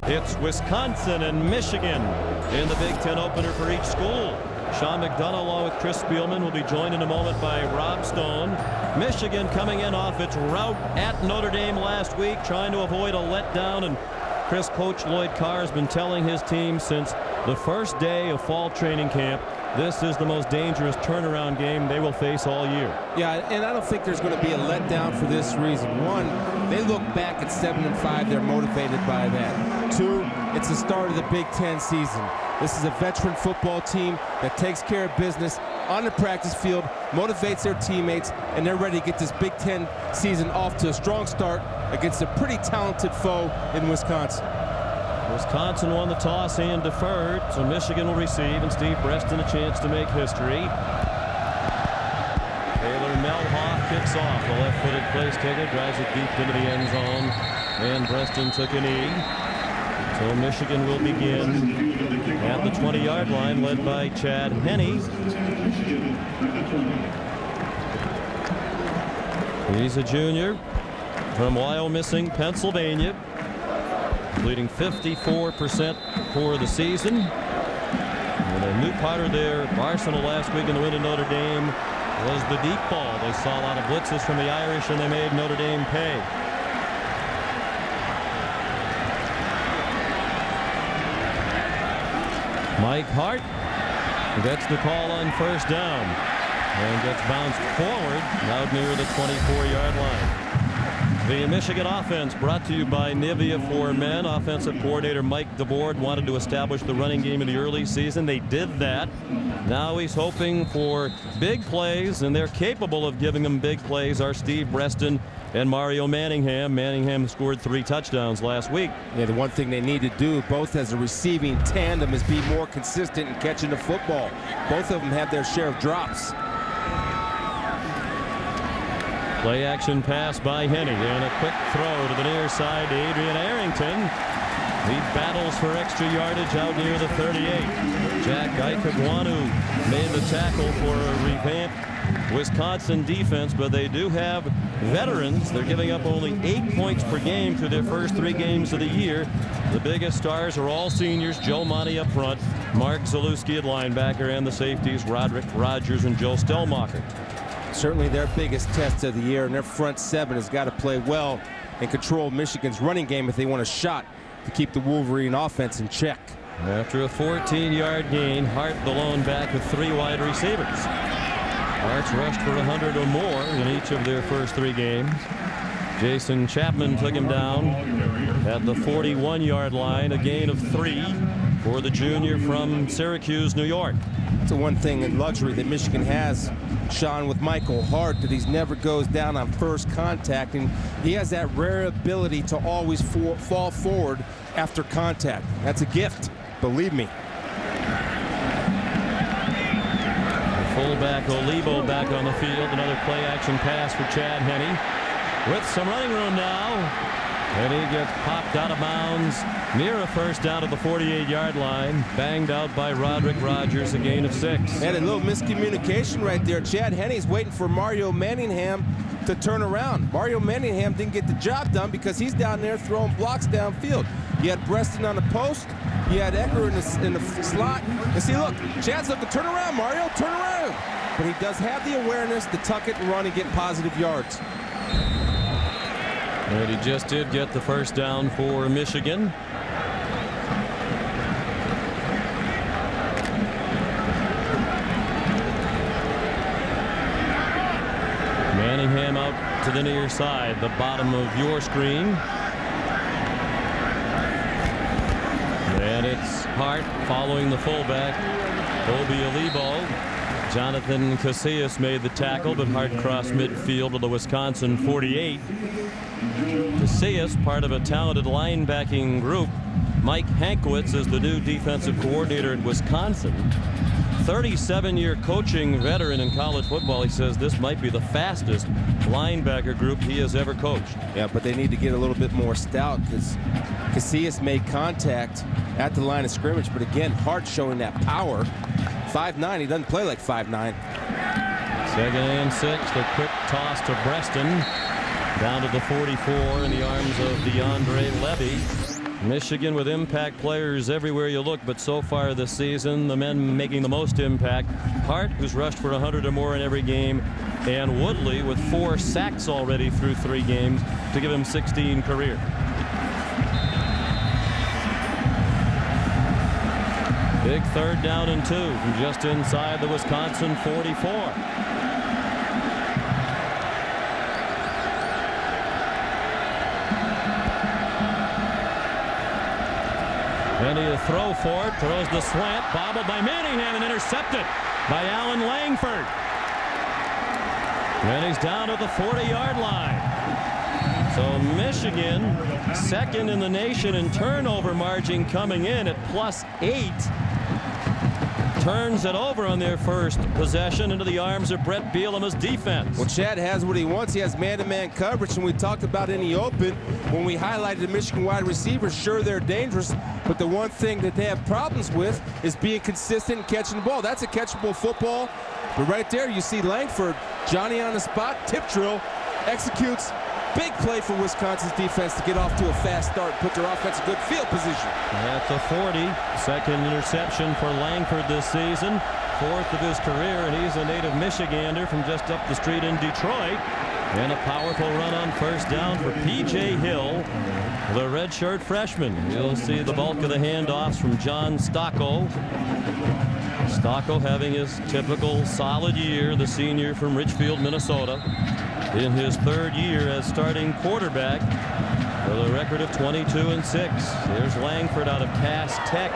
It's Wisconsin and Michigan in the Big Ten opener for each school. Sean McDonough along with Chris Spielman will be joined in a moment by Rob Stone. Michigan coming in off its rout at Notre Dame last week, trying to avoid a letdown, and Coach Lloyd Carr has been telling his team since the first day of fall training camp, this is the most dangerous turnaround game they will face all year. Yeah, and I don't think there's going to be a letdown for this reason. One, they look back at 7-5. They're motivated by that. Two, it's the start of the Big Ten season. This is a veteran football team that takes care of business on the practice field, motivates their teammates, and they're ready to get this Big Ten season off to a strong start against a pretty talented foe in Wisconsin. Wisconsin won the toss and deferred, so Michigan will receive, and Steve Breaston a chance to make history. Taylor Melhoff kicks off. The left-footed place taker drives it deep into the end zone, and Breaston took a knee. So Michigan will begin at the 20-yard line, led by Chad Henne. He's a junior from Wyomissing, Pennsylvania, leading 54% for the season. And a new partner there, Arsenal last week in the win at Notre Dame, was the deep ball. They saw a lot of blitzes from the Irish, and they made Notre Dame pay. Mike Hart gets the call on first down and gets bounced forward out near the 24-yard line. The Michigan offense brought to you by Nivea for Men. Offensive coordinator Mike DeBoard wanted to establish the running game in the early season. They did that. Now he's hoping for big plays, and they're capable of giving them big plays are Steve Breaston and Mario Manningham. Manningham scored 3 touchdowns last week. Yeah, the one thing they need to do, both as a receiving tandem, is be more consistent in catching the football. Both of them have their share of drops. Play action pass by Henne, and a quick throw to the near side to Adrian Arrington. He battles for extra yardage out near the 38. Jack Aikagwanu made the tackle for a revamped Wisconsin defense, but they do have veterans. They're giving up only 8 points per game through their first 3 games of the year. The biggest stars are all seniors. Joe Monty up front, Mark Zalewski at linebacker, and the safeties Roderick Rogers and Joe Stellmacher. Certainly their biggest test of the year, and their front 7 has got to play well and control Michigan's running game if they want a shot to keep the Wolverine offense in check. After a 14-yard gain, Hart the lone back with 3 wide receivers. Hart's rushed for 100 or more in each of their first 3 games. Jason Chapman took him down at the 41-yard line, a gain of 3 for the junior from Syracuse, New York. It's the one thing in luxury that Michigan has, Sean, with Michael Hart, that he never goes down on first contact, and he has that rare ability to always fall forward after contact. That's a gift, believe me. Fullback Olivo back on the field. Another play action pass for Chad Henne with some running room now. And he gets popped out of bounds near a first down at the 48-yard line. Banged out by Roderick Rogers, a gain of 6. And a little miscommunication right there. Chad Henne's waiting for Mario Manningham to turn around. Mario Manningham didn't get the job done because he's down there throwing blocks downfield. You had Breaston on the post. You had Ecker in the slot. And see, look, Chad's looking, turn around, Mario, turn around. But he does have the awareness to tuck it and run and get positive yards. And he just did get the first down for Michigan. Manningham out to the near side, the bottom of your screen. And it's Hart following the fullback, Obi Olivo. Jonathan Casillas made the tackle, but Hart crossed midfield to the Wisconsin 48. Casillas, part of a talented linebacking group. Mike Hankwitz is the new defensive coordinator at Wisconsin. 37-year coaching veteran in college football. He says this might be the fastest linebacker group he has ever coached. Yeah, but they need to get a little bit more stout because Casillas made contact at the line of scrimmage. But again, Hart showing that power. 5'9", he doesn't play like 5'9". 2nd and 6, the quick toss to Breaston. Down to the 44 in the arms of DeAndre Levy. Michigan with impact players everywhere you look, but so far this season, the men making the most impact. Hart, who's rushed for 100 or more in every game, and Woodley with 4 sacks already through 3 games to give him 16 career. Big 3rd down and 2 from just inside the Wisconsin 44. Henny to throw for it, throws the slant, bobbled by Manningham and intercepted by Alan Langford. And he's down at the 40-yard line. So Michigan, 2nd in the nation in turnover margin, coming in at +8. Turns it over on their first possession into the arms of Brett Bielema's defense. Well, Chad has what he wants. He has man-to-man coverage, and we talked about in the open when we highlighted the Michigan wide receivers. Sure, they're dangerous, but the one thing that they have problems with is being consistent and catching the ball. That's a catchable football. But right there, you see Langford, Johnny on the spot, tip drill, executes. Big play for Wisconsin's defense to get off to a fast start, put their offense in good field position. At the 40, 2nd interception for Langford this season, 4th of his career, and he's a native Michigander from just up the street in Detroit. And a powerful run on 1st down for P.J. Hill, the redshirt freshman. You'll see the bulk of the handoffs from John Stocco. Stocco having his typical solid year, the senior from Richfield, Minnesota, in his 3rd year as starting quarterback with a record of 22-6. Here's Langford out of Cass Tech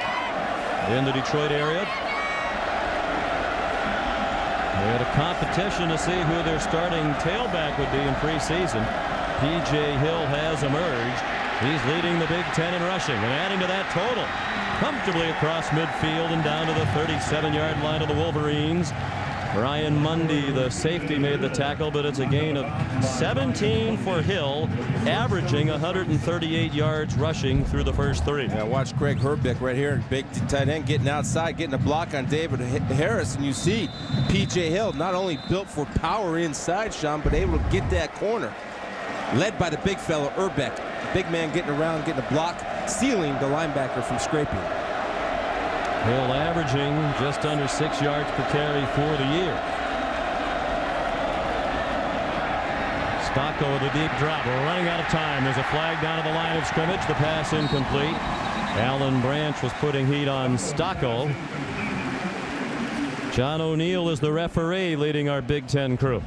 in the Detroit area. They had a competition to see who their starting tailback would be in preseason. P.J. Hill has emerged. He's leading the Big Ten in rushing and adding to that total comfortably across midfield and down to the 37-yard line of the Wolverines. Brian Mundy, the safety, made the tackle, but it's a gain of 17 for Hill, averaging 138 yards rushing through the first 3. Yeah, watch Craig Herbeck right here, big tight end, getting outside, getting a block on David Harris, and you see P.J. Hill not only built for power inside, Sean, but able to get that corner. Led by the big fellow, Herbeck. Big man getting around, getting a block, sealing the linebacker from scraping. Hill averaging just under 6 yards per carry for the year. Stocco with a deep drop. We're running out of time. There's a flag down at the line of scrimmage. The pass incomplete. Alan Branch was putting heat on Stocco. John O'Neill is the referee leading our Big Ten crew.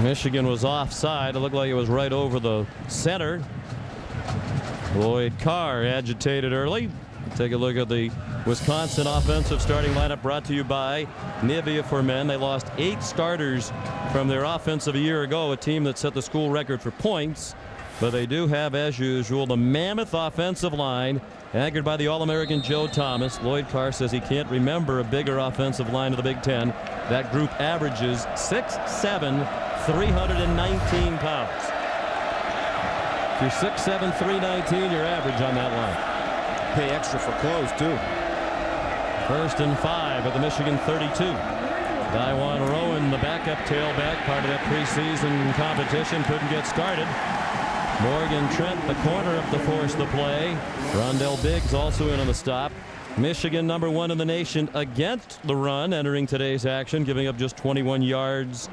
Michigan was offside. It looked like it was right over the center. Lloyd Carr agitated early. Take a look at the Wisconsin offensive starting lineup, brought to you by Nivea for Men. They lost 8 starters from their offensive a year ago, a team that set the school record for points. But they do have, as usual, the mammoth offensive line, anchored by the All-American Joe Thomas. Lloyd Carr says he can't remember a bigger offensive line of the Big Ten. That group averages 6'7", 319 pounds. If you're 6'7", 319, you're average on that line. Pay extra for clothes, too. 1st and 5 at the Michigan 32. Daiwan Rowan, the backup tailback, part of that preseason competition, couldn't get started. Morgan Trent, the corner up to force the play. Rondell Biggs also in on the stop. Michigan #1 in the nation against the run entering today's action, giving up just 21 yards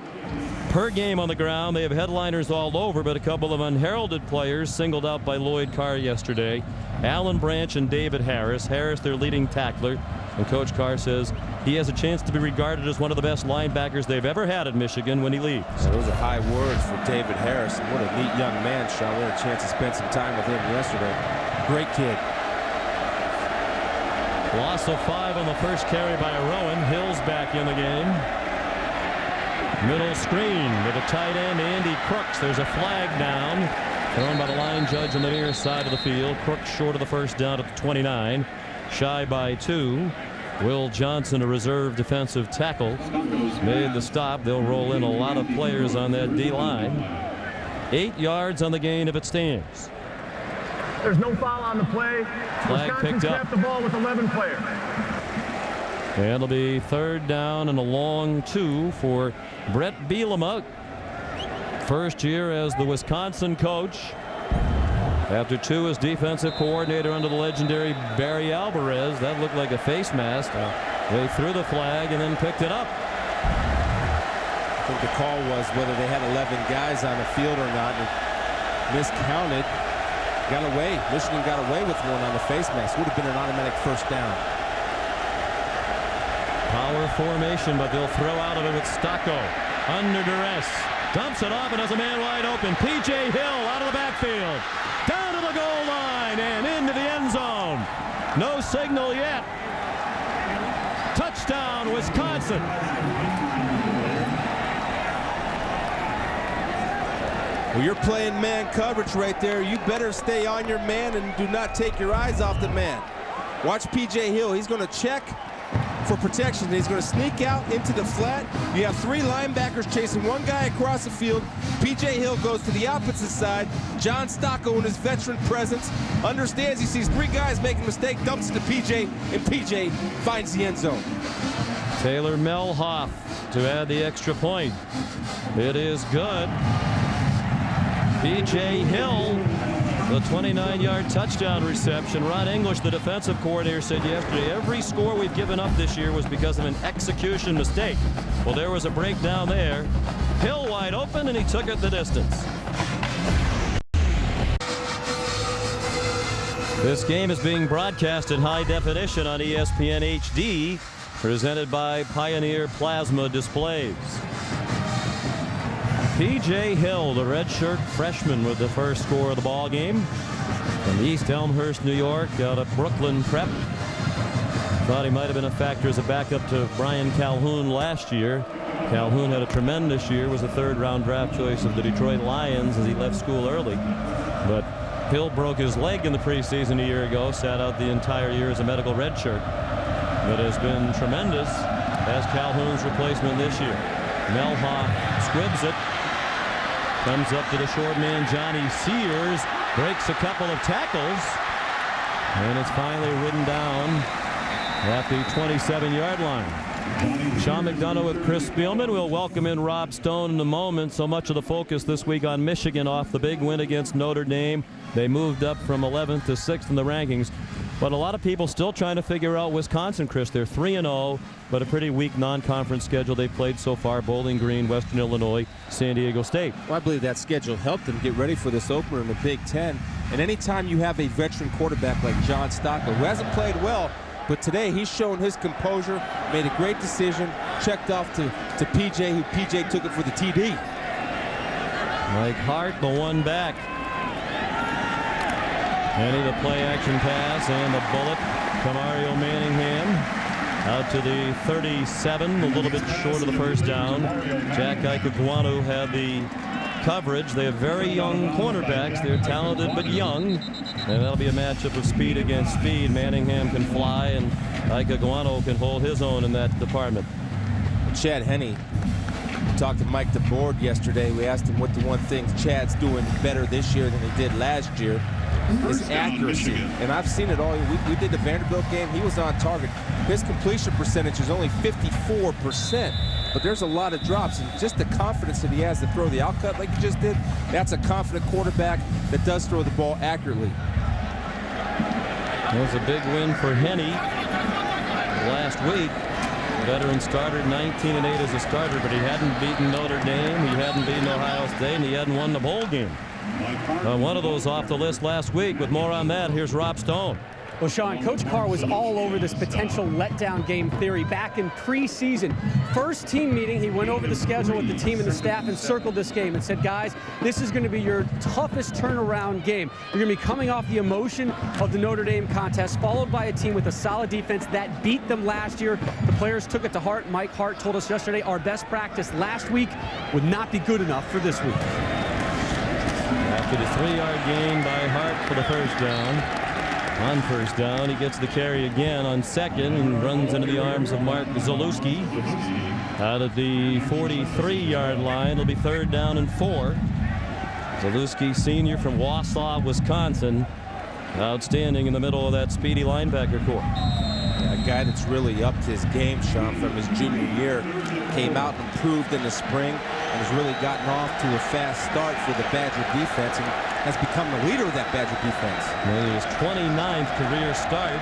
per game on the ground. They have headliners all over, but a couple of unheralded players singled out by Lloyd Carr yesterday. Alan Branch and David Harris. Harris, their leading tackler. And Coach Carr says he has a chance to be regarded as one of the best linebackers they've ever had at Michigan when he leaves. Yeah, those are high words for David Harris. What a neat young man, Sean. We had a chance to spend some time with him yesterday. Great kid. Loss of 5 on the first carry by Rowan. Hill's back in the game. Middle screen with a tight end, Andy Crooks. There's a flag down, thrown by the line judge on the near side of the field. Crooks short of the first down at the 29. Shy by 2. Will Johnson, a reserve defensive tackle, made the stop. They'll roll in a lot of players on that D-line. 8 yards on the gain if it stands. There's no foul on the play. Flag picked up. Snapped the ball with 11 players. And it'll be 3rd down and a long 2 for Brett Bielema. First year as the Wisconsin coach. After 2 as defensive coordinator under the legendary Barry Alvarez. That looked like a face mask. They threw the flag and then picked it up. I think the call was whether they had 11 guys on the field or not. And miscounted. Got away. Michigan got away with one on the face mask. Would have been an automatic first down. Power formation, but they'll throw out of it with Stocco. Under duress. Dumps it off and has a man wide open. P.J. Hill out of the backfield. Down to the goal line and into the end zone. No signal yet. Touchdown, Wisconsin. Well, you're playing man coverage right there. You better stay on your man and do not take your eyes off the man. Watch P.J. Hill. He's going to check for protection. He's going to sneak out into the flat. You have 3 linebackers chasing one guy across the field. P.J. Hill goes to the opposite side. John Stocco, in his veteran presence, understands he sees 3 guys making a mistake, dumps it to P.J., and P.J. finds the end zone. Taylor Melhoff to add the extra point. It is good. P.J. Hill, the 29-yard touchdown reception. Ron English, the defensive coordinator, said yesterday every score we've given up this year was because of an execution mistake. Well, there was a breakdown there. Hill wide open, and he took it the distance. This game is being broadcast in high definition on ESPN HD, presented by Pioneer Plasma Displays. P.J. Hill, the redshirt freshman, with the first score of the ball game from East Elmhurst, New York, out of Brooklyn Prep. Thought he might have been a factor as a backup to Brian Calhoun last year. Calhoun had a tremendous year, was a 3rd-round draft choice of the Detroit Lions as he left school early. But Hill broke his leg in the preseason a year ago, sat out the entire year as a medical redshirt, but has been tremendous as Calhoun's replacement this year. Melhoff squibs it. Comes up to the short man, Johnny Sears, breaks a couple of tackles, and it's finally ridden down at the 27-yard line. Sean McDonough with Chris Spielman. We'll welcome in Rob Stone in a moment. So much of the focus this week on Michigan off the big win against Notre Dame. They moved up from 11th to 6th in the rankings. But a lot of people still trying to figure out Wisconsin, Chris. They're 3-0, but a pretty weak non-conference schedule they've played so far. Bowling Green, Western Illinois, San Diego State. Well, I believe that schedule helped them get ready for this opener in the Big Ten. And anytime you have a veteran quarterback like John Stocco, who hasn't played well, but today he's shown his composure, made a great decision, checked off to P.J., who P.J. took it for the TD. Mike Hart, the one back. Henny, the play-action pass, and the bullet. Kamario Manningham out to the 37, a little bit short of the first down. Jack Ikakwanu had the coverage. They have very young cornerbacks. They're talented but young, and that'll be a matchup of speed against speed. Manningham can fly, and Ikakwanu can hold his own in that department. Chad Henne talked to Mike DeBoard yesterday. We asked him what the one thing Chad's doing better this year than he did last year is accuracy. And I've seen it all. We did the Vanderbilt game. He was on target. His completion percentage is only 54%. But there's a lot of drops. And just the confidence that he has to throw the outcut like he just did, that's a confident quarterback that does throw the ball accurately. That was a big win for Henne last week. Veteran starter, 19-8 as a starter, but he hadn't beaten Notre Dame, he hadn't beaten Ohio State, and he hadn't won the bowl game. One of those off the list last week. With more on that, here's Rob Stone. Well, Sean, Coach Carr was all over this potential letdown game theory back in preseason. First team meeting, he went over the schedule with the team and the staff and circled this game and said, guys, this is going to be your toughest turnaround game. You're going to be coming off the emotion of the Notre Dame contest, followed by a team with a solid defense that beat them last year. The players took it to heart. Mike Hart told us yesterday our best practice last week would not be good enough for this week. After the 3-yard gain by Hart for the first down. On first down, he gets the carry again on second and runs into the arms of Mark Zalewski. Out at the 43-yard line, it'll be 3rd down and 4. Zalewski, senior from Wausau, Wisconsin. Outstanding in the middle of that speedy linebacker corps. A guy that's really upped his game, Sean, from his junior year. Came out and improved in the spring. and has really gotten off to a fast start for the Badger defense and has become the leader of that Badger defense. And his 29th career start.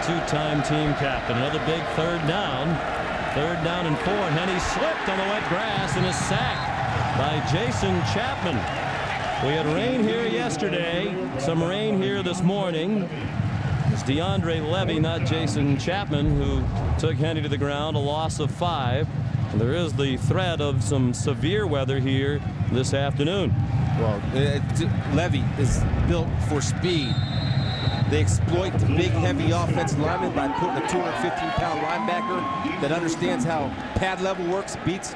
Two-time team captain. Another big third down. Third down and 4. And Henny slipped on the wet grass and is sacked by Jason Chapman. We had rain here yesterday. Some rain here this morning. It's DeAndre Levy, not Jason Chapman, who took Henny to the ground. A loss of 5. And there is the threat of some severe weather here this afternoon. Well, Levy is built for speed. They exploit the big, heavy offensive lineman by putting a 215-pound linebacker that understands how pad level works, beats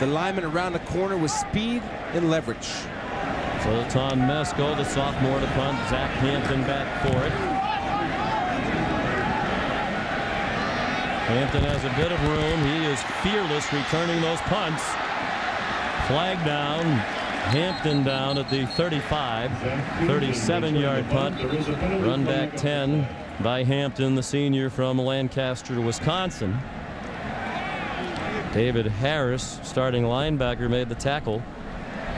the lineman around the corner with speed and leverage. Zoltan Mesko, the sophomore, to punt. Zach Hampton back for it. Hampton has a bit of room. He is fearless returning those punts. Flag down. Hampton down at the 35. 37-yard punt. Run back 10 by Hampton, the senior from Lancaster, Wisconsin. David Harris, starting linebacker, made the tackle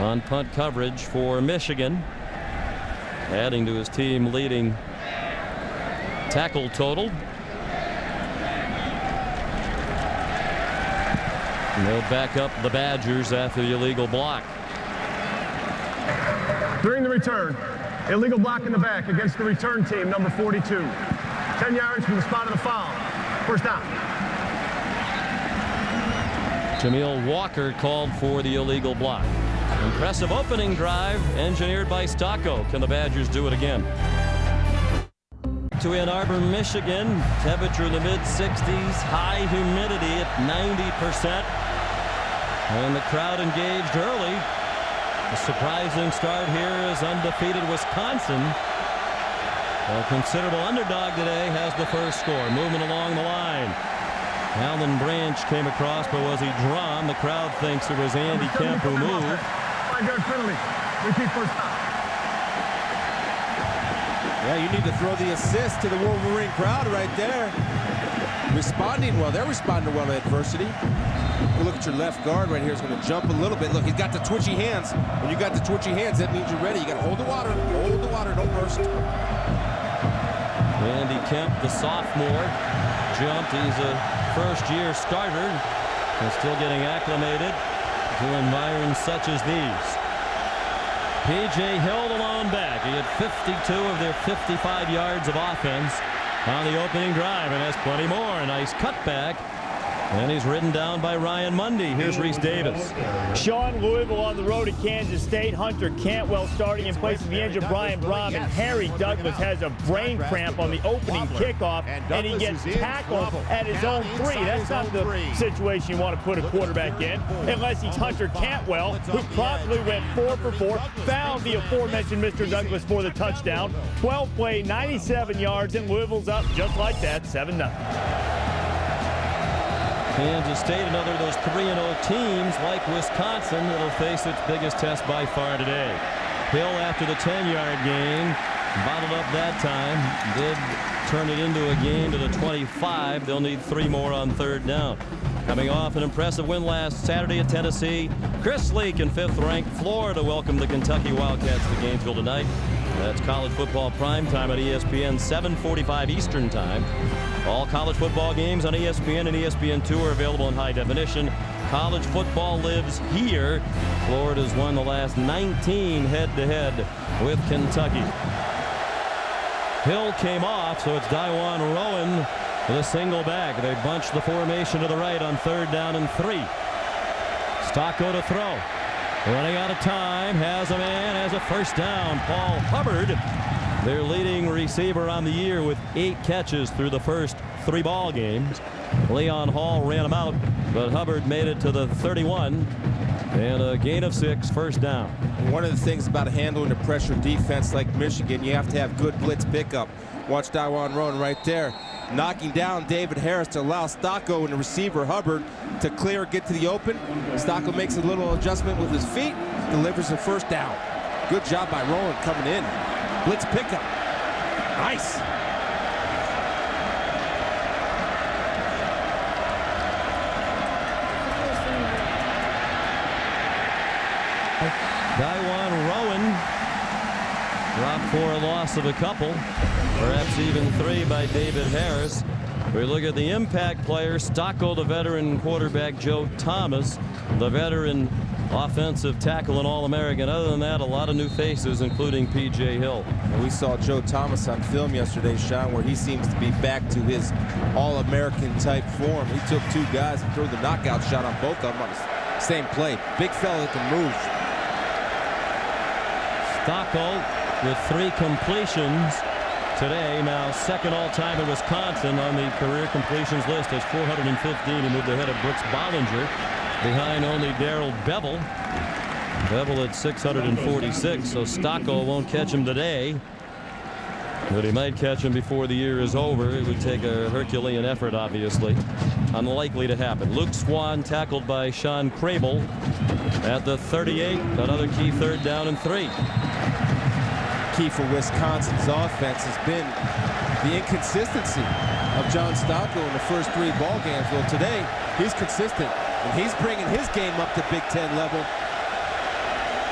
on punt coverage for Michigan, adding to his team leading tackle total. And they'll back up the Badgers after the illegal block. During the return, illegal block in the back against the return team, number 42. 10 yards from the spot of the foul. First down. Jameel Walker called for the illegal block. Impressive opening drive engineered by Stocco. Can the Badgers do it again? To Ann Arbor, Michigan. Temperature in the mid-60s. High humidity at 90%. And the crowd engaged early. A surprising start here is undefeated Wisconsin. A considerable underdog today has the first score. Moving along the line. Alan Branch came across, but was he drawn? The crowd thinks it was Andy Kemp who moved. 5-yard penalty. Repeat first down. Yeah, you need to throw the assist to the Wolverine crowd right there. Responding well. They're responding well to adversity. Look at your left guard right here. He's going to jump a little bit. Look, he's got the twitchy hands. When you got the twitchy hands, that means you're ready. You got to hold the water. Hold the water. Don't burst. Andy Kemp, the sophomore, jumped. He's a first-year starter and still getting acclimated to environs such as these. P.J. Hill, the lone back. He had 52 of their 55 yards of offense on the opening drive and has plenty more. A nice cutback. And he's ridden down by Ryan Mundy. Here's Reese Davis. Sean, Louisville on the road at Kansas State. Hunter Cantwell starting in place of the injured Brian Brom. And Harry Douglas has a brain cramp on the opening kickoff. And he gets tackled at his own 3. That's not the situation you want to put a quarterback in. Unless he's Hunter Cantwell, who promptly went 4 for 4. Found the aforementioned Mr. Douglas for the touchdown. 12 play, 97 yards. And Louisville's up just like that, 7-0. Kansas State, another of those 3-0 teams like Wisconsin that'll face its biggest test by far today. Hill, after the 10-yard gain, bottled up that time, did turn it into a gain to the 25. They'll need 3 more on third down. Coming off an impressive win last Saturday at Tennessee, Chris Leak in 5th-ranked Florida welcomed the Kentucky Wildcats to Gainesville tonight. That's college football primetime at ESPN, 7:45 Eastern time. All college football games on ESPN and ESPN2 are available in high definition. College football lives here. Florida's won the last 19 head-to-head with Kentucky. Hill came off, so it's Daiwan Rowan with a single back. They bunch the formation to the right on third down and 3. Stocco to throw. Running out of time, has a man, has a first down. Paul Hubbard, their leading receiver on the year with 8 catches through the first 3 ball games. Leon Hall ran him out, but Hubbard made it to the 31 and a gain of 6, first down. One of the things about handling a pressure defense like Michigan, you have to have good blitz pickup. Watch Daiwan Rowan right there, knocking down David Harris to allow Stocco and the receiver Hubbard to clear, get to the open. Stocco makes a little adjustment with his feet, delivers a first down. Good job by Rowan coming in. Blitz pickup. Nice. dropped for a loss of a couple, perhaps even 3 by David Harris. We look at the impact players. Stocco, the veteran quarterback. Joe Thomas, the veteran offensive tackle and All-American. Other than that, a lot of new faces, including P.J. Hill. And we saw Joe Thomas on film yesterday, Sean, where he seems to be back to his All-American type form. He took 2 guys and threw the knockout shot on both of them on the same play. Big fella that can move. Stocco with 3 completions today, now second all-time in Wisconsin on the career completions list. Has 415. He moved ahead of Brooks Bollinger, behind only Darrell Bevell. Bevell at 646, so Stocco won't catch him today, but he might catch him before the year is over. It would take a Herculean effort, obviously. Unlikely to happen. Luke Swan tackled by Sean Crable at the 38. Another key 3rd down and 3. Key for Wisconsin's offense has been the inconsistency of John Stocco in the first 3 ball games. Well, today he's consistent, and he's bringing his game up to Big Ten level.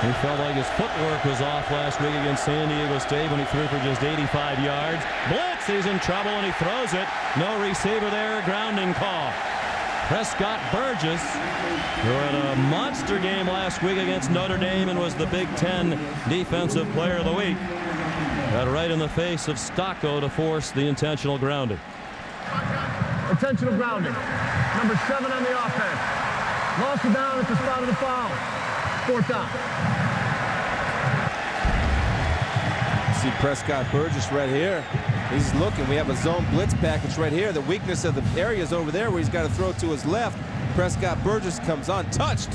He felt like his footwork was off last week against San Diego State when he threw for just 85 yards. Blitz, he's in trouble, and he throws it. No receiver there, grounding call. Prescott Burgess, who had a monster game last week against Notre Dame and was the Big Ten Defensive Player of the Week, got right in the face of Stocco to force the intentional grounding. Intentional grounding. Number 7 on the offense. Lost it down at the spot of the foul. 4th down. See Prescott Burgess right here. He's looking. We have a zone blitz package right here. The weakness of the area is over there where he's got to throw to his left. Prescott Burgess comes untouched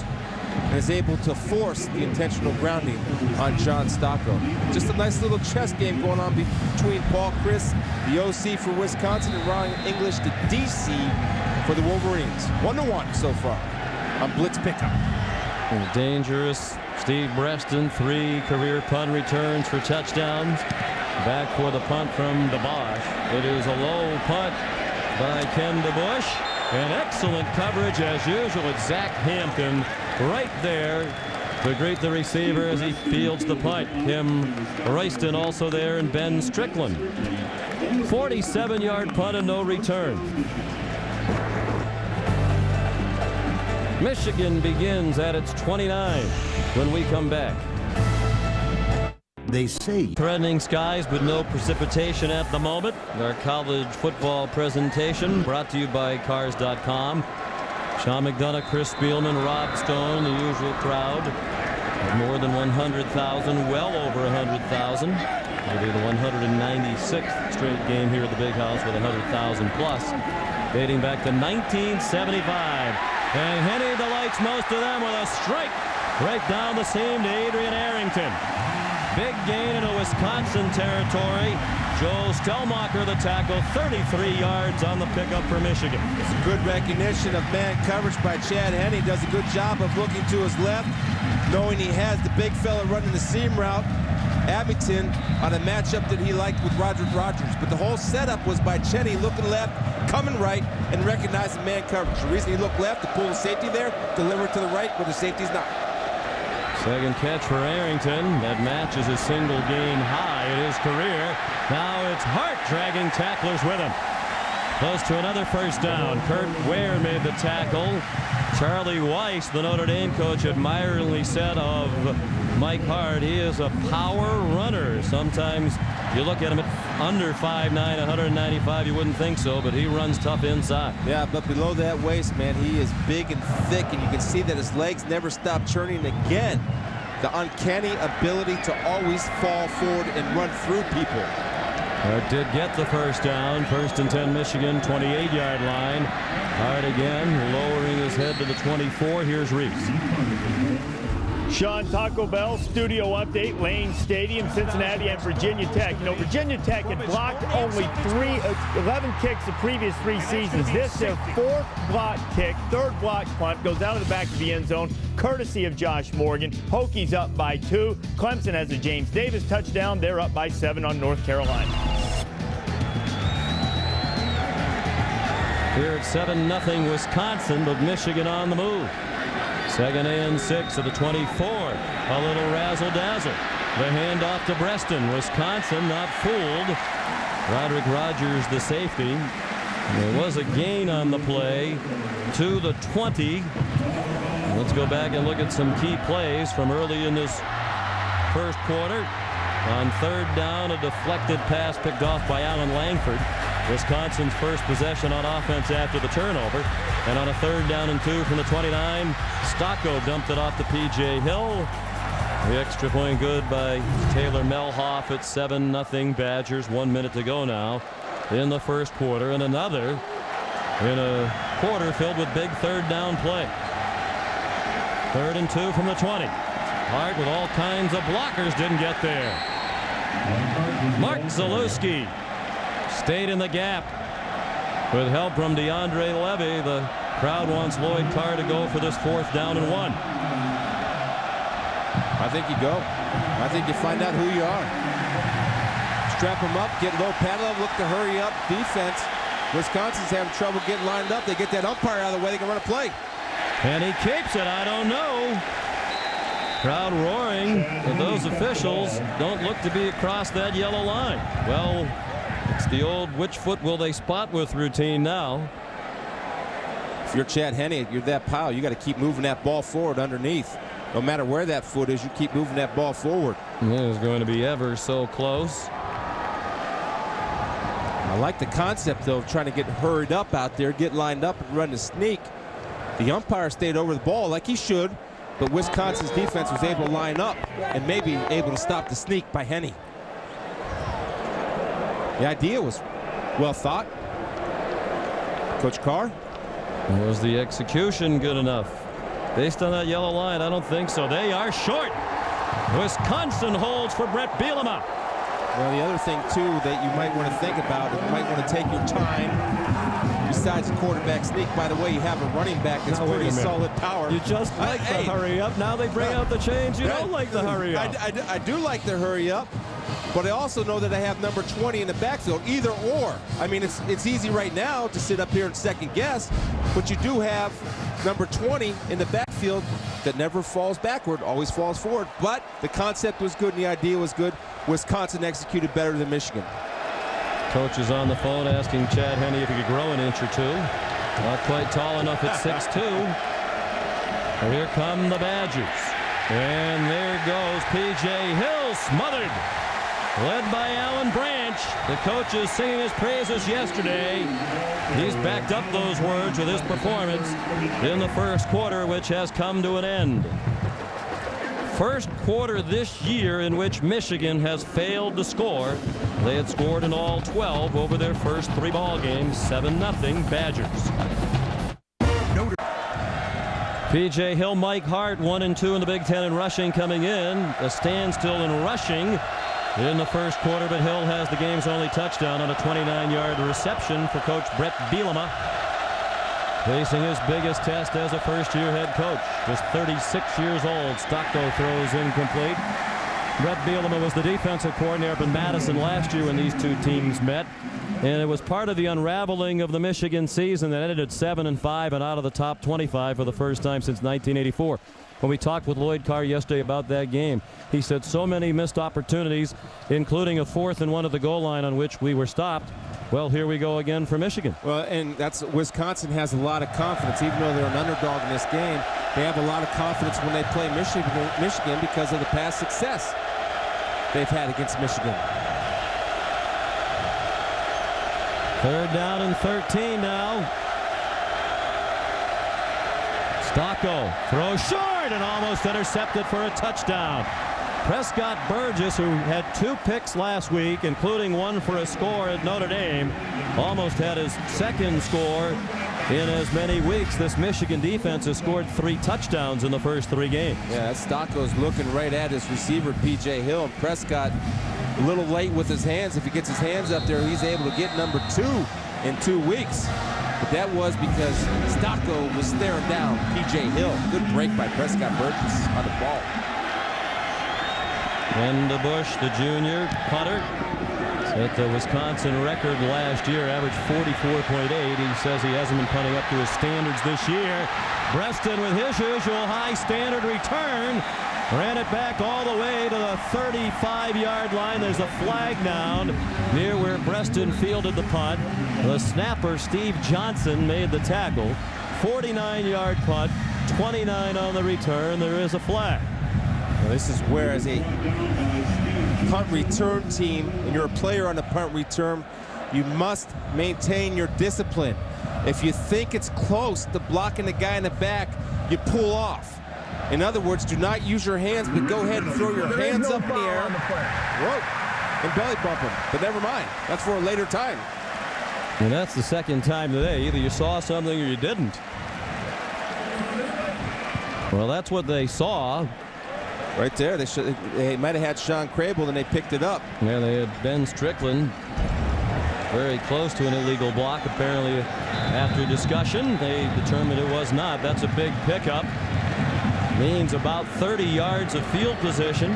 and is able to force the intentional grounding on John Stocco. Just a nice little chess game going on between Paul Chryst, the OC for Wisconsin, and Ron English, the DC for the Wolverines. 1-1 so far on blitz pickup. And dangerous Steve Breston, 3 career punt returns for touchdowns. Back for the punt from DeBosch. It is a low punt by Ken DeBush. And excellent coverage as usual at Zach Hampton right there to greet the receiver as he fields the punt. Kim Royston also there, and Ben Strickland. 47-yard punt and no return. Michigan begins at its 29 when we come back. They say Threatening skies but no precipitation at the moment. Our college football presentation brought to you by Cars.com. Sean McDonough, Chris Spielman, Rob Stone, the usual crowd. More than 100,000, well over 100,000. It'll be the 196th straight game here at the Big House with 100,000 plus, dating back to 1975. And Henny delights most of them with a strike right down the seam to Adrian Arrington. Big gain into Wisconsin territory. Joel Stelmacher, the tackle, 33 yards on the pickup for Michigan. It's a good recognition of man coverage by Chad Henne. Does a good job of looking to his left, knowing he has the big fella running the seam route, Abington, on a matchup that he liked with Roderick Rogers. But the whole setup was by Cheney looking left, coming right, and recognizing man coverage. The reason he looked left to pull the safety there, deliver it to the right where the safety's not. Second catch for Arrington. That matches his single game high in his career. Now it's Hart dragging tacklers with him. Close to another first down. Kurt Ware made the tackle. Charlie Weiss, the Notre Dame coach, admiringly said of Mike Hart, he is a power runner. Sometimes you look at him at under 5'9", 195, you wouldn't think so, but he runs tough inside. Yeah, but below that waist, man, he is big and thick, and you can see that his legs never stop churning again. The uncanny ability to always fall forward and run through people. Hart did get the first down. First and 10 Michigan, 28-yard line. Hart again lowering his head to the 24. Here's Reese. Sean, Taco Bell studio update, Lane Stadium, Cincinnati and Virginia Tech. You know, Virginia Tech had blocked only 11 kicks the previous 3 seasons. This their 4th block kick, 3rd block punt, goes out of the back of the end zone, courtesy of Josh Morgan. Hokies up by 2. Clemson has a James Davis touchdown. They're up by 7 on North Carolina. Here at 7-0 Wisconsin, but Michigan on the move. Second and 6 at the 24. A little razzle-dazzle. The handoff to Breston. Wisconsin not fooled. Roderick Rogers, the safety. There was a gain on the play to the 20. Let's go back and look at some key plays from early in this first quarter. On third down, a deflected pass picked off by Alan Langford. Wisconsin's first possession on offense after the turnover. And on a third down and 2 from the 29, Stocco dumped it off to P.J. Hill. The extra point good by Taylor Melhoff at 7-0 Badgers. 1 minute to go now in the first quarter, and another in a quarter filled with big third down play. 3rd and 2 from the 20. Hart with all kinds of blockers didn't get there. Mark Zalewski stayed in the gap with help from DeAndre Levy. The crowd wants Lloyd Carr to go for this 4th down and 1. I think you go. I think you find out who you are. Strap them up, get low paddle, look to hurry up defense. Wisconsin's having trouble getting lined up. They get that umpire out of the way, they can run a play. And he keeps it. I don't know. Crowd roaring, but those officials don't look to be across that yellow line. Well, it's the old which foot will they spot with routine now. If you're Chad Henne, you're that pile. You got to keep moving that ball forward underneath. No matter where that foot is, you keep moving that ball forward. It is going to be ever so close. I like the concept, though, of trying to get hurried up out there, get lined up and run the sneak. The umpire stayed over the ball like he should, but Wisconsin's defense was able to line up and maybe able to stop the sneak by Henne. The idea was well thought. Coach Carr? Was the execution good enough? Based on that yellow line, I don't think so. They are short. Wisconsin holds for Brett Bielema. Well, the other thing, too, that you might want to think about, is you might want to take your time. Besides the quarterback sneak, by the way, you have a running back that's pretty solid power. You just like the hurry up. Now they bring out the change. You don't like the hurry up. I do like the hurry up, but I also know that I have number 20 in the backfield, either or. I mean, it's easy right now to sit up here and second guess, but you do have number 20 in the backfield that never falls backward, always falls forward. But the concept was good and the idea was good. Wisconsin executed better than Michigan. Coach is on the phone asking Chad Henne if he could grow an inch or two. Not quite tall enough at 6'2". Well, here come the Badgers. And there goes P.J. Hill, smothered. Led by Alan Branch. The coach is singing his praises yesterday. He's backed up those words with his performance in the first quarter, which has come to an end. First quarter this year in which Michigan has failed to score. They had scored in all 12 over their first 3 ball games. 7-0 Badgers. P.J. Hill, Mike Hart, 1 and 2 in the Big Ten in rushing coming in. A standstill in rushing in the first quarter, but Hill has the game's only touchdown on a 29-yard reception for Coach Brett Bielema. Facing his biggest test as a first-year head coach. Just 36 years old. Stocco throws incomplete. Brett Bielema was the defensive coordinator up in Madison last year when these two teams met. And it was part of the unraveling of the Michigan season that ended at 7-5 and out of the top 25 for the first time since 1984. When we talked with Lloyd Carr yesterday about that game, he said so many missed opportunities, including a 4th and 1 at the goal line on which we were stopped. Well, here we go again for Michigan. Well, and that's Wisconsin has a lot of confidence. Even though they're an underdog in this game, they have a lot of confidence when they play Michigan because of the past success they've had against Michigan. 3rd down and 13 now. Stocco throws short and almost intercepted for a touchdown. Prescott Burgess, who had 2 picks last week, including 1 for a score at Notre Dame, almost had his 2nd score in as many weeks. This Michigan defense has scored 3 touchdowns in the first 3 games. Yeah, Stocco's looking right at his receiver, P.J. Hill. And Prescott a little late with his hands. If he gets his hands up there, he's able to get number 2 in 2 weeks. But that was because Stocco was staring down P.J. Hill. Good break by Prescott Burgess on the ball. Wendell Bush, the junior punter, set the Wisconsin record last year, averaged 44.8. He says he hasn't been punting up to his standards this year. Breston with his usual high standard return. Ran it back all the way to the 35-yard line. There's a flag down near where Breston fielded the punt. The snapper, Steve Johnson, made the tackle. 49-yard punt, 29 on the return. There is a flag. Well, this is where, as a punt return team, and you're a player on the punt return, you must maintain your discipline. If you think it's close to blocking the guy in the back, you pull off. In other words, do not use your hands, but go ahead and throw your hands up in the air. Whoa, and belly bump him. But never mind. That's for a later time. And that's the second time today. Either you saw something or you didn't. Well, that's what they saw. Right there. They might have had Sean Crable, and they picked it up. Yeah, they had Ben Strickland very close to an illegal block. Apparently, after discussion, they determined it was not. That's a big pickup. Means about 30 yards of field position.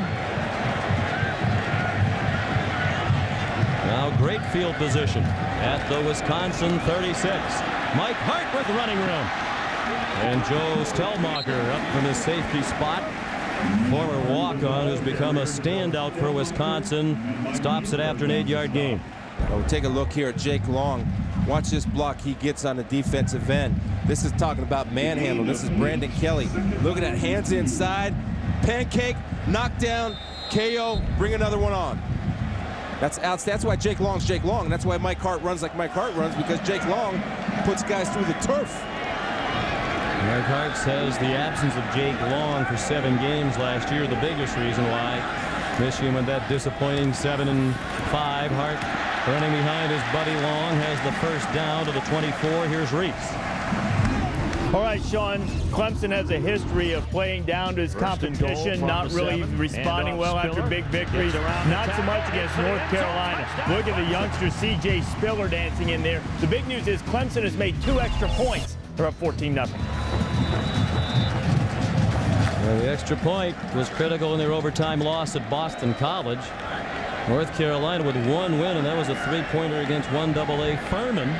Now great field position at the Wisconsin 36. Mike Hart with running room. And Joe Stelmacher up from his safety spot. Former walk-on who's become a standout for Wisconsin. Stops it after an 8-yard gain. We'll take a look here at Jake Long. Watch this block he gets on the defensive end. This is talking about manhandle. This is Brandon Kelly. Look at that, hands inside, pancake, knockdown, KO, bring another one on. That's why Jake Long's Jake Long. And that's why Mike Hart runs like Mike Hart runs, because Jake Long puts guys through the turf. Mike Hart says the absence of Jake Long for 7 games last year, the biggest reason why Michigan went that disappointing 7-5. Hart running behind his buddy Long has the first down to the 24. Here's Reese. All right, Sean, Clemson has a history of playing down to his competition, not really responding well after big victories, not so much against North Carolina. Look at the youngster C.J. Spiller dancing in there. The big news is Clemson has made 2 extra points. They're up 14-0. Well, the extra point was critical in their overtime loss at Boston College. North Carolina with 1 win, and that was a 3-pointer against 1AA Furman.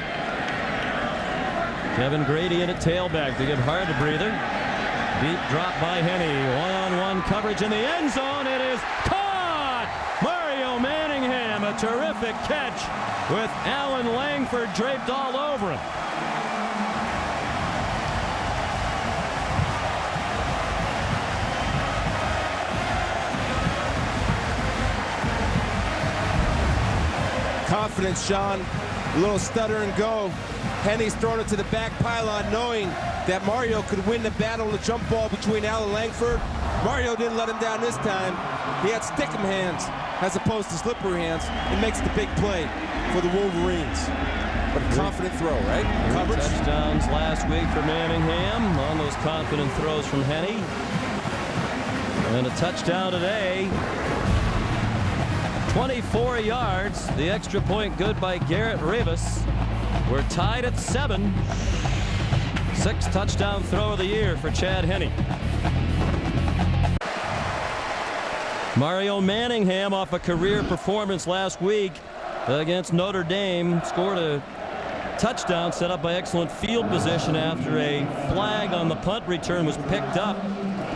Kevin Grady in at tailback to give Hart a breather. Deep drop by Henne. One-on-one coverage in the end zone. It is caught! Mario Manningham, a terrific catch with Alan Langford draped all over him. Confidence, Sean. A little stutter and go. Henne's thrown it to the back pylon, knowing that Mario could win the battle on the jump ball between Alan Langford. Mario didn't let him down this time. He had stick-em hands as opposed to slippery hands. He makes the big play for the Wolverines. But a confident throw, right? Coverage. Touchdowns last week for Manningham on those confident throws from Henne. And a touchdown today. 24 yards. The extra point good by Garrett Rivas. We're tied at 7. 6th touchdown throw of the year for Chad Henne. Mario Manningham, off a career performance last week against Notre Dame, scored a touchdown set up by excellent field position after a flag on the punt return was picked up.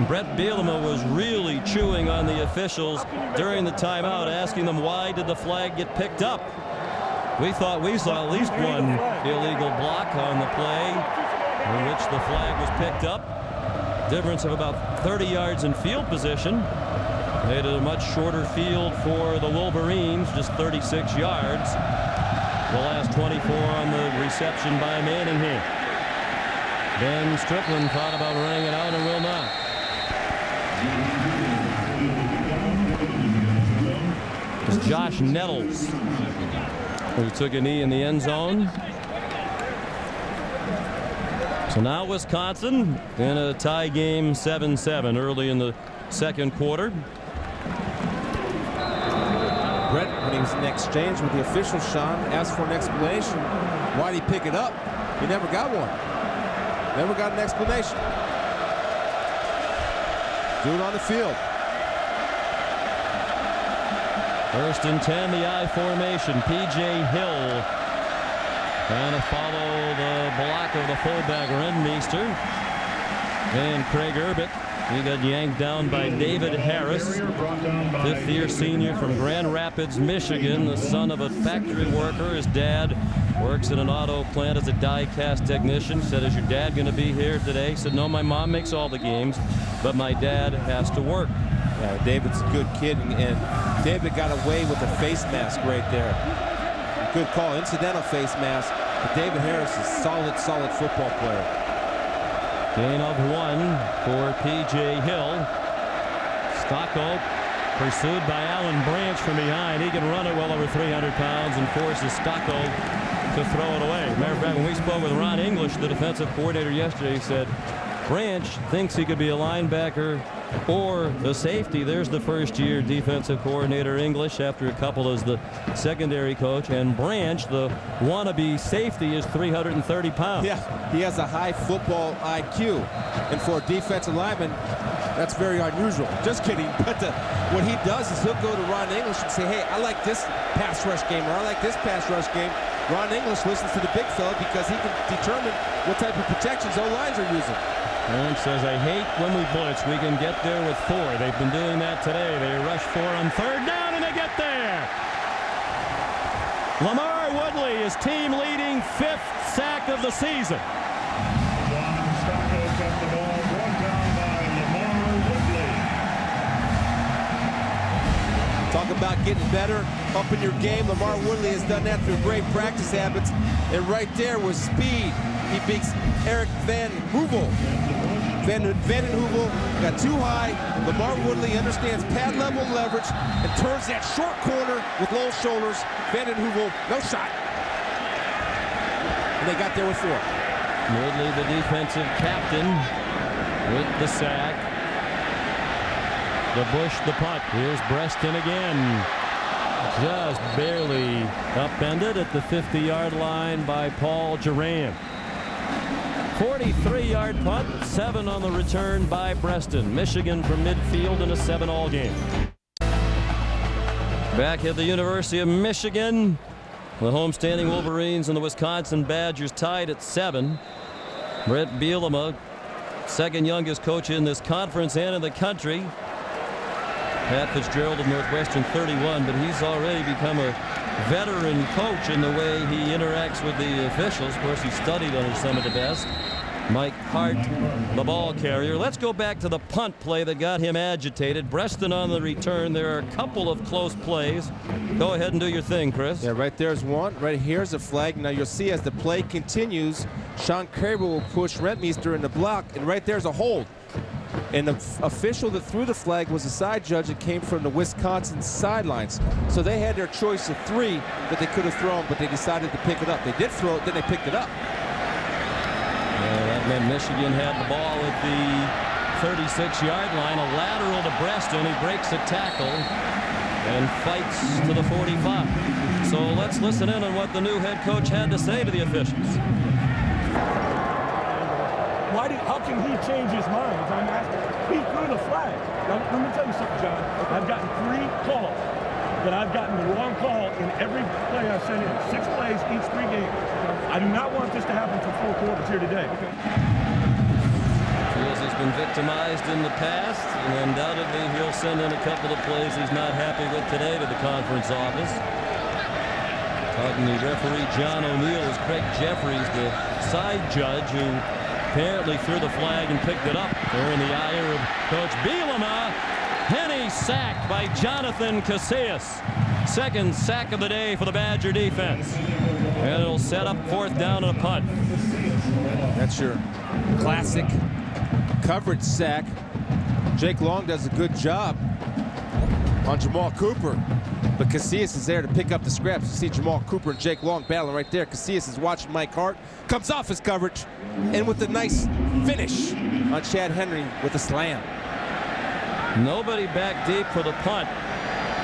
Brett Bielema was really chewing on the officials during the timeout, asking them why did the flag get picked up. We thought we saw at least one illegal block on the play in which the flag was picked up. Difference of about 30 yards in field position. Made it a much shorter field for the Wolverines, just 36 yards. The last 24 on the reception by Manningham. Ben Strickland thought about running it out and will not. It's Josh Nettles who took a knee in the end zone. So now Wisconsin in a tie game, 7-7 early in the second quarter. Brett, when he was in the exchange with the official, Sean, asked for an explanation. Why'd he pick it up? He never got one. Never got an explanation. Do it on the field. 1st and 10, the I formation. P.J. Hill trying to follow the block of the fullback Renmeister. And Craig Urbett He got yanked down by David Harris, fifth-year senior from Grand Rapids, Michigan, the son of a factory worker. His dad works in an auto plant as a die-cast technician. Said, "Is your dad going to be here today?" He said, "No, my mom makes all the games, but my dad has to work." Yeah, David's a good kid, and David got away with a face mask right there. Good call, incidental face mask. But David Harris is a solid football player. Gain of 1 for P.J. Hill. Stocko pursued by Alan Branch from behind. He can run it well over 300 pounds and forces Stocko to throw it away. Matter of fact, when we spoke with Ron English, the defensive coordinator, yesterday, he said Branch thinks he could be a linebacker or the safety. There's the first-year defensive coordinator English after a couple as the secondary coach. And Branch, the wannabe safety, is 330 pounds. Yeah, he has a high football IQ. And for a defensive lineman, that's very unusual. Just kidding. But what he does is he'll go to Ron English and say, "Hey, I like this pass rush game," or "I like this pass rush game." Ron English listens to the big fella because he can determine what type of protections O-lines are using. Branch says, "I hate when we blitz. We can get there with 4. They've been doing that today. They rush 4 on 3rd down, and they get there." Lamar Woodley, his team leading 5th sack of the season. John Stocko got the ball brought down by Lamar Woodley. Talk about getting better, up in your game. Lamar Woodley has done that through great practice habits. And right there was speed. He beats Eric Van Hoovel. Van den Heuvel got too high. Lamar Woodley understands pad level leverage and turns that short corner with low shoulders. Van den Heuvel, no shot. And they got there with 4. Woodley, the defensive captain, with the sack. The Bush, the punt. Here's Breston again. Just barely upended at the 50-yard line by Paul Duran. 43-yard punt, 7 on the return by Breston. Michigan from midfield in a 7-all game. Back at the University of Michigan, the homestanding Wolverines and the Wisconsin Badgers tied at 7. Brett Bielema, second youngest coach in this conference and in the country. Pat Fitzgerald of Northwestern, 31, but he's already become a veteran coach in the way he interacts with the officials. Of course, he studied under some of the best. Mike Hart, the ball carrier. Let's go back to the punt play that got him agitated. Breston on the return. There are a couple of close plays. Go ahead and do your thing, Chris. Yeah, right there's one. Right here's a flag. Now you'll see as the play continues, Sean Kraber will push Rentmeester in the block, and right there's a hold. And the official that threw the flag was a side judge that came from the Wisconsin sidelines. So they had their choice of 3 that they could have thrown, but they decided to pick it up. They did throw it, then they picked it up. That meant Michigan had the ball at the 36-yard line. A lateral to Breston. He breaks a tackle and fights to the 45. So let's listen in on what the new head coach had to say to the officials. How can he change his mind? I'm asking. He threw the flag. Now, let me tell you something, John. I've gotten 3 calls that I've gotten the wrong call in every play I've sent in. 6 plays each 3 games. I do not want this to happen for 4 quarters here today. Feels he's been victimized in the past, and undoubtedly he'll send in a couple of plays he's not happy with today to the conference office. Talking to referee John O'Neill is Craig Jeffries, the side judge who apparently threw the flag and picked it up. There in the ire of Coach Bielema. Henne sacked by Jonathan Casillas. Second sack of the day for the Badger defense. And it'll set up 4th down and a punt. That's your classic coverage sack. Jake Long does a good job on Jamal Cooper. But Casillas is there to pick up the scraps. You see Jamal Cooper and Jake Long battling right there. Casillas is watching Mike Hart. Comes off his coverage. And with a nice finish on Chad Henry with a slam. Nobody back deep for the punt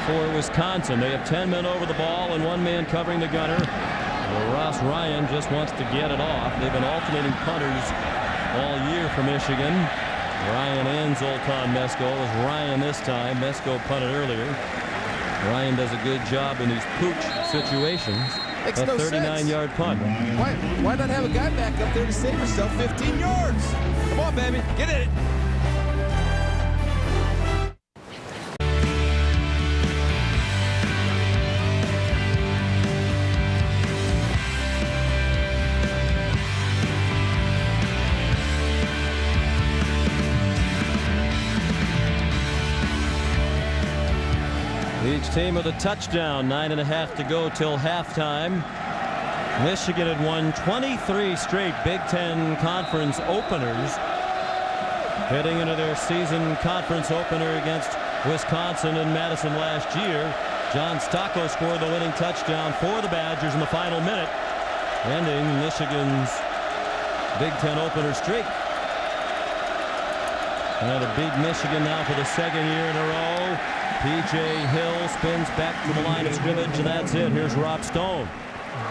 for Wisconsin. They have 10 men over the ball and 1 man covering the gunner. Ross Ryan just wants to get it off. They've been alternating punters all year for Michigan. Ryan and Zoltan Mesko. It was Ryan this time. Mesko punted earlier. Ryan does a good job in these pooch situations. Makes a no 39-yard punt. Why not have a guy back up there to save yourself 15 yards? Come on, baby. Get in it. Each team with a touchdown. 9.5 to go till halftime. Michigan had won 23 straight Big Ten Conference openers, heading into their season conference opener against Wisconsin in Madison last year. John Stocco scored the winning touchdown for the Badgers in the final minute, ending Michigan's Big Ten opener streak. And to beat Michigan now for the second year in a row. P.J. Hill spins back to the line of scrimmage, and that's it. Here's Rob Stone.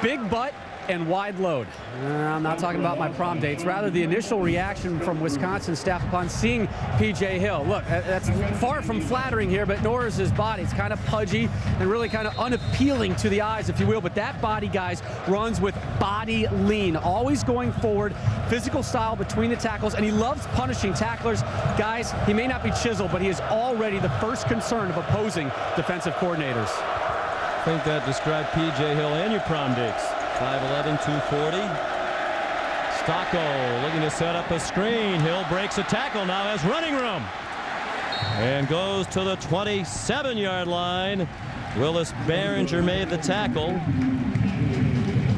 Big butt and wide load. I'm not talking about my prom dates. Rather, the initial reaction from Wisconsin staff upon seeing P.J. Hill. Look, that's far from flattering here, but nor is his body. It's kind of pudgy and really kind of unappealing to the eyes, if you will. But that body, guys, runs with body lean, always going forward, physical style between the tackles, and he loves punishing tacklers. Guys, he may not be chiseled, but he is already the first concern of opposing defensive coordinators. I think that described P.J. Hill and your prom dates. 5'11", 240. Stocco looking to set up a screen. Hill breaks a tackle, now has running room. And goes to the 27-yard line. Willis Behringer made the tackle.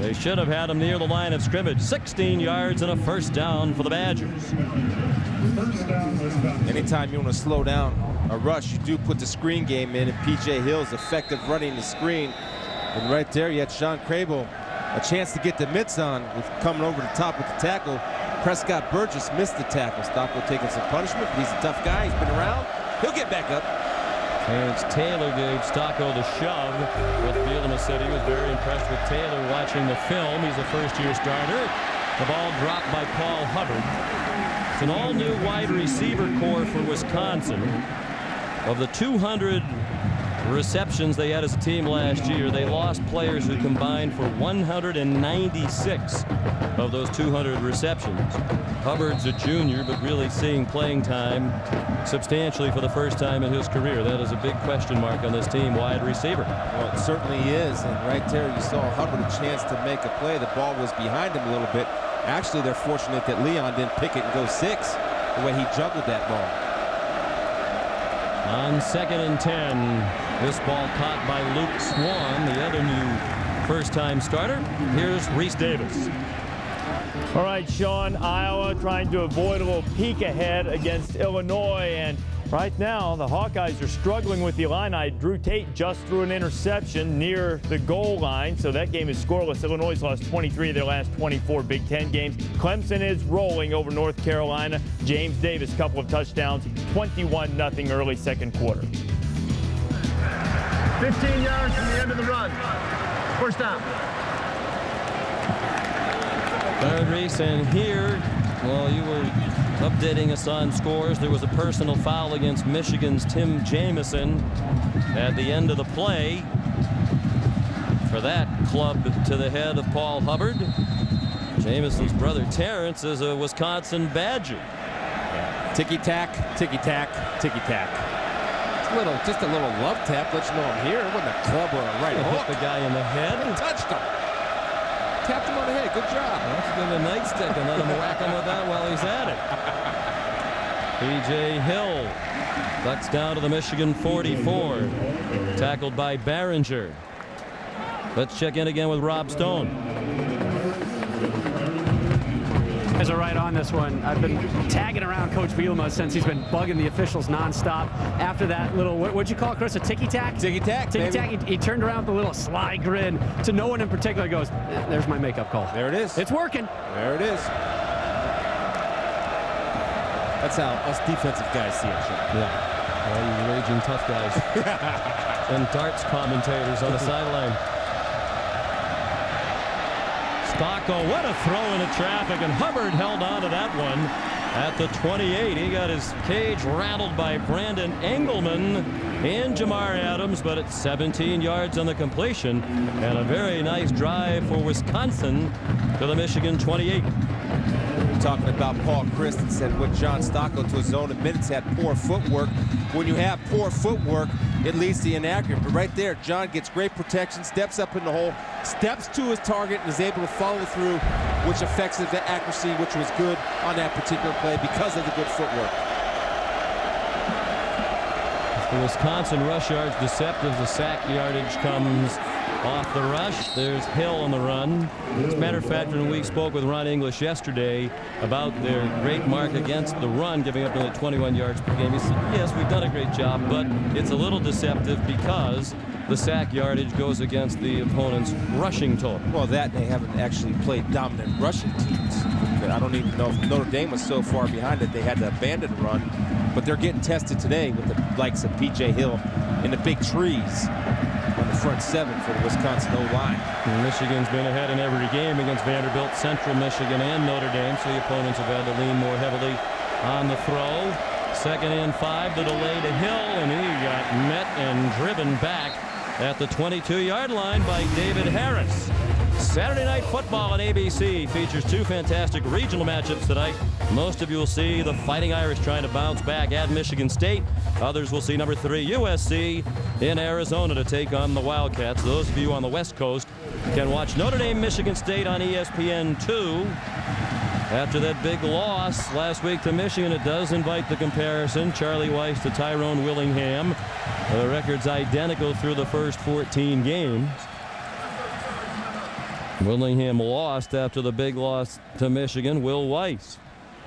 They should have had him near the line of scrimmage. 16 yards and a first down for the Badgers. Anytime you want to slow down a rush, you do put the screen game in, and P.J. Hill's effective running the screen. And right there, you had Sean Crable a chance to get the mitts on with coming over the top with the tackle. Prescott Burgess missed the tackle. Stocco taking some punishment, but he's a tough guy. He's been around. He'll get back up. Terrence Taylor gave Stocco the shove. But Bielema said he was very impressed with Taylor watching the film. He's a first-year starter. The ball dropped by Paul Hubbard. It's an all-new wide receiver core for Wisconsin. Of the 200 receptions they had as a team last year, they lost players who combined for 196 of those 200 receptions. Hubbard's a junior, but really seeing playing time substantially for the first time in his career. That is a big question mark on this team, wide receiver. Well, it certainly is, and right there you saw Hubbard a chance to make a play. The ball was behind him a little bit. Actually, they're fortunate that Leon didn't pick it and go 6, the way he juggled that ball. On 2nd and 10, this ball caught by Luke Swan, the other new first-time starter. Here's Reese Davis. All right, Sean, Iowa trying to avoid a little peek ahead against Illinois, and right now the Hawkeyes are struggling with the Illini. Drew Tate just threw an interception near the goal line, so that game is scoreless. Illinois lost 23 of their last 24 Big Ten games. Clemson is rolling over North Carolina. James Davis, couple of touchdowns, 21-0 early second quarter. 15 yards from the end of the run. First down. Third, Reese, and here, well, you were updating us on scores. There was a personal foul against Michigan's Tim Jamison at the end of the play. For that, club to the head of Paul Hubbard. Jamison's brother Terrence is a Wisconsin Badger. Ticky-tack, ticky-tack, ticky-tack. Just a little love tap, let you know I'm here. It wasn't a club or a right hook. Hit the guy in the head. Touched him. Tapped him on the head. Good job. Let's give him a nightstick and let him whack him with that while he's at it. P.J. Hill ducks down to the Michigan 44. Tackled by Behringer. Let's check in again with Rob Stone. Guys are right on this one. I've been tagging around Coach Bielema since he's been bugging the officials nonstop. After that little, what'd you call it, Chris? A ticky-tack? Ticky-tack, Ticky-tack. He turned around with a little sly grin to no one in particular. He goes, there's my makeup call. There it is. It's working. There it is. That's how us defensive guys see it. Yeah. All you raging tough guys. And darts commentators on the sideline. Stocco, what a throw into traffic, and Hubbard held on to that one at the 28. He got his cage rattled by Brandon Engelman and Jamar Adams, but it's 17 yards on the completion, and a very nice drive for Wisconsin to the Michigan 28. Talking about Paul Christensen with John Stocco to his own admittance had poor footwork. When you have poor footwork, it leads to inaccurate. But right there, John gets great protection, steps up in the hole, steps to his target, and is able to follow through, which affects the accuracy, which was good on that particular play because of the good footwork. The Wisconsin rush yard's deceptive. The sack yardage comes off the rush. There's Hill on the run. As a matter of fact, when we spoke with Ron English yesterday about their great mark against the run, giving up only 21 yards per game, he said, yes, we've done a great job, but it's a little deceptive because the sack yardage goes against the opponent's rushing total. Well, that they haven't actually played dominant rushing teams. I don't even know if Notre Dame was so far behind that they had to abandon the run, but they're getting tested today with the likes of P.J. Hill and the big trees on the front seven for the Wisconsin O-line. Michigan's been ahead in every game against Vanderbilt, Central Michigan, and Notre Dame, so the opponents have had to lean more heavily on the throw. 2nd and 5, the delay to Hill, and he got met and driven back at the 22-yard line by David Harris. Saturday Night Football on ABC features 2 fantastic regional matchups tonight. Most of you will see the Fighting Irish trying to bounce back at Michigan State. Others will see number 3 USC in Arizona to take on the Wildcats. Those of you on the West Coast can watch Notre Dame Michigan State on ESPN2. After that big loss last week to Michigan, it does invite the comparison. Charlie Weiss to Tyrone Willingham. The record's identical through the first 14 games. Willingham lost after the big loss to Michigan. Will Weiss.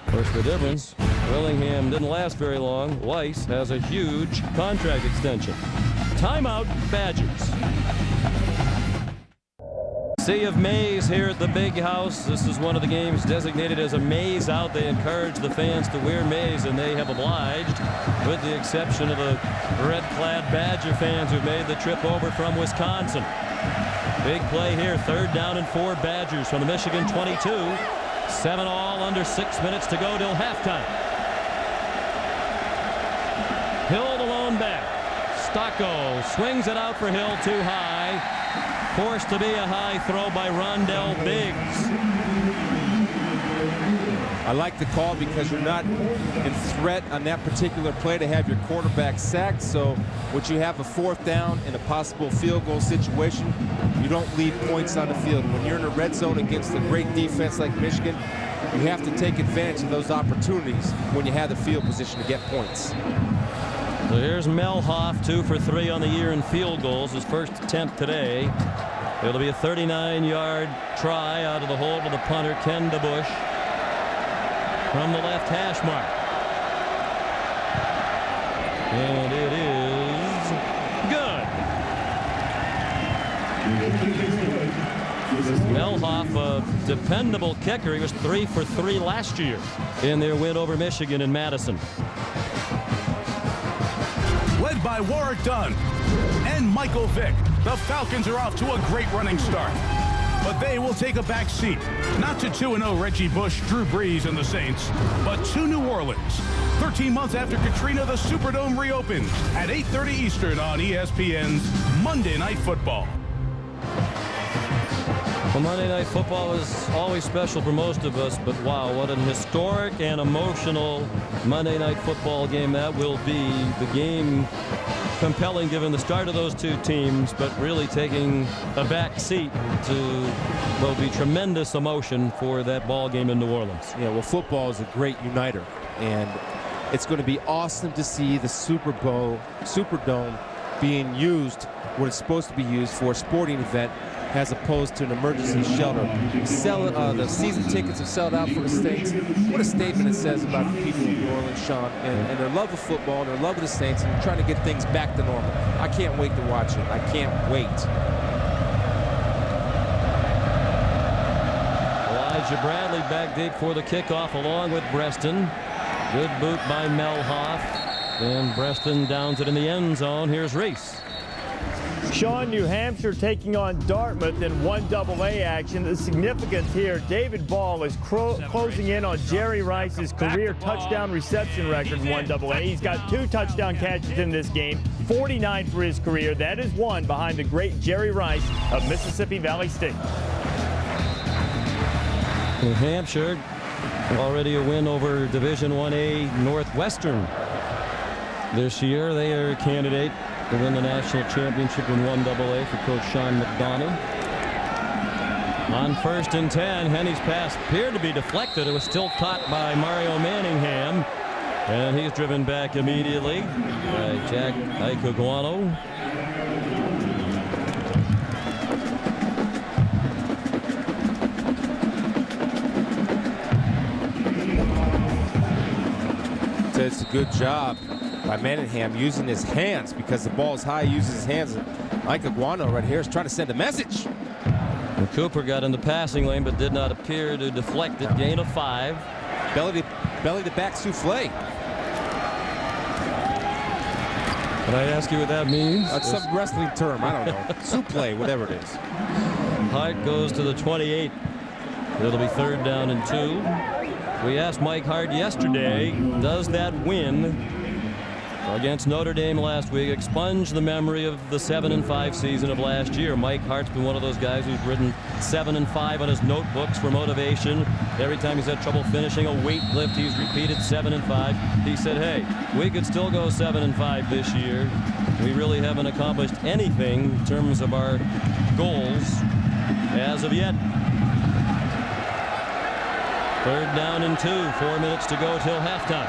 Of course, the difference, Willingham didn't last very long. Weiss has a huge contract extension. Timeout, Badgers. Sea of Maize here at the Big House. This is one of the games designated as a maize out. They encourage the fans to wear maize, and they have obliged, with the exception of the red-clad Badger fans who've made the trip over from Wisconsin. Big play here, 3rd down and 4 Badgers from the Michigan 22. 7 all, under 6 minutes to go till halftime. Hill the lone back. Stocco swings it out for Hill, too high. Forced to be a high throw by Rondell Biggs. I like the call because you're not in threat on that particular play to have your quarterback sacked. So when you have a 4th down in a possible field goal situation, you don't leave points on the field. When you're in a red zone against a great defense like Michigan, you have to take advantage of those opportunities when you have the field position to get points. So here's Mel Hoff, 2 for 3 on the year in field goals. His first attempt today. It'll be a 39-yard try out of the hold of the punter, Ken DeBush, from the left hash mark. And it is good. Mel Hoff, a dependable kicker. He was 3 for 3 last year in their win over Michigan in Madison. Led by Warwick Dunn and Michael Vick, the Falcons are off to a great running start. But they will take a back seat, not to 2-0 Reggie Bush, Drew Brees, and the Saints, but to New Orleans. 13 months after Katrina, the Superdome reopens at 8:30 Eastern on ESPN's Monday Night Football. Well, Monday Night Football is always special for most of us, but wow, what an historic and emotional Monday Night Football game that will be. The game compelling given the start of those 2 teams, but really taking a back seat to what will be tremendous emotion for that ball game in New Orleans. Yeah, well, football is a great uniter, and it's going to be awesome to see the Superdome being used when it's supposed to be used for a sporting event, as opposed to an emergency shelter. The season tickets have sold out for the Saints. What a statement it says about the people of New Orleans, Sean, and their love of football, and their love of the Saints, and trying to get things back to normal. I can't wait to watch it. I can't wait. Elijah Bradley back deep for the kickoff along with Breston. Good boot by Mel Hoff. And Breston downs it in the end zone. Here's Reese. Sean, New Hampshire taking on Dartmouth in 1AA action. The significance here, David Ball is closing in on Jerry Rice's career touchdown reception record in 1AA. He's got 2 touchdown catches in this game, 49 for his career. That is 1 behind the great Jerry Rice of Mississippi Valley State. New Hampshire already a win over Division 1A Northwestern this year. They are a candidate to win the national championship in 1AA for Coach Sean McDonough. On 1st and 10, Henny's pass appeared to be deflected. It was still caught by Mario Manningham. And he's driven back immediately by Jack Ikuguano. It's a good job by Manningham using his hands because the ball is high. He uses his hands. Ikuguano right here is trying to send a message. And Cooper got in the passing lane but did not appear to deflect it. Gain of 5. Belly to back souffle. Can I ask you what that means? That's some wrestling term. I don't know. Souffle, whatever it is. Hart goes to the 28. It'll be 3rd down and 2. We asked Mike Hart yesterday, does that win against Notre Dame last week expunge the memory of the 7-5 season of last year? Mike Hart's been one of those guys who's written 7-5 on his notebooks for motivation. Every time he's had trouble finishing a weight lift, he's repeated 7-5. He said, hey, we could still go 7-5 this year. We really haven't accomplished anything in terms of our goals as of yet. 3rd down and 2. 4 minutes to go till halftime.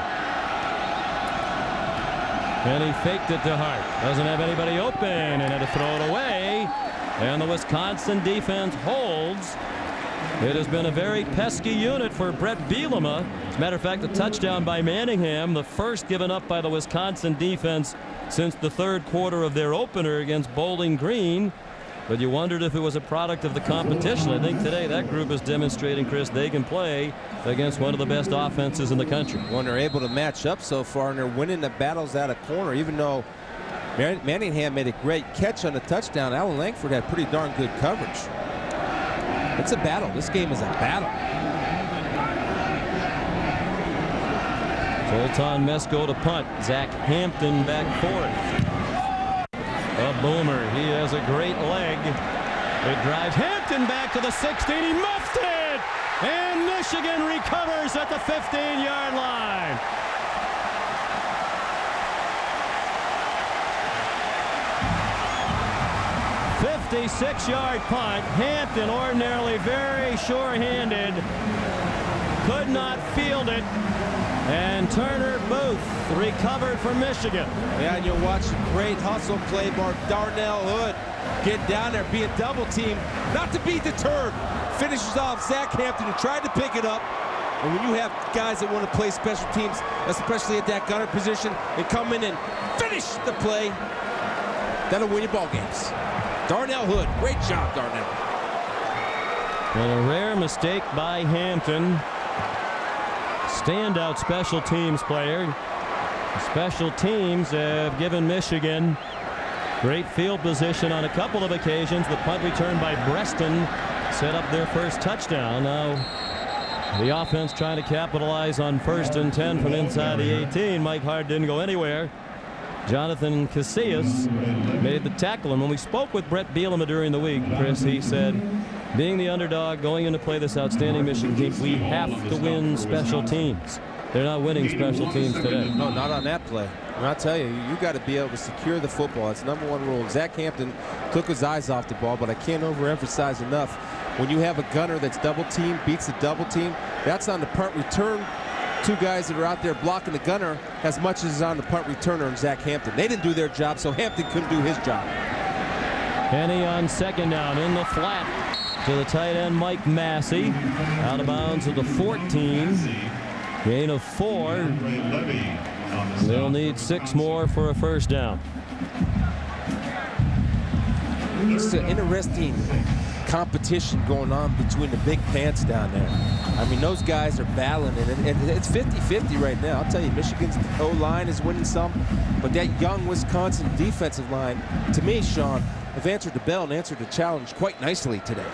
And he faked it to Hart. Doesn't have anybody open and had to throw it away. And the Wisconsin defense holds. It has been a very pesky unit for Brett Bielema. As a matter of fact, a touchdown by Manningham, the first given up by the Wisconsin defense since the 3rd quarter of their opener against Bowling Green. But you wondered if it was a product of the competition. I think today that group is demonstrating, Chris, they can play against one of the best offenses in the country. When they're able to match up so far and they're winning the battles out of corner, even though Manningham made a great catch on the touchdown, Alan Langford had pretty darn good coverage. It's a battle. This game is a battle. Zoltan Mesko to punt. Zach Hampton back for it. A boomer. He has a great leg. It drives Hampton back to the 16. He muffed it! And Michigan recovers at the 15-yard line. "56-yard punt. Hampton, ordinarily very sure-handed, could not field it. And Turner Booth recovered for Michigan. Yeah, and you'll watch a great hustle play by Darnell Hood. Get down there, being double teamed, not to be deterred. Finishes off Zach Hampton, who tried to pick it up. And when you have guys that want to play special teams, especially at that gunner position, and come in and finish the play, that'll win you ball games. Darnell Hood, great job, Darnell. And a rare mistake by Hampton. Standout special teams player. Special teams have given Michigan great field position on a couple of occasions. The punt return by Breston set up their first touchdown. Now the offense trying to capitalize on 1st and 10 from inside the 18. Mike Hart didn't go anywhere. Jonathan Casillas made the tackle. And when we spoke with Brett Bielema during the week, Chris, he said, being the underdog, going in to play this outstanding Michigan team, we have to win special teams. They're not winning special teams today. No, not on that play. And I'll tell you, you got to be able to secure the football. That's #1 rule. Zach Hampton took his eyes off the ball, but I can't overemphasize enough. When you have a gunner that's double team, beats the double team, that's on the punt return. 2 guys that are out there blocking the gunner as much as is on the punt returner and Zach Hampton. They didn't do their job, so Hampton couldn't do his job. Henny on 2nd down in the flat to the tight end Mike Massey. Out of bounds at the 14. Gain of 4. They'll need 6 more for a 1st down. It's an interesting competition going on between the big pants down there. I mean, those guys are battling it, and it's 50-50 right now. I'll tell you, Michigan's O-line is winning some, but that young Wisconsin defensive line, to me, Sean, have answered the bell and answered the challenge quite nicely today.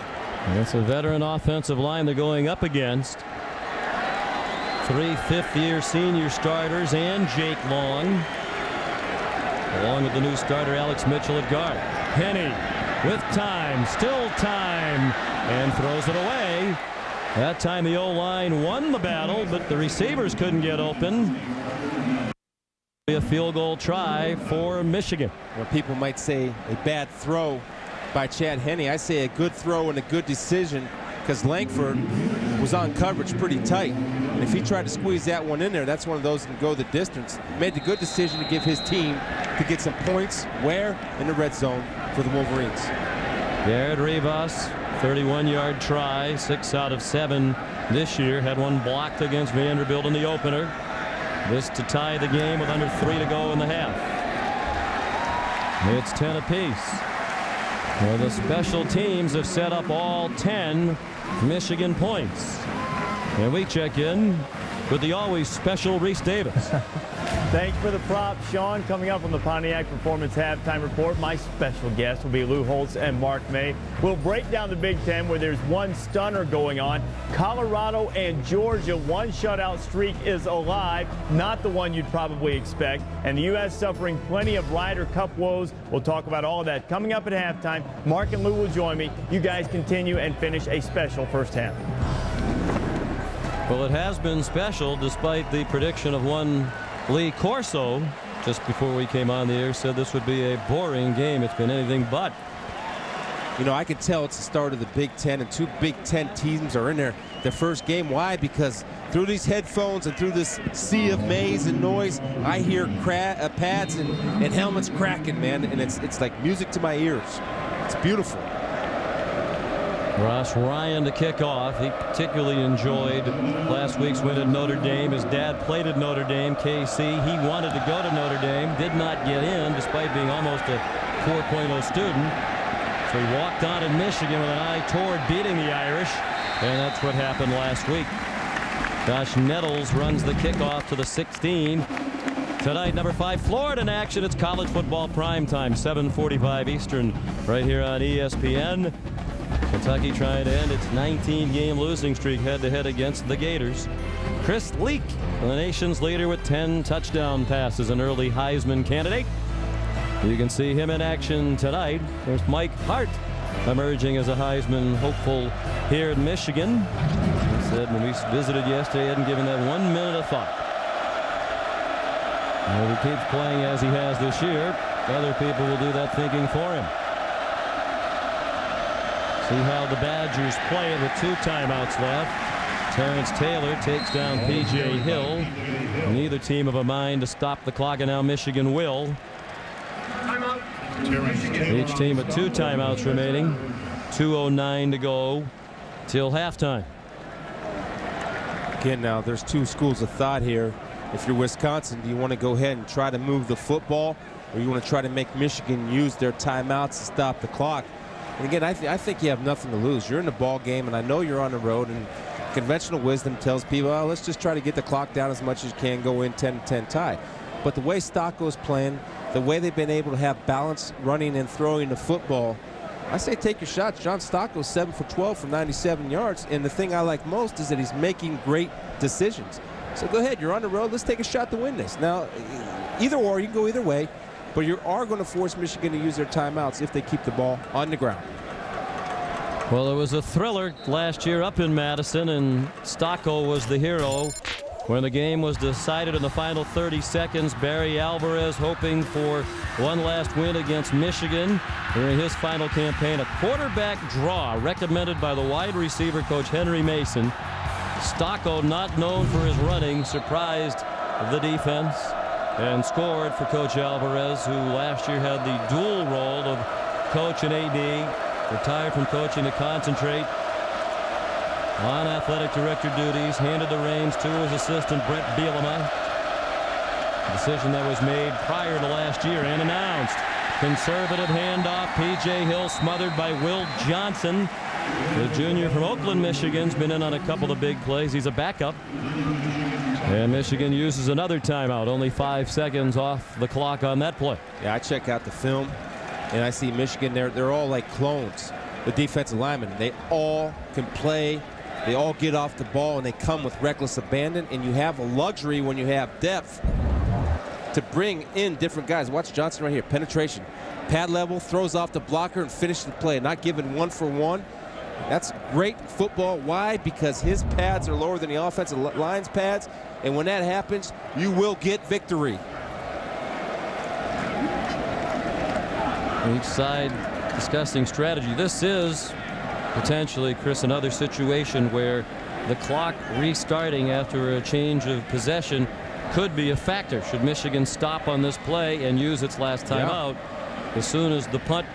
It's a veteran offensive line they're going up against. 3 fifth-year senior starters and Jake Long, along with the new starter Alex Mitchell at guard. Henny with time, still time, and throws it away. That time the O-line won the battle, but the receivers couldn't get open. A field goal try for Michigan. Well, people might say a bad throw by Chad Henne. I say a good throw and a good decision because Langford was on coverage pretty tight. And if he tried to squeeze that one in there, that's one of those that can go the distance. Made the good decision to give his team to get some points where? In the red zone for the Wolverines. Garrett Rivas, 31-yard try, 6 out of 7 this year. Had one blocked against Vanderbilt in the opener. This to tie the game with under 3 to go in the half. It's 10 apiece. Well, the special teams have set up all 10 Michigan points. And we check in with the always special Reese Davis. Thanks for the prop, Sean. Coming up on the Pontiac Performance Halftime Report, my special guests will be Lou Holtz and Mark May. We'll break down the Big Ten where there's one stunner going on. Colorado and Georgia, one shutout streak is alive, not the one you'd probably expect. And the U.S. suffering plenty of Ryder Cup woes. We'll talk about all of that coming up at halftime. Mark and Lou will join me. You guys continue and finish a special first half. Well, it has been special despite the prediction of one Lee Corso just before we came on the air. Said this would be a boring game. It's been anything but. You know, I can tell it's the start of the Big Ten, and 2 Big Ten teams are in their first game. Why? Because through these headphones and through this sea of maze and noise, I hear pads and helmets cracking, man, and it's like music to my ears. It's beautiful. Ross Ryan to kick off. He particularly enjoyed last week's win at Notre Dame. His dad played at Notre Dame, KC. He wanted to go to Notre Dame, did not get in despite being almost a 4.0 student. So he walked on in Michigan with an eye toward beating the Irish, and that's what happened last week. Josh Nettles runs the kickoff to the 16. Tonight, number 5, Florida in action. It's college football prime time, 7:45 Eastern, right here on ESPN. Kentucky trying to end its 19-game losing streak head-to-head against the Gators. Chris Leak, the nation's leader with 10 touchdown passes, an early Heisman candidate. You can see him in action tonight. There's Mike Hart emerging as a Heisman hopeful here in Michigan. He said when we visited yesterday, he hadn't given that 1 minute of thought. And if he keeps playing as he has this year, other people will do that thinking for him. See how the Badgers play it with 2 timeouts left. Terrence Taylor takes down P.J. Hill. Neither team of a mind to stop the clock, and now Michigan will. Each team with 2 timeouts remaining. 2:09 to go till halftime. Again, now there's 2 schools of thought here. If you're Wisconsin, do you want to go ahead and try to move the football, or you want to try to make Michigan use their timeouts to stop the clock? And again, I think you have nothing to lose. You're in the ball game, and I know you're on the road, and conventional wisdom tells people, oh, let's just try to get the clock down as much as you can, go in 10-10 tie. But the way Stocko's playing, the way they've been able to have balance running and throwing the football, I say take your shots. John Stocko's 7 for 12 for 97 yards, and the thing I like most is that he's making great decisions. So go ahead, you're on the road, let's take a shot to win this. Now, either or, you can go either way. But you are going to force Michigan to use their timeouts if they keep the ball on the ground. Well, it was a thriller last year up in Madison, and Stocko was the hero when the game was decided in the final 30 seconds. Barry Alvarez hoping for one last win against Michigan during his final campaign. A quarterback draw recommended by the wide receiver coach Henry Mason. Stocko, not known for his running, surprised the defense and scored for Coach Alvarez, who last year had the dual role of coach and AD, retired from coaching to concentrate on athletic director duties, handed the reins to his assistant Brett Bielema. A decision that was made prior to last year and announced. Conservative handoff, P.J. Hill smothered by Will Johnson. The junior from Oakland, Michigan's been in on a couple of big plays. He's a backup. And Michigan uses another timeout, only 5 seconds off the clock on that play. Yeah, I check out the film, and I see Michigan, they're all like clones. The defensive linemen, they all can play. They all get off the ball, and they come with reckless abandon, and you have a luxury when you have depth to bring in different guys. Watch Johnson right here, penetration. Pad level, throws off the blocker and finishes the play, not giving 1 for 1. That's great football. Why? Because his pads are lower than the offensive line's pads, and when that happens, you will get victory. Each side discussing strategy. This is potentially, Chris, another situation where the clock restarting after a change of possession could be a factor. Should Michigan stop on this play and use its last timeout, as soon as the punt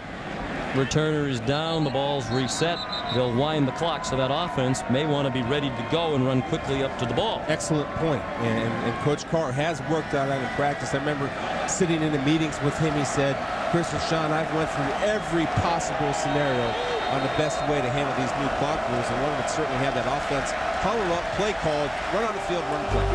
returner is down, the ball's reset, they'll wind the clock, so that offense may want to be ready to go and run quickly up to the ball. Excellent point. And Coach Carr has worked on that in practice. I remember sitting in the meetings with him. He said, Chris and Sean, I've went through every possible scenario on the best way to handle these new clock rules, and one would certainly have that offense huddle up, play called, run on the field, run play.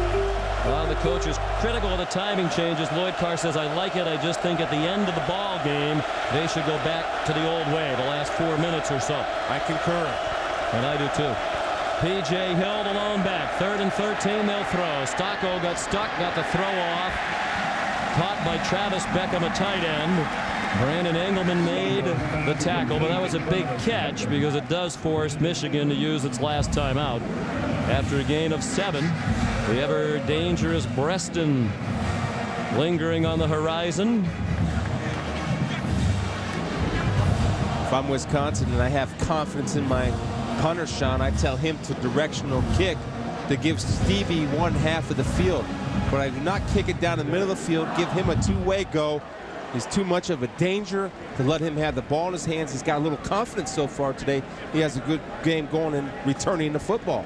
The coach is critical of the timing changes. Lloyd Carr says, I like it. I just think at the end of the ball game, they should go back to the old way, the last 4 minutes or so. I concur. And I do too. P.J. Hill, the lone back. 3rd and 13, they'll throw. Stocco got stuck, got the throw off. Caught by Travis Beckham, a tight end. Brandon Engelman made the tackle, but that was a big catch because it does force Michigan to use its last timeout. After a gain of 7, the ever dangerous Breston lingering on the horizon. If I'm Wisconsin and I have confidence in my punter, Sean, I tell him to directional kick to give Stevie one half of the field. But I do not kick it down the middle of the field, give him a two-way go. He's too much of a danger to let him have the ball in his hands. He's got a little confidence so far today. He has a good game going and returning the football.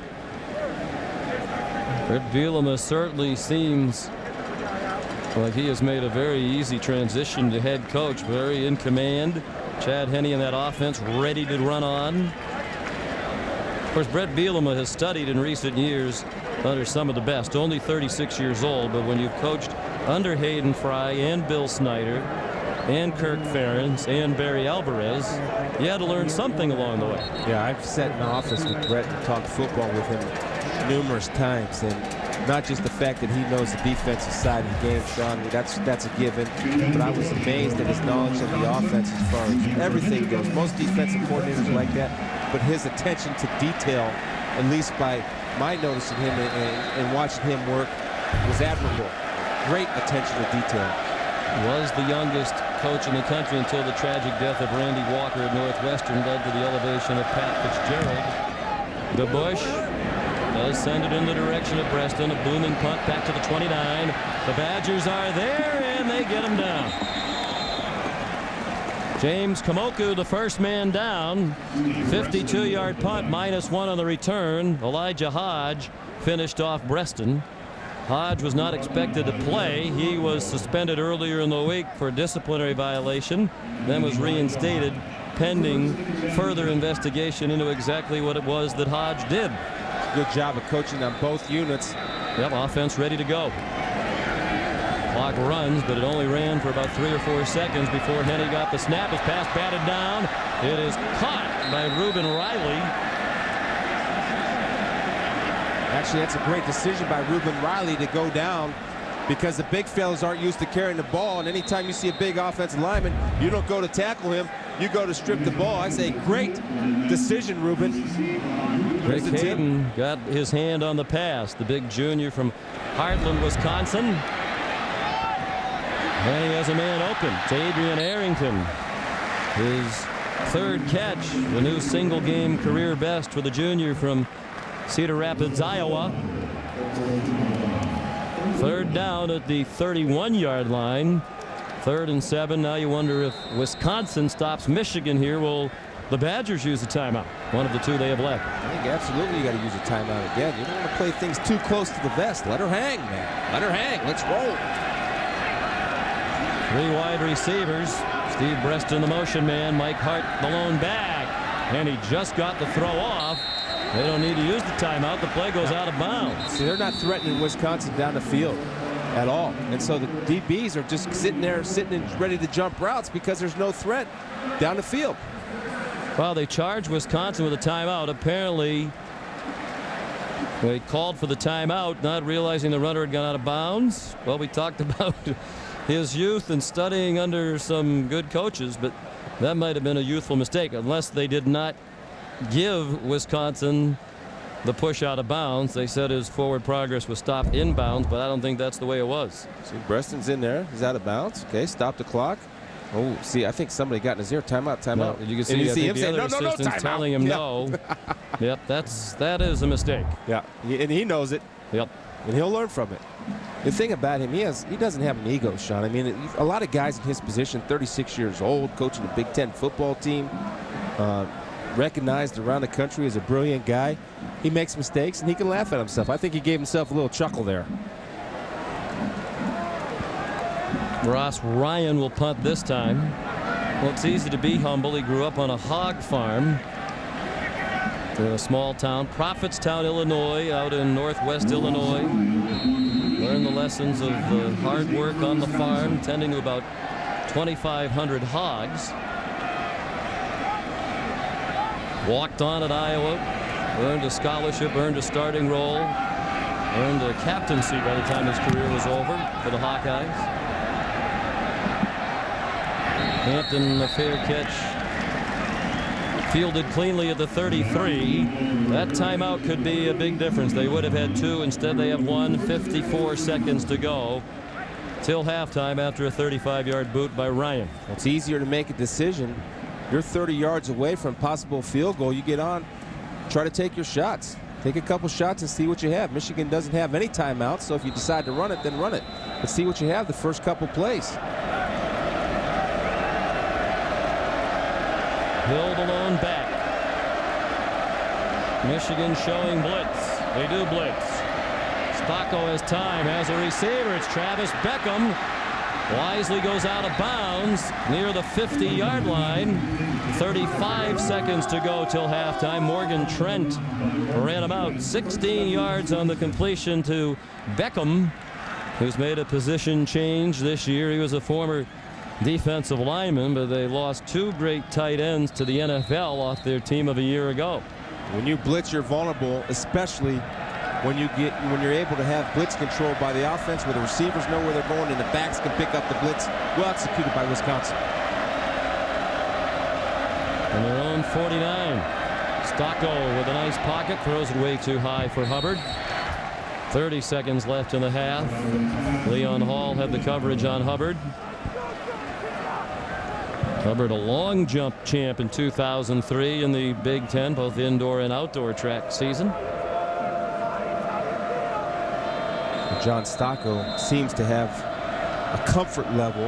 Bret Bielema certainly seems like he has made a very easy transition to head coach. Very in command. Chad Henne in that offense, ready to run on. Of course, Bret Bielema has studied in recent years under some of the best. Only 36 years old, but when you've coached under Hayden Fry and Bill Snyder and Kirk Ferentz and Barry Alvarez, you had to learn something along the way. Yeah, I've sat in the office with Bret to talk football with him numerous times, and not just the fact that he knows the defensive side of the game, Sean, that's a given, but I was amazed at his knowledge of the offense as far as everything goes. Most defensive coordinators like that, but his attention to detail, at least by my noticing him and watching him work, was admirable. Great attention to detail. Was the youngest coach in the country until the tragic death of Randy Walker at Northwestern led to the elevation of Pat Fitzgerald. DeBush does send it in the direction of Breston. A booming punt back to the 29. The Badgers are there, and they get him down. James Kamoku, the first man down. 52-yard punt, -1 on the return. Elijah Hodge finished off Breston. Hodge was not expected to play. He was suspended earlier in the week for a disciplinary violation, then was reinstated pending further investigation into exactly what it was that Hodge did. Good job of coaching on both units. Yep, offense ready to go. Clock runs, but it only ran for about 3 or 4 seconds before Henne got the snap. His pass batted down. It is caught by Reuben Riley. Actually, that's a great decision by Reuben Riley to go down, because the big fellas aren't used to carrying the ball, and anytime you see a big offensive lineman, you don't go to tackle him, you go to strip the ball. I say great decision, Reuben. Rick Hayden got his hand on the pass. The big junior from Heartland, Wisconsin. And he has a man open. It's Adrian Arrington. His 3rd catch, the new single game career best for the junior from Cedar Rapids, Iowa. 3rd down at the 31-yard line. 3rd and 7. Now you wonder if Wisconsin stops Michigan here. Will the Badgers use a timeout? One of the 2 they have left. I think absolutely you got to use a timeout again. You don't want to play things too close to the vest. Let her hang, man. Let her hang. Let's roll. 3 wide receivers. Steve Breston, the motion man. Mike Hart, the lone back. And he just got the throw off. They don't need to use the timeout. The play goes out of bounds. See, they're not threatening Wisconsin down the field at all. And so the DBs are just sitting there, and ready to jump routes because there's no threat down the field. Well, they charged Wisconsin with a timeout. Apparently, they called for the timeout, not realizing the runner had gone out of bounds. Well, we talked about his youth and studying under some good coaches, but that might have been a youthful mistake, unless they did not give Wisconsin the push out of bounds. They said his forward progress was stopped inbounds, but I don't think that's the way it was. See, Breston's in there. He's out of bounds. Okay, stop the clock. Oh, see, I think somebody got in his ear. Timeout, timeout. No, you can And see, him the say, other assistant's telling him no. Yep, that is a mistake. Yeah, and he knows it. Yep. And he'll learn from it. The thing about him, he doesn't have an ego, Sean. I mean, a lot of guys in his position, 36 years old, coaching a Big Ten football team, recognized around the country as a brilliant guy. He makes mistakes, and he can laugh at himself. I think he gave himself a little chuckle there. Ross Ryan will punt this time. Well, it's easy to be humble. He grew up on a hog farm in a small town, Prophetstown, Illinois, out in northwest Illinois. Learned the lessons of hard work on the farm, tending to about 2,500 hogs. Walked on at Iowa, earned a scholarship, earned a starting role, earned a captaincy by the time his career was over for the Hawkeyes. Hampton, a fair catch, fielded cleanly at the 33. That timeout could be a big difference. They would have had 2. Instead, they have 1. 54 seconds to go till halftime after a 35-yard boot by Ryan. It's easier to make a decision. You're 30 yards away from possible field goal. You get on, try to take your shots. Take a couple shots and see what you have. Michigan doesn't have any timeouts, so if you decide to run it, then run it. But see what you have the first couple plays. Hill alone back. Michigan showing blitz. They do blitz. Stocko has time, has a receiver. It's Travis Beckham. Wisely goes out of bounds near the 50-yard line. 35 seconds to go till halftime. Morgan Trent ran about 16 yards on the completion to Beckham, who's made a position change this year. He was a former defensive lineman, but they lost 2 great tight ends to the NFL off their team of a year ago. When you blitz, you're vulnerable, especially when you're able to have blitz control by the offense, where the receivers know where they're going and the backs can pick up the blitz. Well executed by Wisconsin. On their own 49. Stocko with a nice pocket, throws it way too high for Hubbard. 30 seconds left in the half. Leon Hall had the coverage on Hubbard. Hubbard, a long jump champ in 2003 in the Big Ten, both indoor and outdoor track season. John Stocko seems to have a comfort level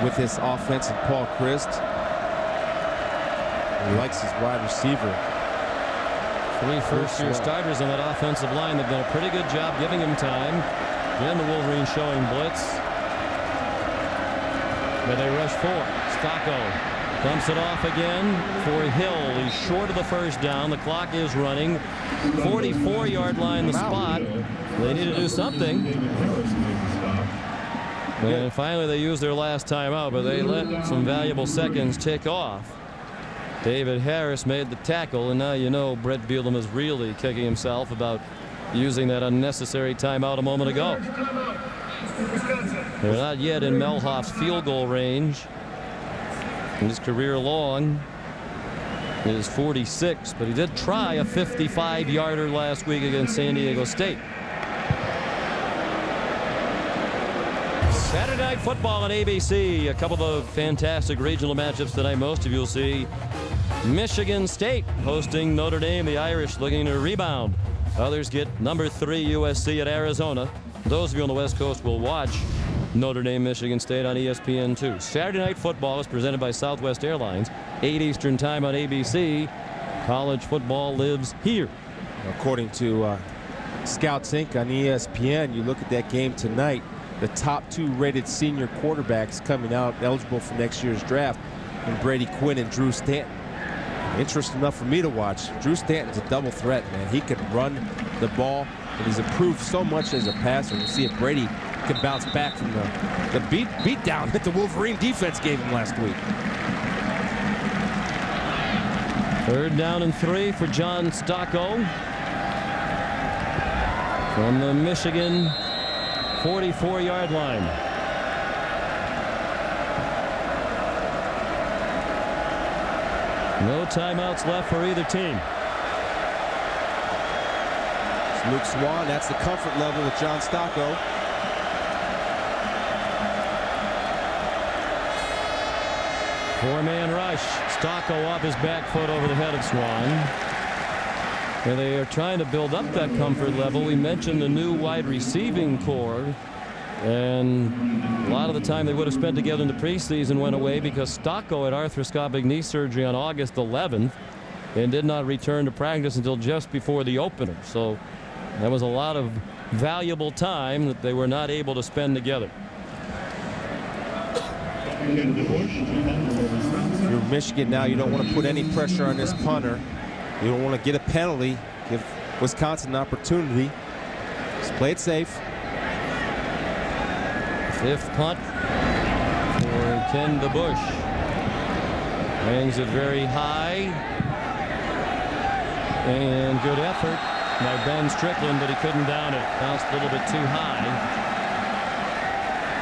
with his offense and Paul Christ. He likes his wide receiver. 3 first-year starters on that offensive line. They've done a pretty good job giving him time. Again, the Wolverines showing blitz. But they rush 4. Stocko dumps it off again for Hill. He's short of the first down. The clock is running. 44-yard line, the spot. They need to do something. And finally, they used their last timeout, but they let some valuable seconds tick off. David Harris made the tackle, and now you know Brett Bielema is really kicking himself about using that unnecessary timeout a moment ago. They're not yet in Melhoff's field goal range. His career long is 46, but he did try a 55-yarder last week against San Diego State. Saturday Night Football on ABC. A couple of fantastic regional matchups tonight. Most of you will see Michigan State hosting Notre Dame. The Irish looking to rebound. Others get number 3 USC at Arizona. Those of you on the West Coast will watch Notre Dame, Michigan State on ESPN2. Saturday Night Football is presented by Southwest Airlines. 8 Eastern time on ABC. College football lives here. According to Scouts Inc. on ESPN, you look at that game tonight, the top 2 rated senior quarterbacks coming out eligible for next year's draft, and Brady Quinn and Drew Stanton. Interesting enough for me to watch. Drew Stanton's a double threat, man. He can run the ball, and he's improved so much as a passer. We'll see if Brady can bounce back from the beat down that the Wolverine defense gave him last week. 3rd down and 3 for John Stocko from the Michigan 44-yard line. No timeouts left for either team. It's Luke Swan. That's the comfort level with John Stocko. Four-man rush. Stocco off his back foot over the head of Swan. And they are trying to build up that comfort level. We mentioned the new wide receiving core. And a lot of the time they would have spent together in the preseason went away because Stocco had arthroscopic knee surgery on August 11th and did not return to practice until just before the opener. So that was a lot of valuable time that they were not able to spend together. If you're Michigan now, you don't want to put any pressure on this punter. You don't want to get a penalty. Give Wisconsin an opportunity. Just play it safe. Fifth punt for Ken DeBush. Hangs it very high. And good effort by Ben Strickland, but he couldn't down it. Bounced a little bit too high.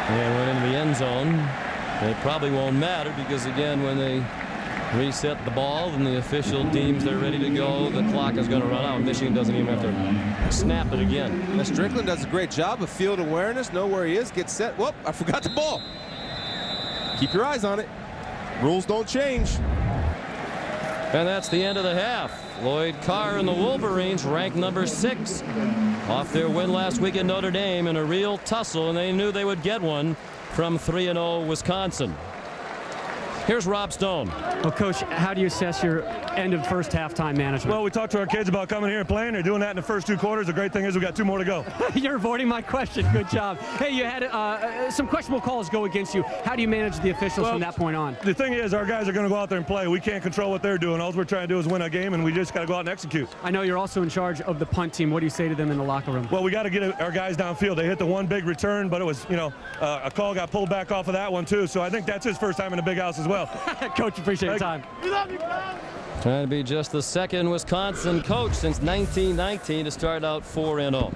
And went into the end zone. It probably won't matter because, again, when they reset the ball and the official deems they're ready to go, the clock is going to run out. Michigan doesn't even have to snap it again. Now, Strickland does a great job of field awareness, know where he is, get set. Whoop, I forgot the ball. Keep your eyes on it. Rules don't change. And that's the end of the half. Lloyd Carr and the Wolverines ranked number 6 off their win last week at Notre Dame in a real tussle, and they knew they would get one from 3-0 Wisconsin. Here's Rob Stone. Well, Coach, how do you assess your end of first halftime management? Well, we talked to our kids about coming here and playing. They're doing that in the first 2 quarters. The great thing is we got 2 more to go. You're avoiding my question. Good job. Hey, you had some questionable calls go against you. How do you manage the officials from that point on? The thing is, our guys are going to go out there and play. We can't control what they're doing. All we're trying to do is win a game, and we just got to go out and execute. I know you're also in charge of the punt team. What do you say to them in the locker room? Well, we got to get our guys downfield. They hit the one big return, but it was, a call got pulled back off of that one, too. So I think that's his first time in the big house as well. Coach, appreciate your time. We love you, man. Trying to be just the second Wisconsin coach since 1919 to start out 4-0.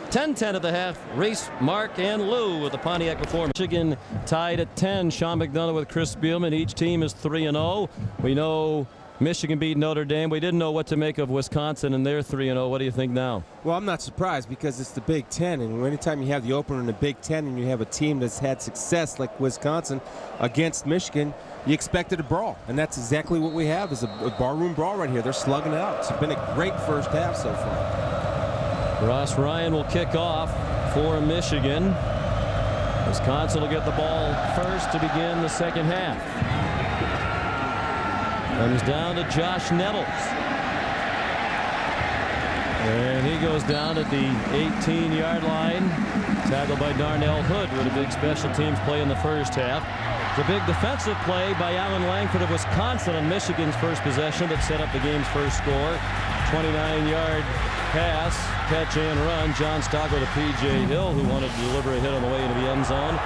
10-10 at the half. Reese, Mark, and Lou with the Pontiac Performance. Michigan tied at 10. Sean McDonough with Chris Spielman. Each team is 3-0. We know Michigan beat Notre Dame. We didn't know what to make of Wisconsin, and they're 3-0. What do you think now? Well, I'm not surprised because it's the Big Ten, and anytime you have the opener in the Big Ten and you have a team that's had success like Wisconsin against Michigan, you expected a brawl, and that's exactly what we have is a barroom brawl right here. They're slugging it out. It's been a great first half so far. Ross Ryan will kick off for Michigan. Wisconsin will get the ball first to begin the second half. Comes down to Josh Nettles. And he goes down at the 18-yard line. Tackled by Darnell Hood with a big special teams play in the first half. The big defensive play by Alan Langford of Wisconsin on Michigan's first possession that set up the game's first score. 29-yard pass, catch and run. John Stocco to P.J. Hill, who wanted to deliver a hit on the way into the end zone.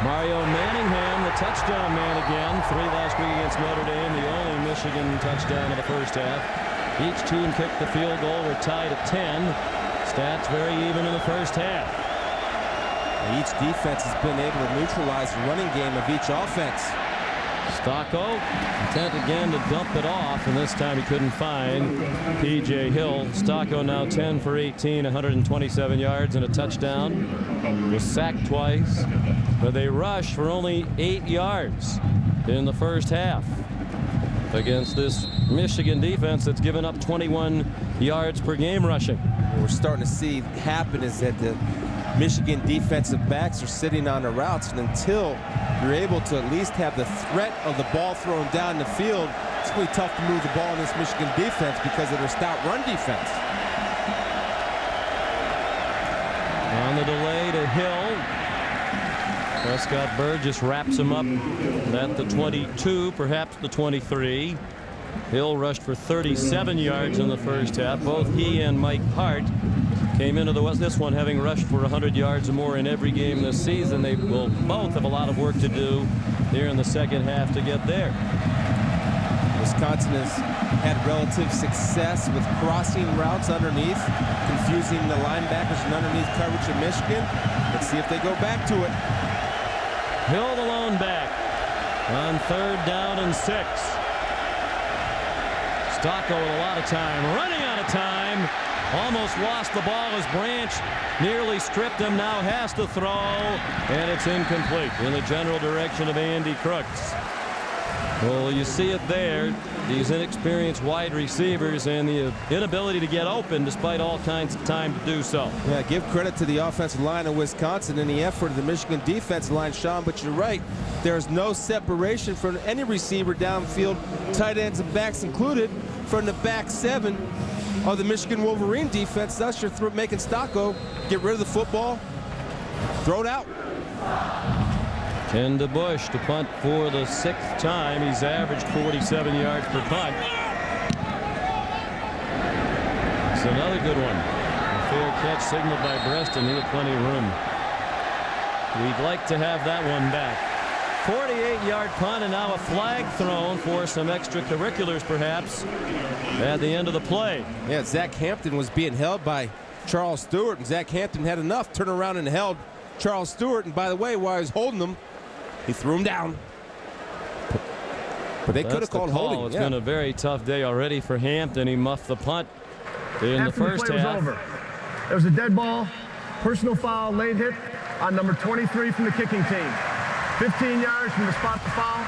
Mario Manningham, the touchdown man again. 3 last week against Notre Dame, the only Michigan touchdown of the first half. Each team kicked the field goal. We're tied at 10. Stats very even in the first half. Each defense has been able to neutralize the running game of each offense. Stocco intent again to dump it off, and this time he couldn't find P.J. Hill. Stocco now 10 for 18, 127 yards and a touchdown. Was sacked twice, but they rushed for only 8 yards in the first half against this Michigan defense that's given up 21 yards per game rushing. What we're starting to see happen is that the Michigan defensive backs are sitting on the routes, and until you're able to at least have the threat of the ball thrown down the field, it's really tough to move the ball in this Michigan defense because of their stout run defense. On the delay to Hill. Prescott Burgess wraps him up at the 22, perhaps the 23. Hill rushed for 37 yards in the first half. Both he and Mike Hart came into this one having rushed for 100 yards or more in every game this season. They will both have a lot of work to do here in the second half to get there. Wisconsin has had relative success with crossing routes underneath, confusing the linebackers and underneath coverage of Michigan. Let's see if they go back to it. Hill the lone back on 3rd down and 6. Stocco with a lot of time, running out of time. Almost lost the ball as Branch nearly stripped him. Now has to throw, and it's incomplete in the general direction of Andy Crooks. Well, you see it there. These inexperienced wide receivers and the inability to get open despite all kinds of time to do so. Yeah, give credit to the offensive line of Wisconsin and the effort of the Michigan defensive line, Sean, but you're right. There's no separation from any receiver downfield, tight ends and backs included, from the back seven of the Michigan Wolverine defense. Thus, you're making Stocco get rid of the football, throw it out. Ken DeBush to punt for the 6th time. He's averaged 47 yards per punt. It's another good one. A fair catch signaled by Breston. He had plenty of room. We'd like to have that one back. 48-yard punt, and now a flag thrown for some extracurriculars, perhaps, at the end of the play. Yeah, Zach Hampton was being held by Charles Stewart, and Zach Hampton had enough, turned around and held Charles Stewart. And by the way, while he was holding him, he threw him down. But they could have called holding. It's been a very tough day already for Hampton. He muffed the punt in the first half. There was a dead ball, personal foul, late hit on number 23 from the kicking team. 15 yards from the spot to foul.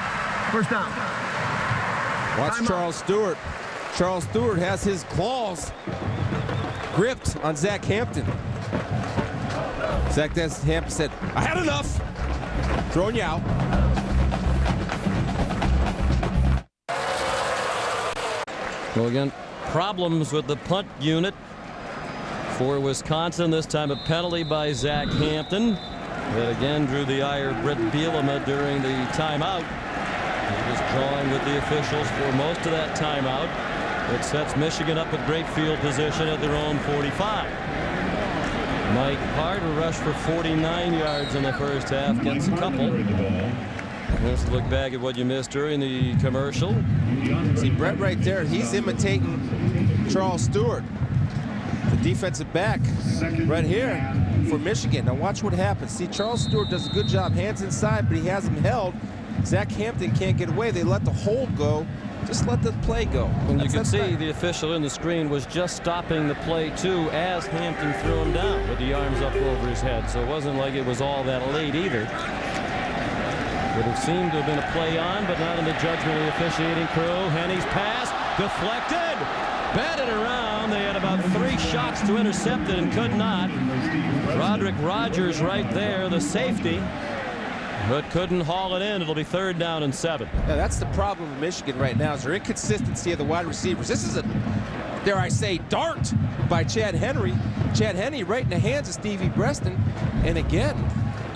First down. Watch Charles Stewart. Charles Stewart has his claws gripped on Zach Hampton. Zach Hampton said, I had enough. Throwing you out. Well, again, problems with the punt unit for Wisconsin. This time a penalty by Zach Hampton. That again drew the ire of Brett Bielema during the timeout. He was drawing with the officials for most of that timeout. It sets Michigan up with great field position at their own 45. Mike Hart rushed for 49 yards in the first half, gets a couple. Let's look back at what you missed during the commercial. See Brett right there, he's imitating Charles Stewart, the defensive back right here for Michigan. Now watch what happens. See, Charles Stewart does a good job, hands inside, but he has him held. Zach Hampton can't get away. They let the hold go. Just let the play go. And you can see the official in the screen was just stopping the play too as Hampton threw him down with the arms up over his head. So it wasn't like it was all that late either. Would have seemed to have been a play on, but not in the judgment of the officiating crew. Henny's pass deflected, batted around. They had about 3 shots to intercept it and could not. Roderick Rogers right there, the safety, but couldn't haul it in. It'll be 3rd down and 7. Yeah, that's the problem with Michigan right now, is their inconsistency of the wide receivers. This is a, dare I say, dart by Chad Henry. Chad Henry right in the hands of Stevie Breston. And again,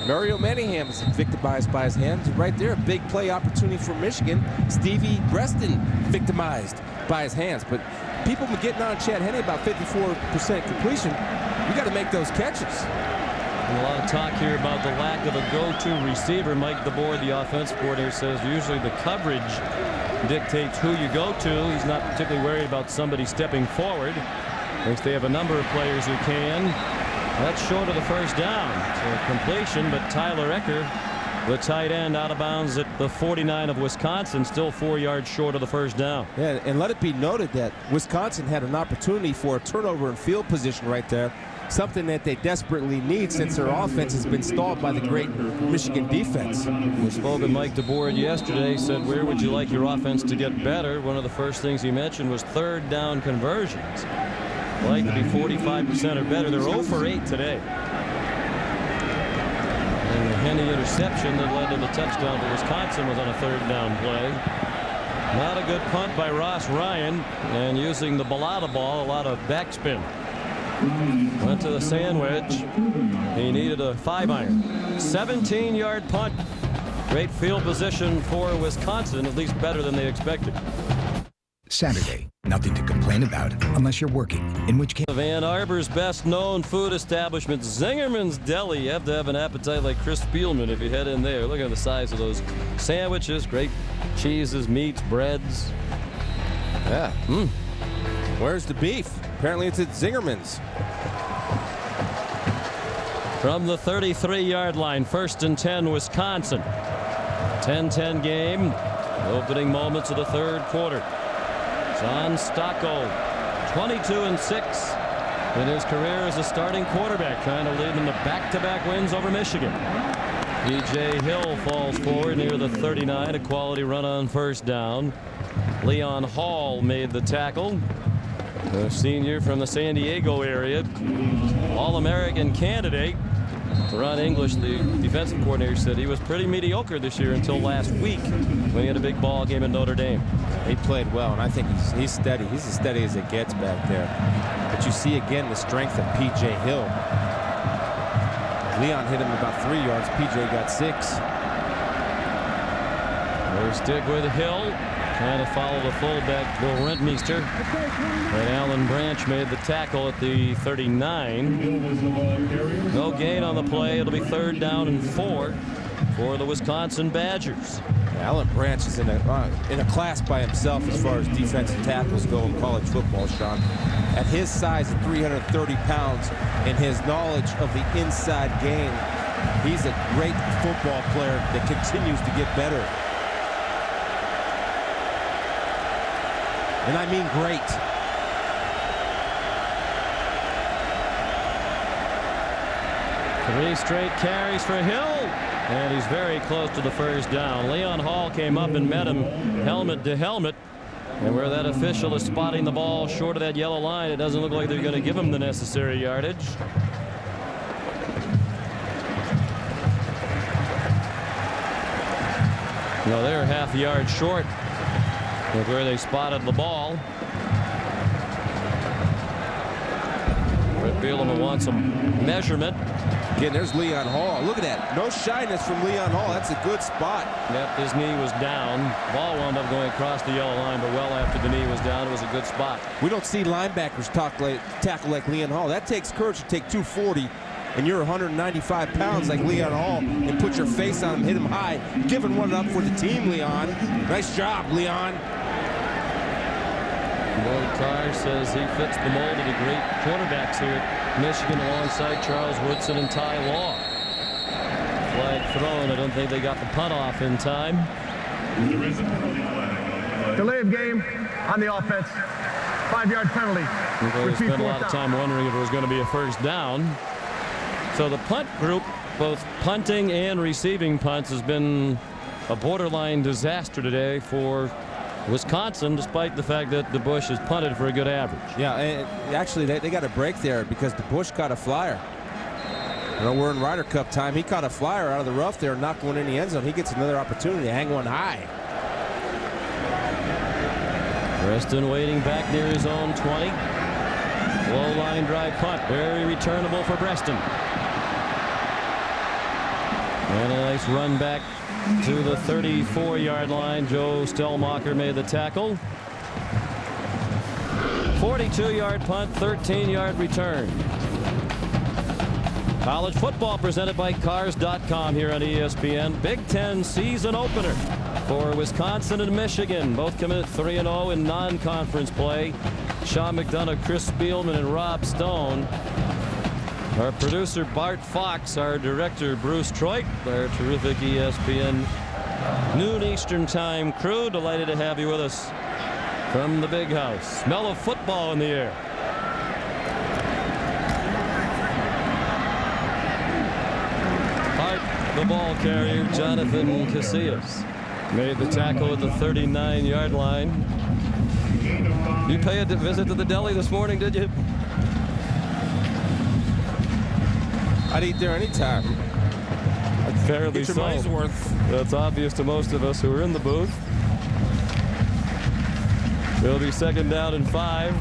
Mario Manningham is victimized by his hands. Right there, a big play opportunity for Michigan. Stevie Breston victimized by his hands. But people been getting on Chad Henry about 54% completion. You got to make those catches. And a lot of talk here about the lack of a go-to receiver. Mike DeBoer, the offensive coordinator, says usually the coverage dictates who you go to. He's not particularly worried about somebody stepping forward. Thinks they have a number of players who can. That's short of the first down. It's a completion, but Tyler Ecker, the tight end, out of bounds at the 49 of Wisconsin, still 4 yards short of the first down. Yeah, and let it be noted that Wisconsin had an opportunity for a turnover in field position right there. Something that they desperately need since their offense has been stalled by the great Michigan defense. We spoke with Mike DeBoer yesterday, said, where would you like your offense to get better? One of the first things he mentioned was 3rd down conversions. Like to be 45% or better. They're 0 for 8 today. And the Henny interception that led to the touchdown for Wisconsin was on a 3rd down play. Not a good punt by Ross Ryan, and using the Balata ball, a lot of backspin. Went to the sandwich. He needed a 5-iron. 17-yard punt. Great field position for Wisconsin, at least better than they expected. Saturday, nothing to complain about unless you're working, in which case... Ann Arbor's best-known food establishment, Zingerman's Deli. You have to have an appetite like Chris Spielman if you head in there. Look at the size of those sandwiches. Great cheeses, meats, breads. Yeah. Where's the beef? Apparently it's at Zingerman's. From the 33-yard line, 1st and 10, Wisconsin. 10-10 game. Opening moments of the 3rd quarter. John Stocco, 22-6 in his career as a starting quarterback, trying to lead them to back-to-back wins over Michigan. P.J. Hill falls forward near the 39. A quality run on first down. Leon Hall made the tackle. The senior from the San Diego area. All-American candidate. Ron English, the defensive coordinator, said he was pretty mediocre this year until last week when he had a big ball game in Notre Dame. He played well, and I think he's steady. He's as steady as it gets back there. But you see again the strength of P.J. Hill. Leon hit him about 3 yards. P.J. got 6. They stick with Hill. Trying to follow the fullback, Bill Rentmeester. And Alan Branch made the tackle at the 39. No gain on the play. It'll be 3rd down and 4 for the Wisconsin Badgers. Alan Branch is in a class by himself as far as defensive tackles go in college football, Sean. At his size at 330 pounds and his knowledge of the inside game, he's a great football player that continues to get better. And I mean great. Three straight carries for Hill. And he's very close to the first down. Leon Hall came up and met him helmet to helmet. And where that official is spotting the ball short of that yellow line, it doesn't look like they're going to give him the necessary yardage. No, they're half a yard short of where they spotted the ball. Brett Bielema will want some measurement. Again, there's Leon Hall. Look at that. No shyness from Leon Hall. That's a good spot. Yep, his knee was down. Ball wound up going across the yellow line, but well after the knee was down, it was a good spot. We don't see linebackers tackle like Leon Hall. That takes courage to take 240, and you're 195 pounds like Leon Hall, and put your face on him, hit him high, giving one up for the team, Leon. Nice job, Leon. Lloyd Carr says he fits the mold of the great quarterbacks here at Michigan alongside Charles Woodson and Ty Law. Flag thrown. I don't think they got the punt off in time. Delay of game on the offense. 5-yard penalty. We spent a lot of time wondering if it was going to be a first down. So the punt group, both punting and receiving punts, has been a borderline disaster today for Wisconsin, despite the fact that DeBusch has punted for a good average. Yeah, and actually they got a break there because DeBusch caught a flyer. You know, we're in Ryder Cup time. He caught a flyer out of the rough there and knocked one in the end zone. He gets another opportunity to hang one high. Preston waiting back near his own 20. Low line drive punt. Very returnable for Preston. And a nice run back to the 34-yard line. Joe Stellmacher made the tackle. 42-yard punt, 13-yard return. College football presented by Cars.com here on ESPN. Big Ten season opener for Wisconsin and Michigan. Both coming at 3-0 in non-conference play. Sean McDonough, Chris Spielman, and Rob Stone. Our producer Bart Fox, our director Bruce Troit, our terrific ESPN noon Eastern Time crew. Delighted to have you with us from the big house. Smell of football in the air. Hart, the ball carrier, Jonathan Casillas, made the tackle at the 39-yard line. You pay a visit to the deli this morning, did you? I'd eat there anytime. Fairly Get your so. money's worth. That's obvious to most of us who are in the booth. It'll be 2nd down and 5.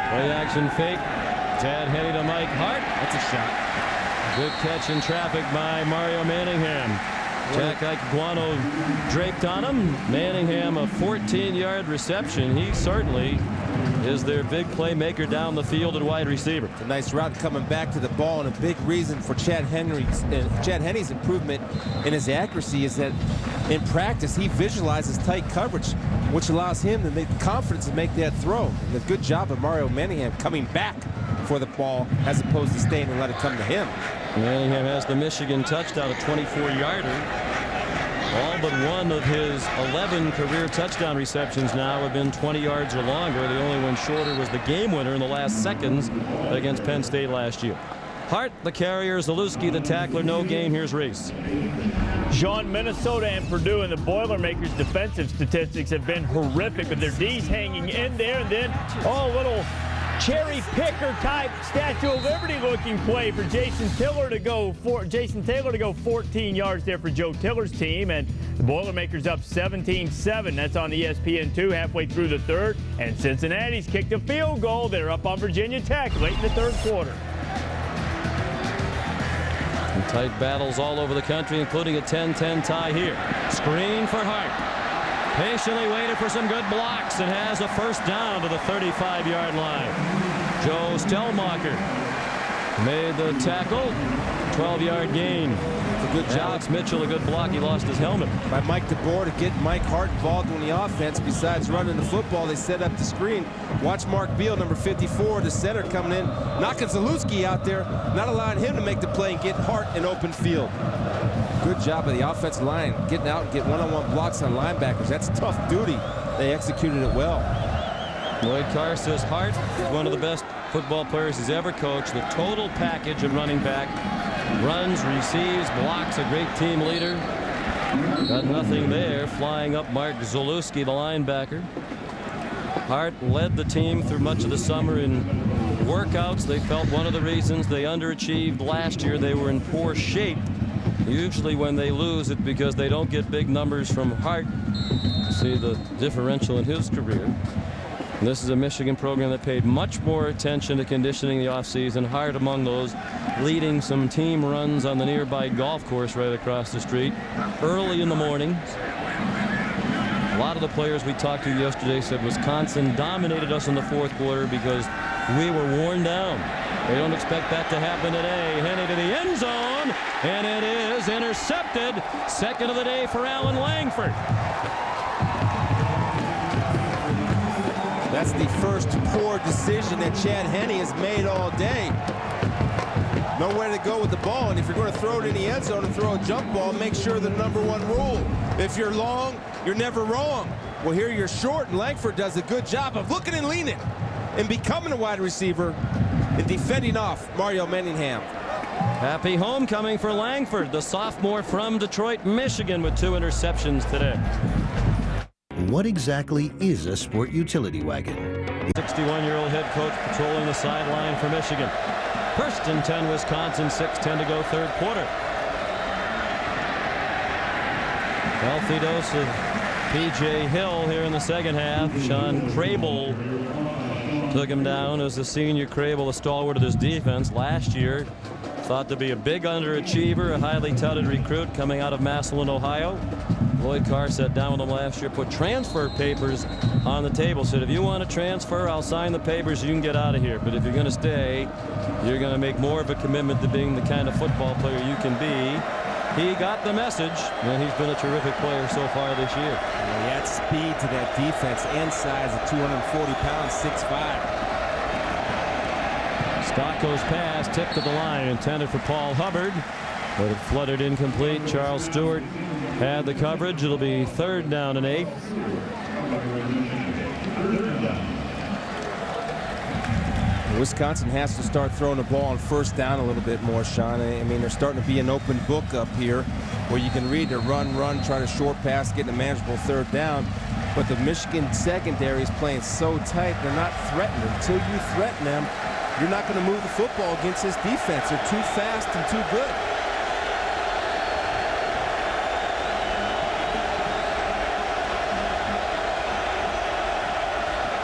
Play action fake. Tad Henne to Mike Hart. That's a shot. Good catch in traffic by Mario Manningham. Jack Iguano draped on him. Manningham a 14-yard reception. He certainly is their big playmaker down the field at wide receiver. It's a nice route coming back to the ball, and a big reason for Chad Henne's improvement in his accuracy is that in practice he visualizes tight coverage, which allows him to make confidence to make that throw. And a good job of Mario Manningham coming back for the ball as opposed to staying and let it come to him. Manningham has the Michigan touchdown, a 24-yarder. All but one of his 11 career touchdown receptions now have been 20 yards or longer. The only one shorter was the game winner in the last seconds against Penn State last year. Hart, the carrier, Zalewski, the tackler. No gain. Here's Reese. Sean, Minnesota and Purdue and the Boilermakers' defensive statistics have been horrific, with their D's hanging in there, and then, a little cherry picker type Statue of Liberty looking play for Jason Taylor to go 14 yards there for Joe Tiller's team, and the Boilermakers up 17-7. That's on ESPN2 halfway through the third, and Cincinnati's kicked a field goal. They're up on Virginia Tech late in the third quarter. And tight battles all over the country, including a 10-10 tie here. Screen for Hart. Patiently waited for some good blocks and has a first down to the 35-yard line. Joe Stelmacher made the tackle. 12-yard gain. A good job. Alex Mitchell, a good block. He lost his helmet. By Mike DeBoer to get Mike Hart involved in the offense. Besides running the football, they set up the screen. Watch Mark Beal, number 54, the center, coming in, knocking Zalewski out there, not allowing him to make the play and get Hart in open field. Good job of the offensive line, getting out and get one-on-one blocks on linebackers. That's tough duty. They executed it well. Lloyd Carr says Hart is one of the best football players he's ever coached. The total package of running back. Runs, receives, blocks, a great team leader. Got nothing there. Flying up Mark Zalewski, the linebacker. Hart led the team through much of the summer in workouts. They felt one of the reasons they underachieved last year, they were in poor shape. Usually when they lose, it's because they don't get big numbers from Hart. See the differential in his career. And this is a Michigan program that paid much more attention to conditioning the offseason. Hart among those, leading some team runs on the nearby golf course right across the street early in the morning. A lot of the players we talked to yesterday said Wisconsin dominated us in the fourth quarter because we were worn down. They don't expect that to happen today. Henne to the end zone, and it is intercepted. Second of the day for Alan Langford. That's the first poor decision that Chad Henne has made all day. Nowhere to go with the ball, and if you're going to throw it in the end zone and throw a jump ball, make sure the number one rule. If you're long, you're never wrong. Well, here you're short, and Langford does a good job of looking and leaning and becoming a wide receiver and defending off Mario Manningham. Happy homecoming for Langford, the sophomore from Detroit, Michigan, with 2 interceptions today. What exactly is a sport utility wagon? 61-year-old head coach patrolling the sideline for Michigan. First and 10, Wisconsin, 6:10 to go, third quarter. Healthy dose of P.J. Hill here in the second half. Sean Crable took him down as the senior. Crable, a stalwart of his defense last year. Thought to be a big underachiever, a highly touted recruit coming out of Massillon, Ohio. Lloyd Carr sat down with him last year, put transfer papers on the table, said, if you want to transfer, I'll sign the papers, you can get out of here. But if you're going to stay, you're going to make more of a commitment to being the kind of football player you can be. He got the message, and he's been a terrific player so far this year. He had speed to that defense and size at 240 pounds, 6'5". Stocko's pass tipped to the line, intended for Paul Hubbard, but it fluttered incomplete. Charles Stewart had the coverage. It'll be 3rd down and 8. Wisconsin has to start throwing the ball on first down a little bit more, Sean. I mean, they're starting to be an open book up here where you can read the run, try to short pass, get a manageable 3rd down. But the Michigan secondary is playing so tight, they're not threatened. Until you threaten them, you're not going to move the football against this defense. They're too fast and too good.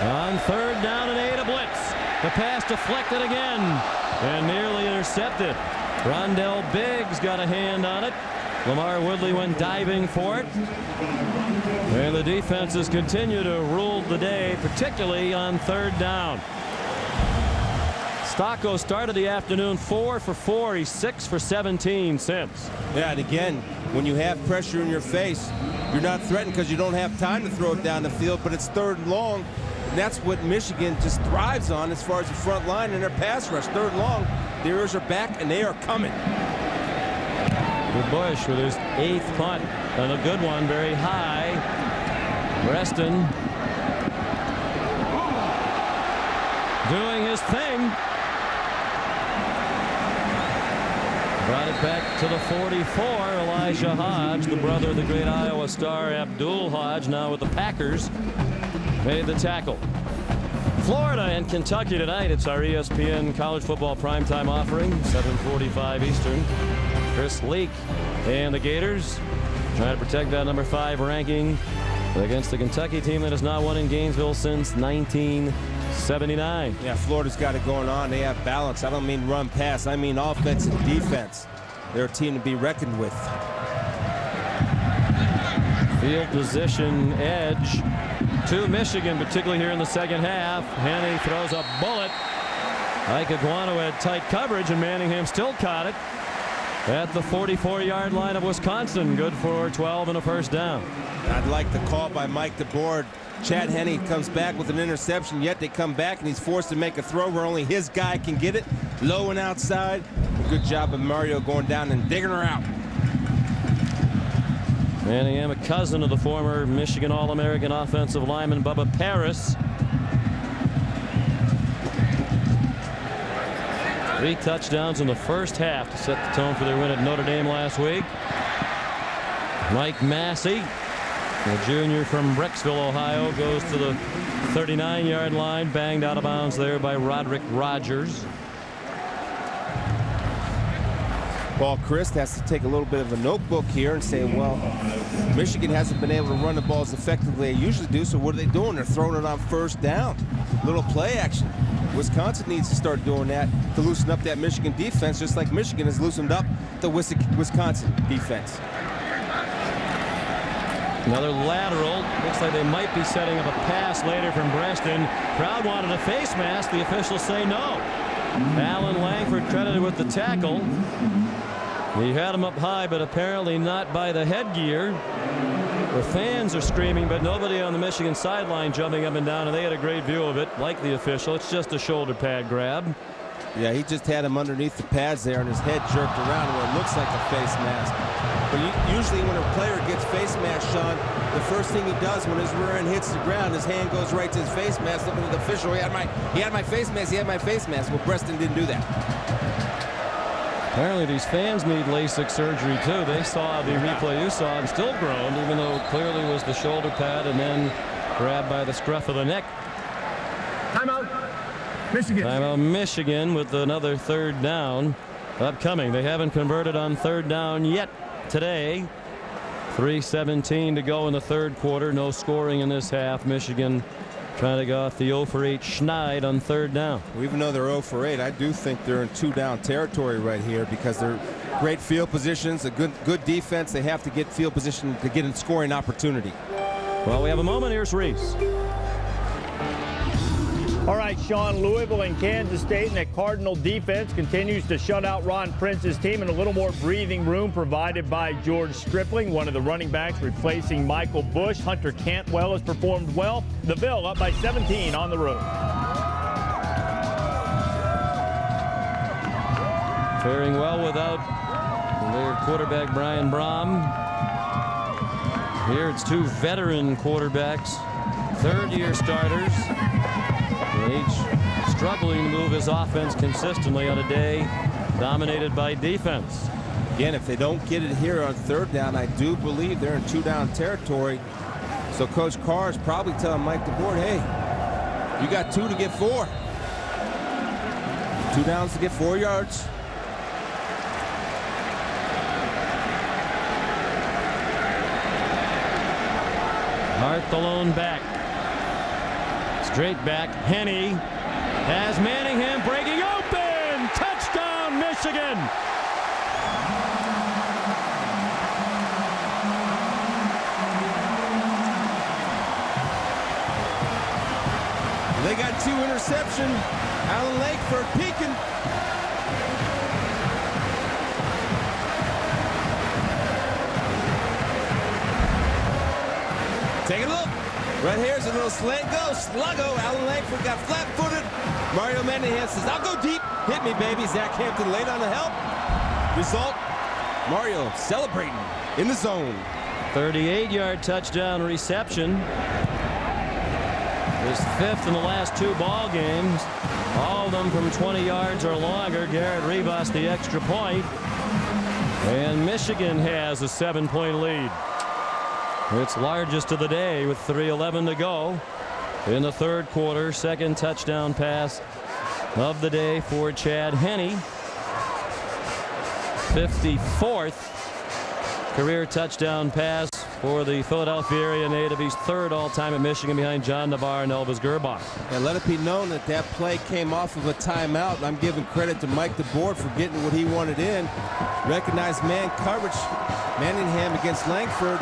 On 3rd down and 8, a blitz. The pass deflected again and nearly intercepted. Rondell Biggs got a hand on it. Lamar Woodley went diving for it. And the defenses continue to rule the day, particularly on 3rd down. Stocko started the afternoon 4 for 4. He's 6 for 17 since. Yeah, and again, when you have pressure in your face, you're not threatened because you don't have time to throw it down the field, but it's 3rd and long. And that's what Michigan just thrives on as far as the front line and their pass rush. 3rd and long, the Irish are back, and they are coming. Bush with his 8th punt. and a good one, very high. Preston doing his thing. Brought it back to the 44. Elijah Hodge, the brother of the great Iowa star Abdul Hodge, now with the Packers, made the tackle. Florida and Kentucky tonight. It's our ESPN college football primetime offering, 7:45 Eastern. Chris Leak and the Gators trying to protect that number 5 ranking against the Kentucky team that has not won in Gainesville since 1979. Yeah, Florida's got it going on. They have balance. I don't mean run pass. I mean offense and defense. They're a team to be reckoned with. Field position edge to Michigan, particularly here in the second half. Henne throws a bullet. Ike Iguano had tight coverage, and Manningham still caught it at the 44-yard line of Wisconsin. Good for 12 and a first down. I'd like the call by Mike DeBoer. Chad Henne comes back with an interception, yet they come back and he's forced to make a throw where only his guy can get it. Low and outside. A good job of Mario going down and digging her out. Manningham, a cousin of the former Michigan All-American offensive lineman Bubba Paris. 3 touchdowns in the first half to set the tone for their win at Notre Dame last week. Mike Massey, a junior from Brecksville, Ohio, goes to the 39-yard line, banged out of bounds there by Roderick Rogers. Paul Chryst has to take a little bit of a notebook here and say, well, Michigan hasn't been able to run the ball as effectively they usually do, so what are they doing? They're throwing it on first down. Little play action. Wisconsin needs to start doing that to loosen up that Michigan defense, just like Michigan has loosened up the Wisconsin defense. Another lateral. Looks like they might be setting up a pass later from Preston. Crowd wanted a face mask. The officials say no. Alan Langford credited with the tackle. He had him up high, but apparently not by the headgear. The fans are screaming, but nobody on the Michigan sideline jumping up and down, and they had a great view of it, like the official. It's just a shoulder pad grab. Yeah, he just had him underneath the pads there, and his head jerked around where it looks like a face mask. But usually when a player gets face mask, Sean, the first thing he does when his rear end hits the ground, his hand goes right to his face mask, looking at the official. He had my face mask. He had my face mask. Well, Preston didn't do that. Apparently these fans need LASIK surgery too. They saw the replay you saw and still groaned, even though it clearly was the shoulder pad and then grabbed by the scruff of the neck. Timeout, Michigan. Timeout, Michigan, with another third down upcoming. They haven't converted on third down yet today. 3:17 to go in the third quarter. No scoring in this half. Michigan trying to go off the 0 for 8 Schneid on third down. Well, even though they're 0 for 8, I do think they're in 2-down territory right here because they're great field positions, a good defense. They have to get field position to get a scoring opportunity. Well, we have a moment. Here's Reese. All right, Sean, Louisville and Kansas State, and that Cardinal defense continues to shut out Ron Prince's team, and a little more breathing room provided by George Stripling, one of the running backs replacing Michael Bush. Hunter Cantwell has performed well. The Ville up by 17 on the road. Faring well without their quarterback Brian Brom. Here it's 2 veteran quarterbacks, third-year starters. Each struggling to move his offense consistently on a day dominated by defense. Again, if they don't get it here on third down, I do believe they're in 2-down territory. So Coach Carr is probably telling Mike DeBoer, hey, you got 2 to get 4. 2 downs to get 4 yards. Hart the lone back. Straight back. Henne has Manningham breaking open. Touchdown, Michigan. They got 2 interceptions. Alan Langford peeking. Take a look. Right here's a little slant go. Sluggo. Alan Langford got flat-footed. Mario Manningham says, I'll go deep. Hit me, baby. Zach Hampton late on the help. Result, Mario celebrating in the zone. 38-yard touchdown reception. His 5th in the last 2 ball games. All of them from 20 yards or longer. Garrett Rivas the extra point. And Michigan has a 7-point lead. Its largest of the day with 3:11 to go in the 3rd quarter. 2nd touchdown pass of the day for Chad Henne. 54th career touchdown pass for the Philadelphia area native. He's 3rd all-time at Michigan behind John Navarre and Elvis Gerbach. And let it be known that that play came off of a timeout. I'm giving credit to Mike DeBoer for getting what he wanted in. Recognized man coverage. Manningham against Langford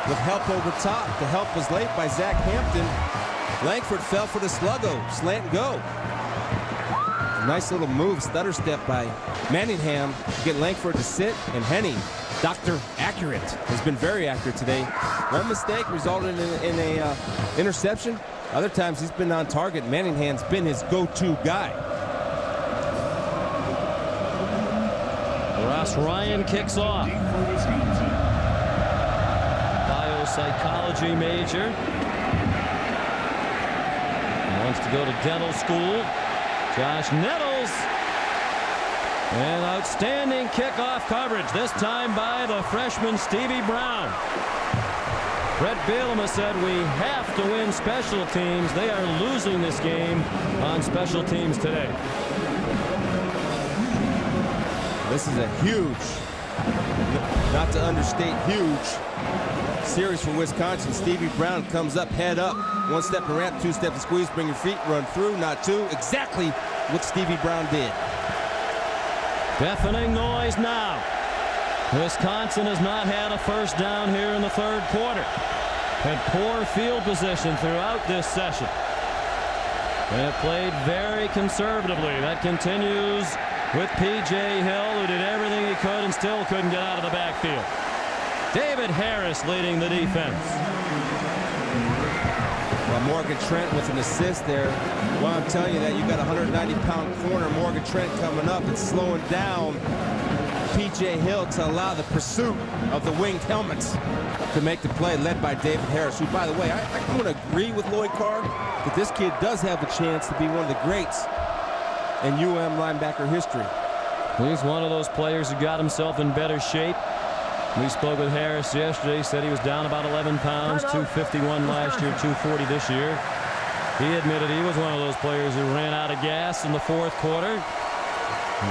with help over top. The help was late by Zach Hampton. Langford fell for the sluggo. Slant and go. Nice little move, stutter step by Manningham to get Langford to sit, and Henne, Dr. Accurate, has been very accurate today. One mistake resulted in a interception. Other times he's been on target. Manningham's been his go-to guy. Ross Ryan kicks off. Biopsychology major. Wants to go to dental school. Josh Nettles. And outstanding kickoff coverage, this time by the freshman Stevie Brown. Brett Bielema said we have to win special teams. They are losing this game on special teams today. This is a huge, not to understate huge, series for Wisconsin. Stevie Brown comes up, head up, 1-step and ramp, 2-step and squeeze, bring your feet, run through, not 2. Exactly what Stevie Brown did. Deafening noise now. Wisconsin has not had a first down here in the 3rd quarter. Had poor field position throughout this session. And it played very conservatively. That continues with P.J. Hill, who did everything he could and still couldn't get out of the backfield. David Harris leading the defense. Well, Morgan Trent with an assist there. Well, I'm telling you that you got a 190-pound corner, Morgan Trent coming up and slowing down P.J. Hill to allow the pursuit of the winged helmets to make the play, led by David Harris, who, by the way, I'm going to agree with Lloyd Carr that this kid does have a chance to be one of the greats in UM linebacker history. He's one of those players who got himself in better shape. We spoke with Harris yesterday. Said he was down about 11 pounds, 251 last year, 240 this year. He admitted he was one of those players who ran out of gas in the 4th quarter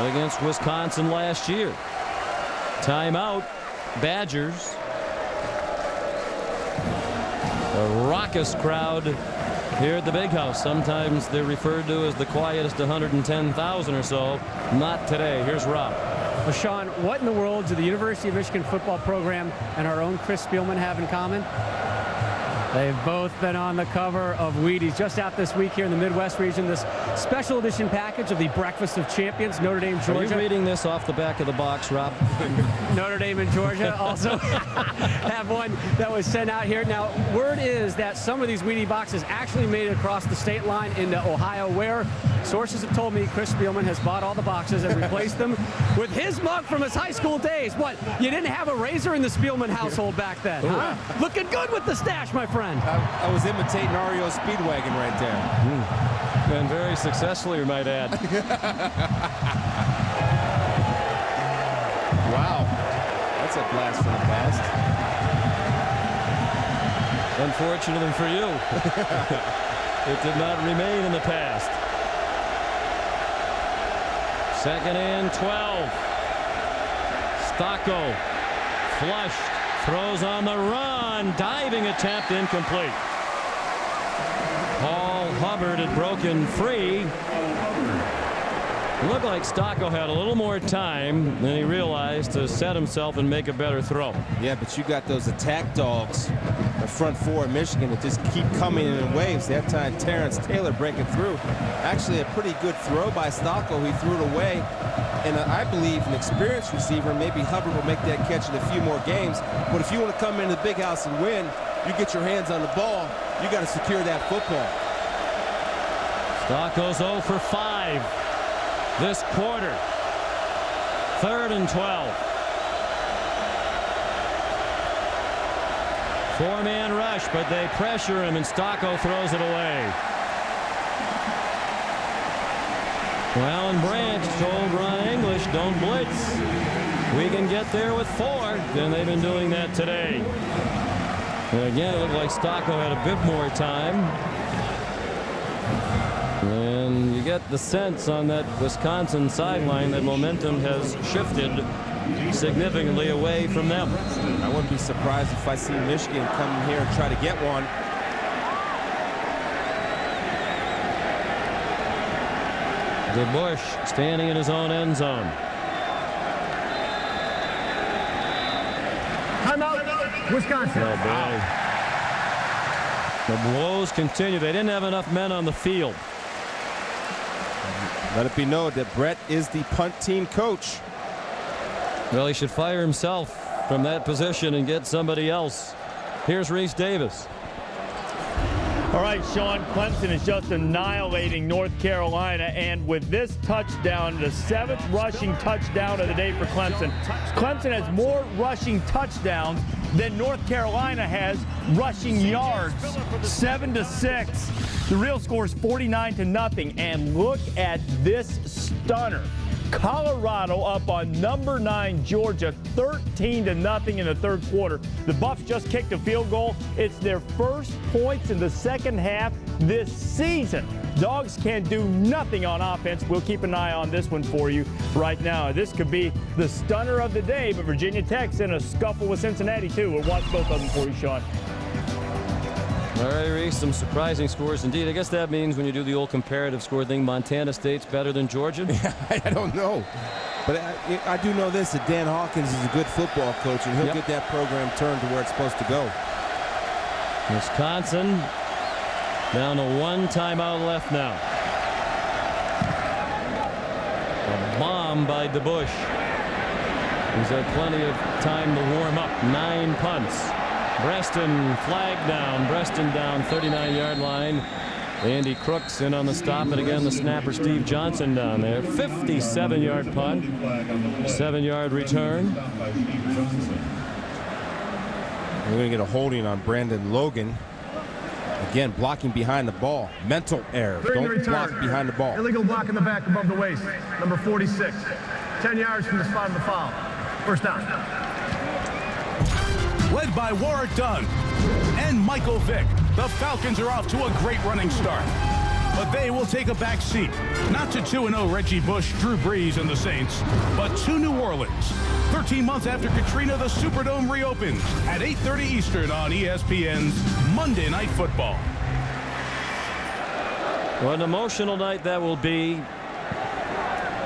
against Wisconsin last year. Timeout, Badgers. A raucous crowd here at the Big House. Sometimes they're referred to as the quietest 110,000 or so. Not today. Here's Rob. Well, Sean, what in the world do the University of Michigan football program and our own Chris Spielman have in common? They've both been on the cover of Wheaties. Just out this week here in the Midwest region, this special edition package of the Breakfast of Champions, Notre Dame, Georgia. Are you reading this off the back of the box, Rob? Notre Dame and Georgia also have one that was sent out here. Now, word is that some of these Wheaties boxes actually made it across the state line into Ohio, where sources have told me Chris Spielman has bought all the boxes and replaced them with his mug from his high school days. What, you didn't have a razor in the Spielman household back then, huh? Looking good with the stash, my friend. I was imitating REO Speedwagon right there. And very successfully, you might add. Wow. That's a blast from the past. Unfortunately for you, it did not remain in the past. 2nd and 12. Stocco flushed, throws on the run, diving attempt incomplete. Paul Hubbard had broken free. It looked like Stocco had a little more time than he realized to set himself and make a better throw. Yeah, but you got those attack dogs, the front 4 of Michigan, that just keep coming in waves. That time, Terrence Taylor breaking through. Actually, a pretty good throw by Stocco. He threw it away. And I believe an experienced receiver, maybe Hubbard will make that catch in a few more games. But if you want to come into the Big House and win, you get your hands on the ball. You got to secure that football. Stocco's 0 for 5 this quarter. 3rd and 12. Four-man rush, but they pressure him, and Stocco throws it away. Well, Alan Branch told Ron English, don't blitz. We can get there with 4, and they've been doing that today. And again, it looked like Stocco had a bit more time. And you get the sense on that Wisconsin sideline that momentum has shifted significantly away from them. I wouldn't be surprised if I see Michigan come in here and try to get one. DeBush standing in his own end zone. Timeout, Wisconsin. Oh, boy. The blows continue. They didn't have enough men on the field. Let it be known that Brett is the punt team coach. Well, he should fire himself from that position and get somebody else. Here's Reese Davis. All right, Sean, Clemson is just annihilating North Carolina, and with this touchdown, the 7th rushing touchdown of the day for Clemson. Clemson has more rushing touchdowns than North Carolina has rushing yards. 7-6. The real score is 49-0, and look at this stunner. Colorado up on number 9 Georgia 13-0 in the third quarter. The Buffs just kicked a field goal. It's their first points in the second half this season. Dogs can do nothing on offense. We'll keep an eye on this one for you right now. This could be the stunner of the day, but Virginia Tech's in a scuffle with Cincinnati too. We'll watch both of them for you, Sean. All right, Reese, some surprising scores indeed. I guess that means when you do the old comparative score thing, Montana State's better than Georgia? I don't know. But I do know this, that Dan Hawkins is a good football coach, and he'll get that program turned to where it's supposed to go. Wisconsin down to 1 timeout left now. A bomb by DeBush. He's had plenty of time to warm up. 9 punts. Breston flag down. Breston down 39-yard line. Andy Crooks in on the stop, and again the snapper Steve Johnson down there. 57-yard punt. 7-yard return. We're going to get a holding on Brandon Logan. Again, blocking behind the ball. Mental error. Don't block behind the ball. Illegal block in the back above the waist. Number 46. 10 yards from the spot of the foul. First down. Led by Warrick Dunn and Michael Vick, the Falcons are off to a great running start. But they will take a back seat, not to 2-0 Reggie Bush, Drew Brees, and the Saints, but to New Orleans. 13 months after Katrina, the Superdome reopens at 8:30 Eastern on ESPN's Monday Night Football. What an emotional night that will be,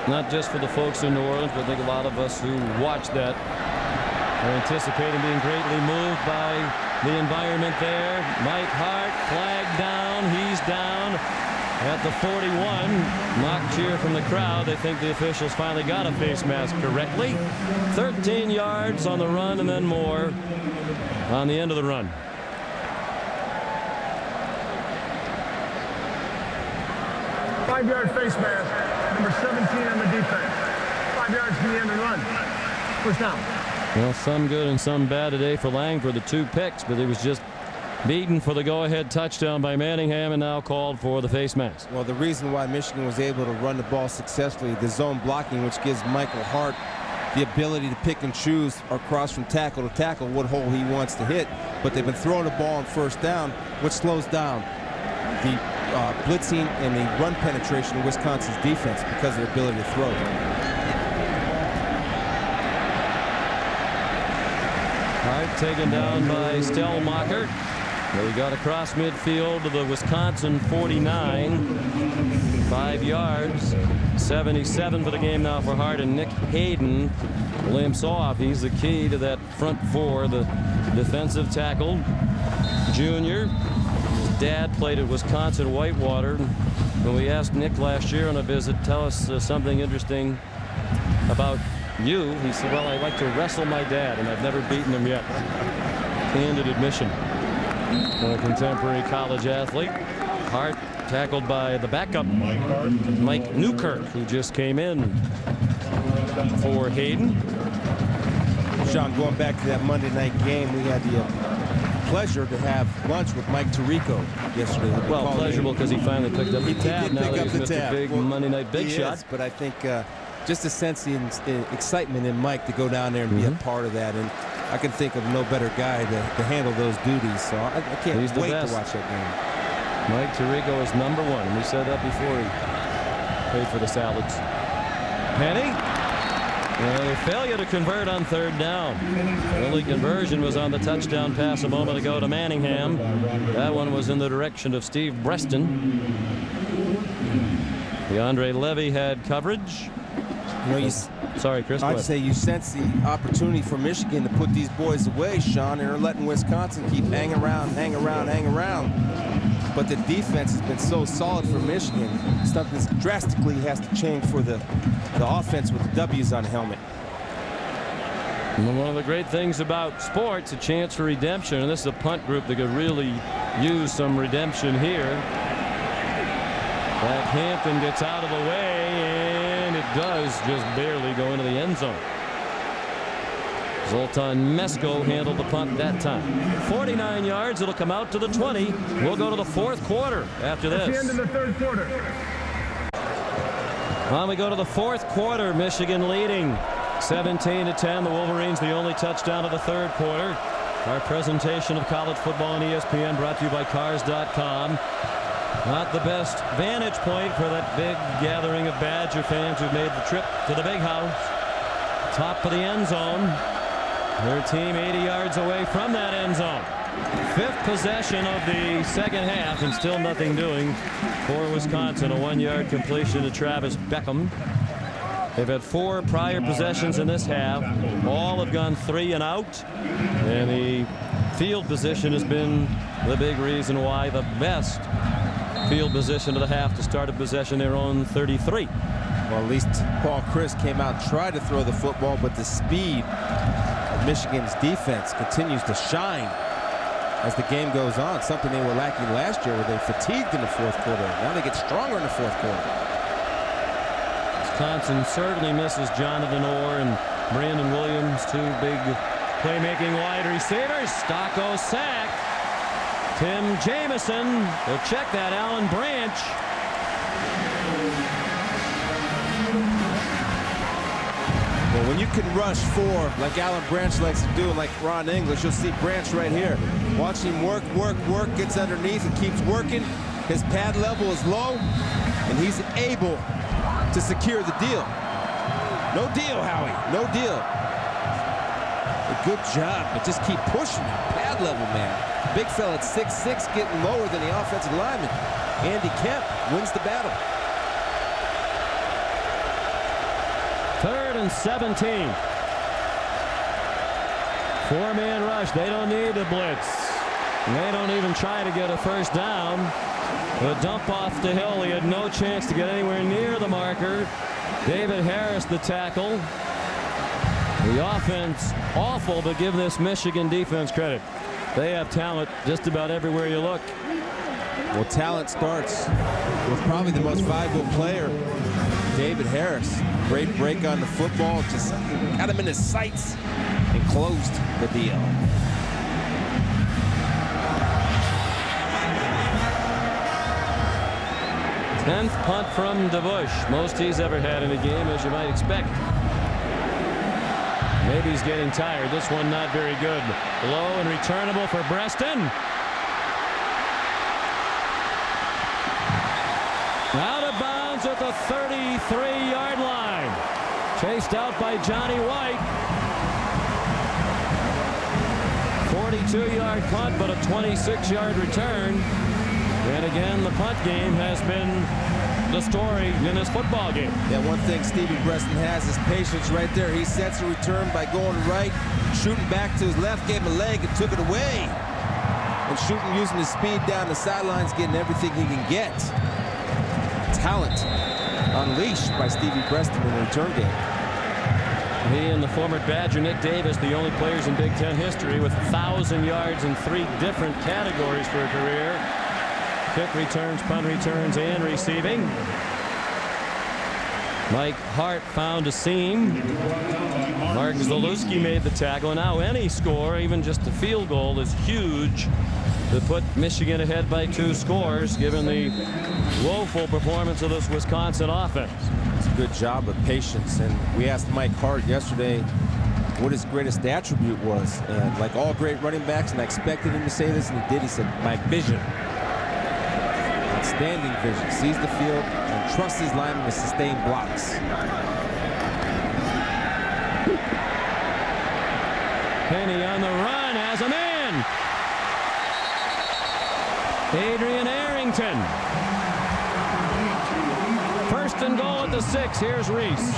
not just for the folks in New Orleans, but I think a lot of us who watch that are anticipating being greatly moved by the environment there. Mike Hart, flag down. He's down at the 41. Mock cheer from the crowd. They think the officials finally got a face mask correctly. 13 yards on the run and then more on the end of the run. Five-yard face mask. Number 17 on the defense. 5 yards from the end and run. First down. Well, some good and some bad today for Langford. The 2 picks, but he was just beaten for the go-ahead touchdown by Manningham and now called for the face mask. Well, the reason why Michigan was able to run the ball successfully, the zone blocking, which gives Michael Hart the ability to pick and choose across from tackle to tackle what hole he wants to hit. But they've been throwing the ball on first down, which slows down the blitzing and the run penetration of Wisconsin's defense because of their ability to throw. Hart taken down by Stellmacher. He got across midfield to the Wisconsin 49. 5 yards. 77 for the game now for Hart, and Nick Hayden limps off. He's the key to that front four, the defensive tackle. Junior. His dad played at Wisconsin Whitewater. When we asked Nick last year on a visit, tell us something interesting about you, he said, well, I like to wrestle my dad, and I've never beaten him yet. Candid admission. A contemporary college athlete. Hart tackled by the backup, Mike Newkirk, who just came in for Hayden. Sean, going back to that Monday night game, we had the pleasure to have lunch with Mike Tirico yesterday. Well, pleasurable because he finally picked up the tab. He did now pick that up he's the missed tab. a big Monday night big shot. Is, but I think just to sense the excitement in Mike to go down there and be a part of that. And I can think of no better guy to handle those duties. So I can't wait to watch that game. Mike Tirico is #1. We said that before he paid for the salads. Penny. A failure to convert on 3rd down. The only conversion was on the touchdown pass a moment ago to Manningham. That one was in the direction of Steve Breston. DeAndre Levy had coverage. Sorry, Chris. I'd say you sense the opportunity for Michigan to put these boys away, Sean, and they're letting Wisconsin keep hanging around. But the defense has been so solid for Michigan. Something drastically has to change for the offense with the W's on the helmet. One of the great things about sports, a chance for redemption, and this is a punt group that could really use some redemption here. That Hampton gets out of the way, and it does just barely go into the end zone. Zoltan Mesko handled the punt that time. 49 yards. It'll come out to the 20. We'll go to the 4th quarter after this. That's the end of the 3rd quarter. We go to the 4th quarter. Michigan leading 17-10. The Wolverines the only touchdown of the 3rd quarter. Our presentation of college football on ESPN brought to you by Cars.com. Not the best vantage point for that big gathering of Badger fans who've made the trip to the big house. Top of the end zone. Their team 80 yards away from that end zone. 5th possession of the 2nd half, and still nothing doing for Wisconsin. A 1-yard completion to Travis Beckham. They've had 4 prior possessions in this half. All have gone 3 and out. And the field position has been the big reason why. The best field position of the half to start a possession their own 33. Well, at least Paul Chryst came out and tried to throw the football, but the speed of Michigan's defense continues to shine as the game goes on. Something they were lacking last year, where they fatigued in the 4th quarter. Now they get stronger in the 4th quarter. Wisconsin certainly misses Jonathan Orr and Brandon Williams, 2 big playmaking wide receivers. Stocco sacked. Tim Jamison will check that. Alan Branch. Well, when you can rush 4 like Alan Branch likes to do, and like Ron English, you'll see Branch right here. Watch him work, gets underneath and keeps working. His pad level is low, and he's able to secure the deal. No deal, Howie. No deal. A good job, but just keep pushing that pad level, man. Big fella at 6'6", getting lower than the offensive lineman. Andy Kemp wins the battle. 3rd and 17. 4-man rush. They don't need the blitz. They don't even try to get a first down. The dump off to Hill. He had no chance to get anywhere near the marker. David Harris, the tackle. The offense awful, but give this Michigan defense credit. They have talent just about everywhere you look. Well, talent starts with probably the most valuable player, David Harris. Great break on the football, just got him in his sights and closed the deal. Tenth punt from DeBush. Most he's ever had in a game, as you might expect. Maybe he's getting tired. This one not very good. Low and returnable for Breston. Out of bounds at the 33-yard line. Chased out by Johnny White. 42-yard punt, but a 26-yard return. And again, the punt game has been the story in this football game. Yeah, one thing Stevie Breston has is patience right there. He sets a return by going right, shooting back to his left, gave him a leg and took it away. And shooting using his speed down the sidelines, getting everything he can get. Talent unleashed by Stevie Breston in the return game. He and the former Badger Nick Davis, the only players in Big Ten history with 1,000 yards in 3 different categories for a career. Kick returns, punt returns, and receiving. Mike Hart found a seam. Mark Zalewski made the tackle, and now any score, even just a field goal, is huge to put Michigan ahead by 2 scores, given the woeful performance of this Wisconsin offense. It's a good job of patience, and we asked Mike Hart yesterday what his greatest attribute was, and like all great running backs, and I expected him to say this, and he did. He said, my vision. Outstanding vision. Sees the field and trusts his linemen to sustain blocks. Penny on the run, has a man. Adrian Arrington. First and goal at the 6. Here's Reese.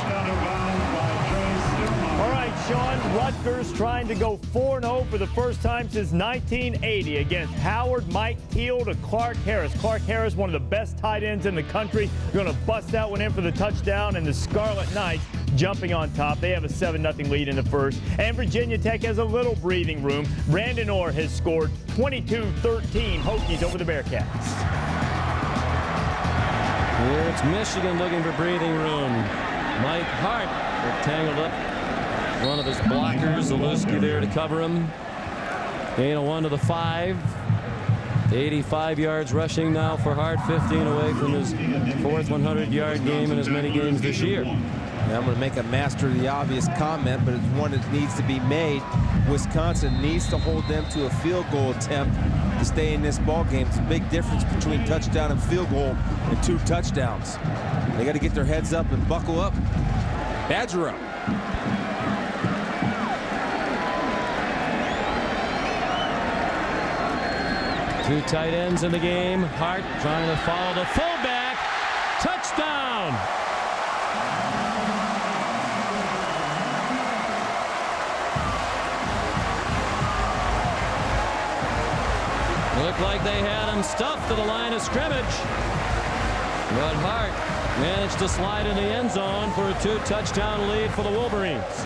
All right, Sean, Rutgers trying to go 4-0 for the first time since 1980 against Howard, Mike Teal to Clark Harris. Clark Harris, one of the best tight ends in the country, going to bust that one in for the touchdown, and the Scarlet Knights jumping on top. They have a 7-0 lead in the first, and Virginia Tech has a little breathing room. Brandon Orr has scored 22-13 Hokies over the Bearcats. Here it's Michigan looking for breathing room. Mike Hart tangled up one of his blockers. Zalewski there to cover him. Gain of 1 to the 5. 85 yards rushing now for Hart, 15 away from his 4th 100-yard game in as many games this year. Yeah, I'm going to make a master of the obvious comment, but it's one that needs to be made. Wisconsin needs to hold them to a field goal attempt to stay in this ball game. It's a big difference between touchdown and field goal and 2 touchdowns. They got to get their heads up and buckle up. Badger up. Two tight ends in the game. Hart trying to follow the fullback. Touchdown! Looked like they had him stuffed to the line of scrimmage. But Hart managed to slide in the end zone for a 2-touchdown lead for the Wolverines.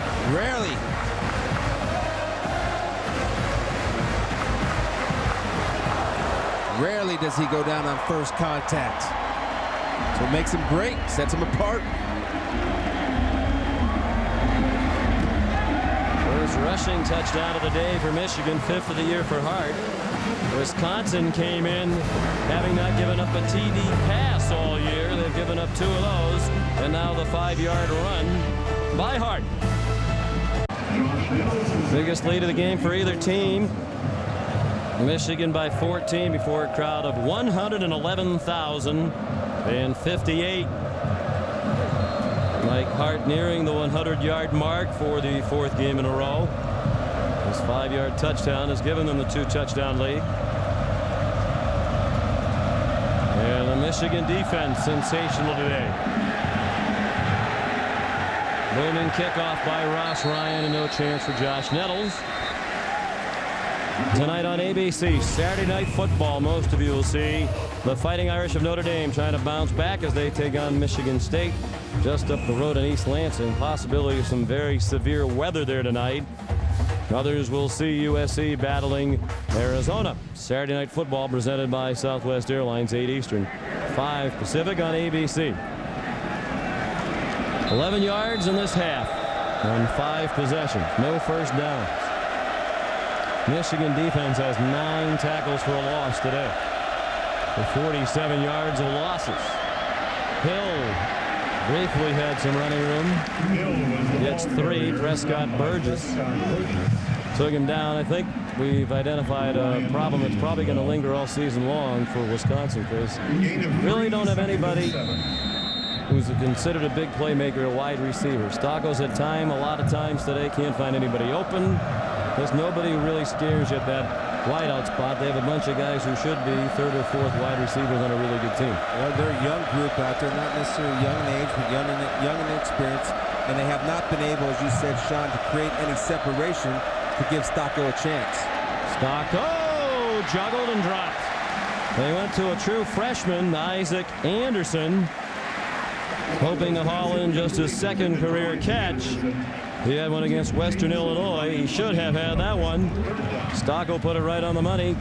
Rarely does he go down on first contact. So it makes him great, sets him apart. First rushing touchdown of the day for Michigan, 5th of the year for Hart. Wisconsin came in having not given up a TD pass all year. They've given up 2 of those, and now the 5-yard run by Hart. Biggest lead of the game for either team. Michigan by 14 before a crowd of 111,058. Mike Hart nearing the 100-yard mark for the 4th game in a row. His 5-yard touchdown has given them the 2-touchdown lead. And the Michigan defense sensational today. Booming kickoff by Ross Ryan, and no chance for Josh Nettles. Tonight on ABC, Saturday Night Football, most of you will see the Fighting Irish of Notre Dame trying to bounce back as they take on Michigan State just up the road in East Lansing. Possibility of some very severe weather there tonight. Others will see USC battling Arizona. Saturday Night Football presented by Southwest Airlines, 8 Eastern, 5 Pacific on ABC. 11 yards in this half on 5 possessions. No first downs. Michigan defense has 9 tackles for a loss today, for 47 yards of losses. Hill briefly had some running room. Gets 3. Prescott Burgess took him down. I think we've identified a problem that's probably going to linger all season long for Wisconsin, Chris. Really don't have anybody who's considered a big playmaker, a wide receiver. Stocko's at time, a lot of times today, can't find anybody open. There's nobody who really scares you at that wideout spot. They have a bunch of guys who should be 3rd or 4th wide receivers on a really good team. Well, they're a young group out there, not necessarily young in age, but young in experience. And they have not been able, as you said, Sean, to create any separation to give Stocko a chance. Stocko juggled and dropped. They went to a true freshman, Isaac Anderson, hoping to haul in just his 2nd career catch. He had one against Western Illinois. He should have had that one. Stocko put it right on the money.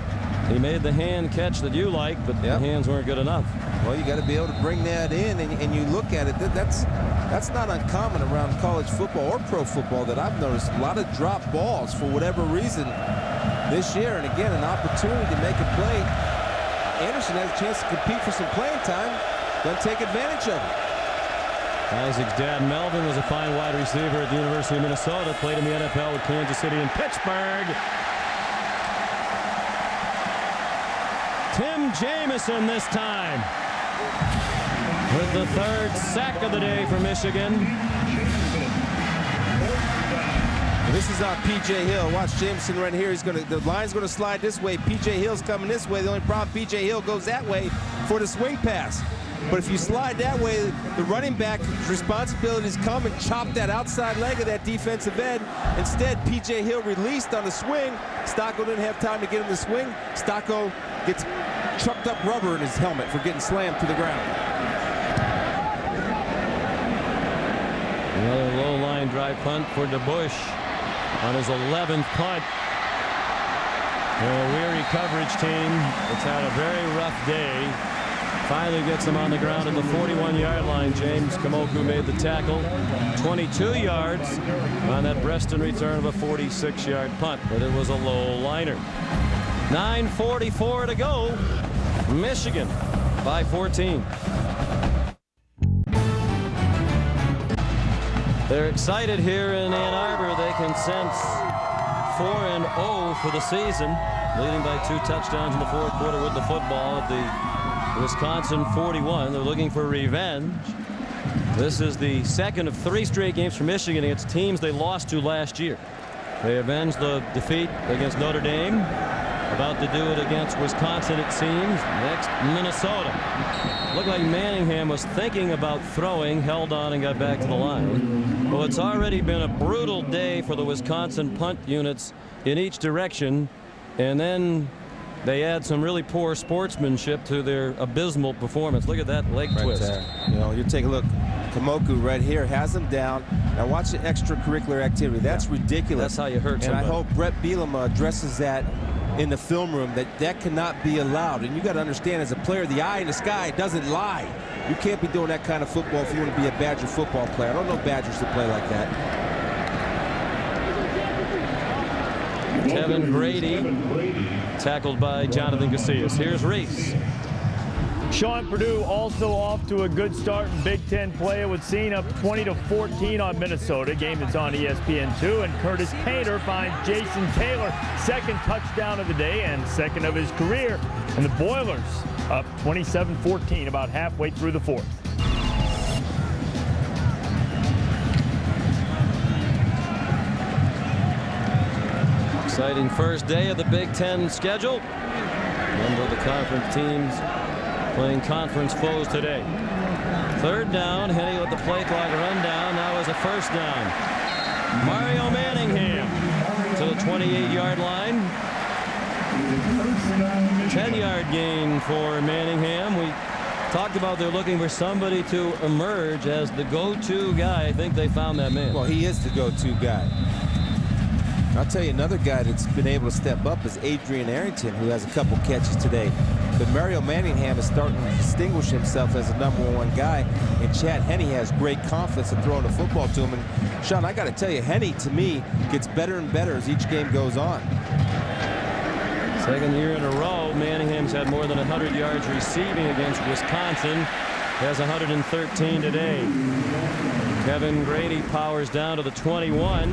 He made the hand catch that you like, but the hands weren't good enough. Well, you got to be able to bring that in, and you look at it. That's not uncommon around college football or pro football that I've noticed. A lot of drop balls for whatever reason this year, and again, an opportunity to make a play. Anderson has a chance to compete for some playing time. Going to take advantage of it. Isaac's dad, Melvin, was a fine wide receiver at the University of Minnesota. Played in the NFL with Kansas City and Pittsburgh. Tim Jamison this time with the 3rd sack of the day for Michigan. This is P.J. Hill. Watch Jamison right here. The line's going to slide this way. P.J. Hill's coming this way. The only problem, P.J. Hill goes that way for the swing pass. But if you slide that way, the running back's responsibility is come and chop that outside leg of that defensive end. Instead, P.J. Hill released on the swing. Stocco didn't have time to get him to swing. Stocco gets chucked up rubber in his helmet for getting slammed to the ground. Another low line drive punt for DeBush on his 11th punt. A weary coverage team. It's had a very rough day. Finally gets him on the ground at the 41-yard line. James Kamoku made the tackle. 22 yards on that Breston return of a 46-yard punt, but it was a low liner. 9:44 to go. Michigan by 14. They're excited here in Ann Arbor. They can sense 4-0 for the season, leading by 2 touchdowns in the 4th quarter with the football at the Wisconsin 41. They're looking for revenge. This is the 2nd of 3 straight games for Michigan against teams they lost to last year. They avenged the defeat against Notre Dame. About to do it against Wisconsin, it seems. Next, Minnesota. Looked like Manningham was thinking about throwing, held on, and got back to the line. Well, it's already been a brutal day for the Wisconsin punt units in each direction, and then they add some really poor sportsmanship to their abysmal performance. Look at that leg twist. You know, you take a look. Kamoku right here has him down. Now watch the extracurricular activity. That's ridiculous. That's how you hurt somebody. And I hope Brett Bielema addresses that in the film room, that cannot be allowed. And you got to understand, as a player, the eye in the sky doesn't lie. You can't be doing that kind of football if you want to be a Badger football player. I don't know Badgers to play like that. Kevin Grady tackled by Jonathan Casillas. Here's Reese. Sean Purdue also off to a good start in Big Ten play. It was seen up 20-14 on Minnesota, game that's on ESPN2, and Curtis Painter finds Jason Taylor 2nd touchdown of the day and 2nd of his career. And the Boilers up 27-14 about halfway through the 4th. Exciting first day of the Big Ten schedule. Number of the conference teams playing conference foes today. 3rd down. Henny with the play clock rundown. Now is a 1st down. Mario Manningham to the 28-yard line. 10-yard gain for Manningham. We talked about they're looking for somebody to emerge as the go-to guy. I think they found that man. Well, he is the go-to guy. I'll tell you, another guy that's been able to step up is Adrian Arrington, who has a couple catches today. But Mario Manningham is starting to distinguish himself as a #1 guy. And Chad Henne has great confidence in throwing the football to him. And Sean, I got to tell you, Henne, to me, gets better and better as each game goes on. 2nd year in a row, Manningham's had more than 100 yards receiving against Wisconsin. He has 113 today. Kevin Grady powers down to the 21.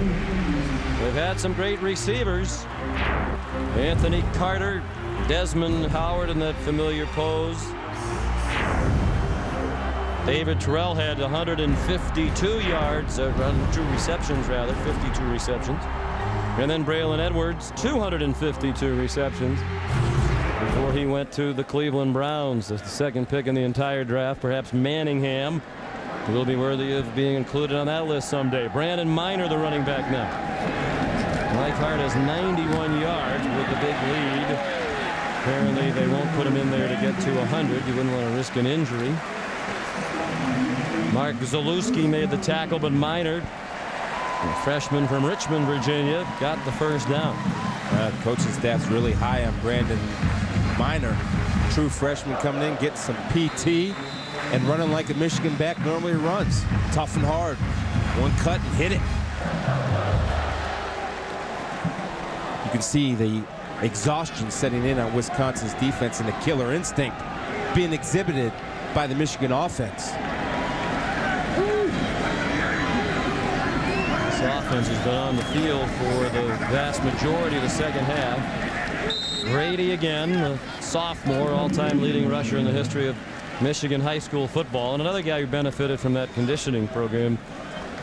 They've had some great receivers. Anthony Carter, Desmond Howard in that familiar pose. David Terrell had 152 yards, 52 receptions rather, 52 receptions. And then Braylon Edwards, 252 receptions before he went to the Cleveland Browns as the 2nd pick in the entire draft. Perhaps Manningham will be worthy of being included on that list someday. Brandon Minor, the running back now. Mike Hart has 91 yards with the big lead. Apparently they won't put him in there to get to 100. You wouldn't want to risk an injury. Mark Zalewski made the tackle, but Minor, a freshman from Richmond, Virginia, got the 1st down. Coaching staff's really high on Brandon Minor. True freshman coming in, getting some PT, and running like a Michigan back normally runs. Tough and hard. One cut and hit it. You can see the exhaustion setting in on Wisconsin's defense and the killer instinct being exhibited by the Michigan offense. This offense has been on the field for the vast majority of the second half. Grady again, the sophomore, all-time leading rusher in the history of Michigan high school football. And another guy who benefited from that conditioning program,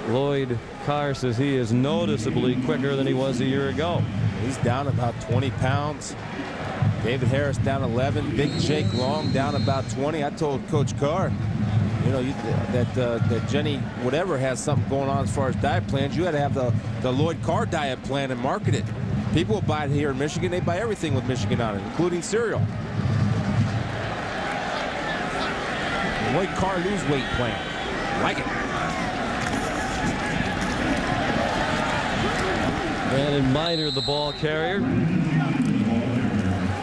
Lloyd Carr, says he is noticeably quicker than he was a year ago. He's down about 20 pounds. David Harris down 11. Big Jake Long down about 20. I told Coach Carr, you know, that Jenny whatever has something going on as far as diet plans. You had to have the Lloyd Carr diet plan and market it. People buy it here in Michigan. They buy everything with Michigan on it, including cereal. The Lloyd Carr lose weight plan. Like it. Brandon Miner, the ball carrier.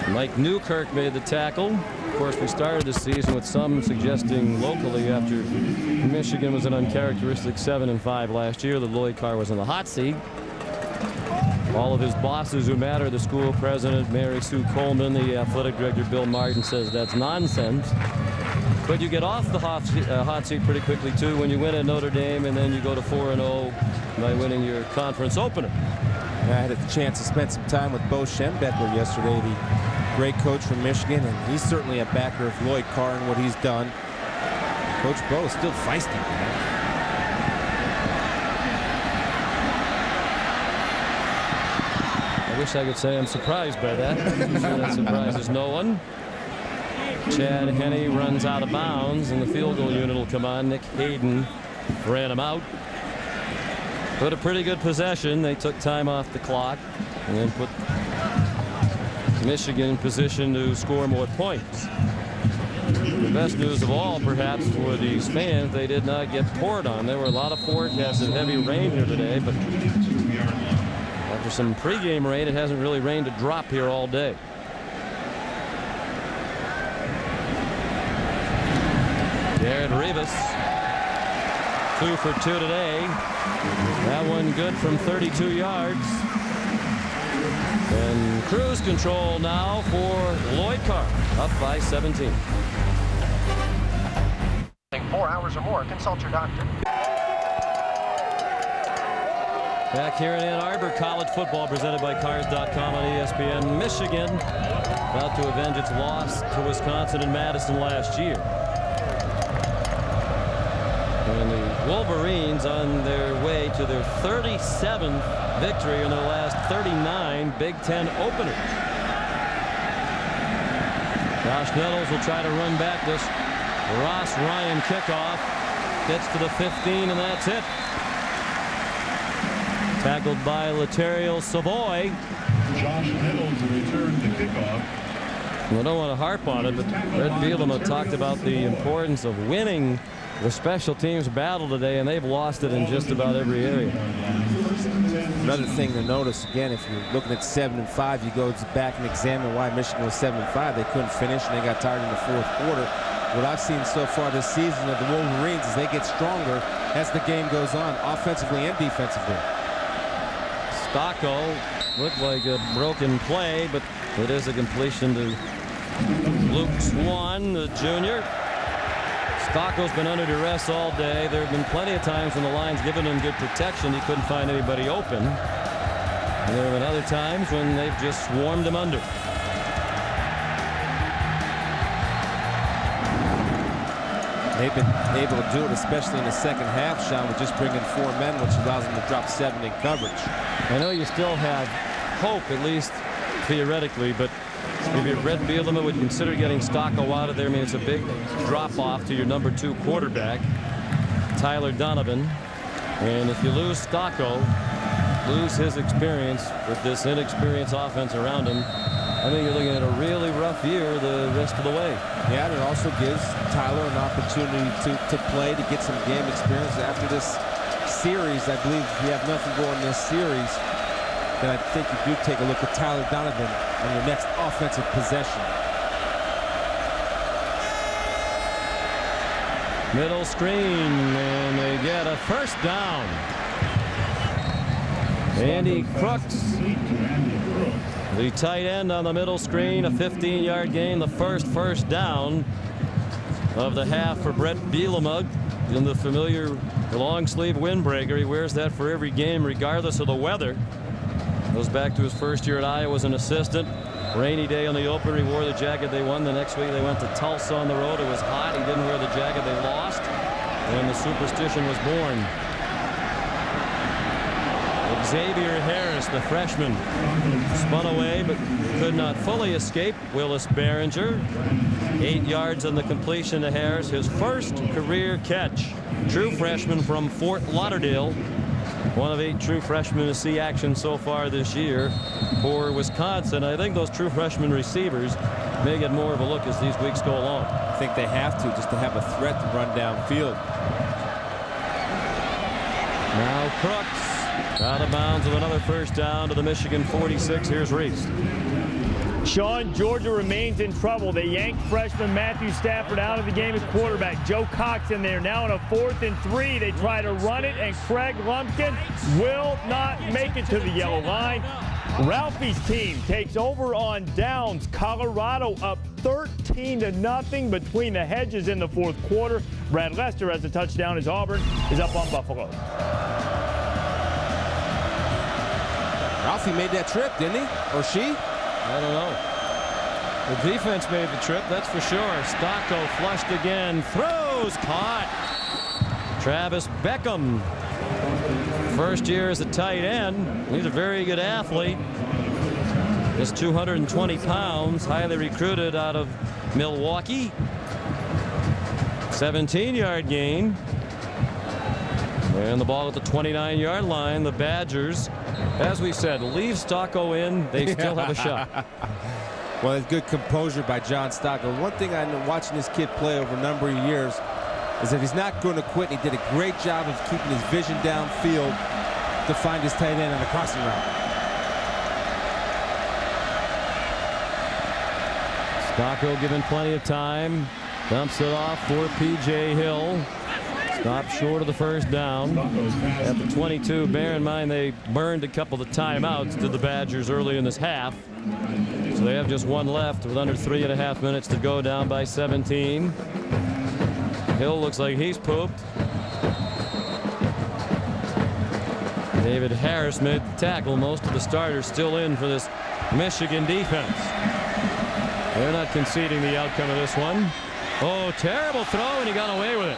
Mike Newkirk made the tackle. Of course, we started the season with some suggesting locally after Michigan was an uncharacteristic 7-5 last year that Lloyd Carr was in the hot seat. All of his bosses who matter, the school president, Mary Sue Coleman, the athletic director, Bill Martin, says that's nonsense. But you get off the hot seat pretty quickly, too, when you win at Notre Dame and then you go to 4-0 by winning your conference opener. I had a chance to spend some time with Bo Schembechler yesterday, the great coach from Michigan, and he's certainly a backer of Lloyd Carr and what he's done. Coach Bo is still feisty, man. I wish I could say I'm surprised by that. I'm sure that surprises no one. Chad Henne runs out of bounds, and the field goal unit will come on. Nick Hayden ran him out. But a pretty good possession. They took time off the clock and then put Michigan in position to score more points. The best news of all, perhaps, for these fans, they did not get poured on. There were a lot of forecasts of heavy rain here today, but after some pregame rain, it hasn't really rained a drop here all day. Garrett Rivas, 2 for 2 today. That one good from 32 yards. And cruise control now for Lloyd Carr, up by 17. 4 hours or more, consult your doctor. Back here in Ann Arbor, college football presented by Cars.com on ESPN. Michigan about to avenge its loss to Wisconsin in Madison last year. And the Wolverines on their way to their 37th victory in their last 39 Big Ten openers. Josh Nettles will try to run back this Ross Ryan kickoff. Gets to the 15, and that's it. Tackled by Laterial Savoy. Josh Nettles returned the kickoff. I don't want to harp on it, but Red Bielema talked about the importance of winning the special teams battle today, and they've lost it in just about every area. Another thing to notice, again, if you're looking at 7-5, you go back and examine why Michigan was 7-5. They couldn't finish, and they got tired in the fourth quarter. What I've seen so far this season of the Wolverines is they get stronger as the game goes on, offensively and defensively. Stocco looked like a broken play, but it is a completion to Luke Swan, the junior. Stocco's been under duress all day. There have been plenty of times when the line's given him good protection. He couldn't find anybody open. And there have been other times when they've just swarmed him under. They've been able to do it, especially in the second half, Sean, with just bringing 4 men, which allows them to drop 7 in coverage. I know you still have hope, at least theoretically, but if you're Red Bielema would consider getting Stocco out of there, I mean, it's a big drop-off to your number 2 quarterback, Tyler Donovan. And if you lose Stocco, lose his experience with this inexperienced offense around him, I think you're looking at a really rough year the rest of the way. Yeah, and it also gives Tyler an opportunity to play, to get some game experience. After this series, I believe if you have nothing going in this series, then I think you do take a look at Tyler Donovan on your next offensive possession. Middle screen, and they get a first down. Andy Crooks, the tight end on the middle screen, a 15-yard gain, the first down of the half for Brett Bielema in the familiar long sleeve windbreaker. He wears that for every game regardless of the weather. Goes back to his first year at Iowa as an assistant. Rainy day on the opener, he wore the jacket they won. The next week they went to Tulsa on the road. It was hot. He didn't wear the jacket they lost. And the superstition was born. Xavier Harris, the freshman, spun away but could not fully escape Willis Behringer. 8 yards on the completion to Harris, his first career catch. True freshman from Fort Lauderdale. One of 8 true freshmen to see action so far this year for Wisconsin. I think those true freshman receivers may get more of a look as these weeks go along. I think they have to, just to have a threat to run downfield. Now Crooks out of bounds of another first down to the Michigan 46. Here's Reese. Sean, Georgia remains in trouble. They yanked freshman Matthew Stafford out of the game at quarterback. Joe Cox in there now on a 4th and 3. They try to run it, and Craig Lumpkin will not make it to the yellow line. Ralphie's team takes over on downs. Colorado up 13-0 between the hedges in the 4th quarter. Brad Lester has a touchdown as Auburn is up on Buffalo. Ralphie made that trip, didn't he? Or she? I don't know. The defense made the trip, that's for sure. Stocko flushed again, throws, caught. Travis Beckham, first year as a tight end. He's a very good athlete. Just 220 pounds, highly recruited out of Milwaukee. 17-yard gain. And the ball at the 29-yard line. The Badgers, as we said, leave Stocko in, they still have a shot. Well, it's good composure by John Stocko. One thing I know watching this kid play over a number of years is that he's not going to quit. He did a great job of keeping his vision downfield to find his tight end on the crossing route. Stocko given plenty of time. Dumps it off for P.J. Hill. Stopped short of the first down at the 22. Bear in mind they burned a couple of timeouts to the Badgers early in this half. So they have just one left with under 3.5 minutes to go, down by 17. Hill looks like he's pooped. David Harris made the tackle. Most of the starters still in for this Michigan defense. They're not conceding the outcome of this one. Oh, terrible throw, and he got away with it.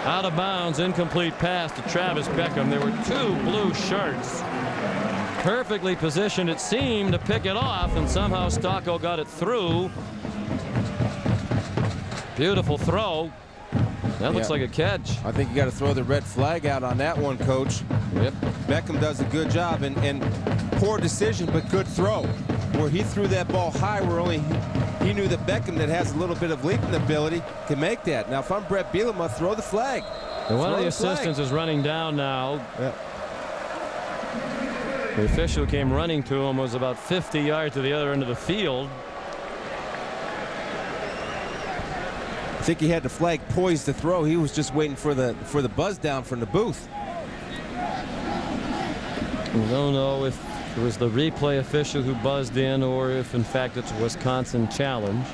Out of bounds, incomplete pass to Travis Beckham. There were 2 blue shirts perfectly positioned, it seemed, to pick it off, and somehow Stocko got it through. Beautiful throw. That looks like a catch. I think you got to throw the red flag out on that one, Coach. Yep. Beckham does a good job, and poor decision, but good throw. Where he threw that ball high, where only he knew that Beckham, that has a little bit of leaping ability, can make that. Now, if I'm Brett Bielema, throw the flag. And one of the assistants is running down now. Yep. The official came running to him, was about 50 yards to the other end of the field. I think he had the flag poised to throw. He was just waiting for the buzz down from the booth. We don't know if it was the replay official who buzzed in or if in fact it's a Wisconsin challenge.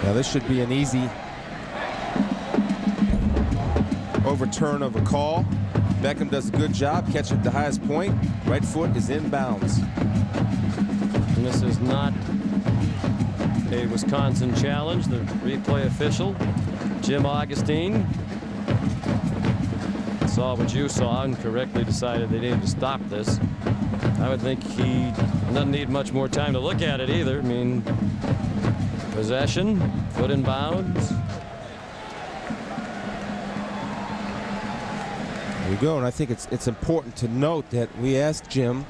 Now this should be an easy overturn of a call. Beckham does a good job, catching at the highest point. Right foot is in bounds. And this is not a Wisconsin challenge. The replay official, Jim Augustine, saw what you saw and correctly decided they needed to stop this. I would think he doesn't need much more time to look at it either. I mean, possession, foot in bounds. There you go, and I think it's important to note that we asked Jim,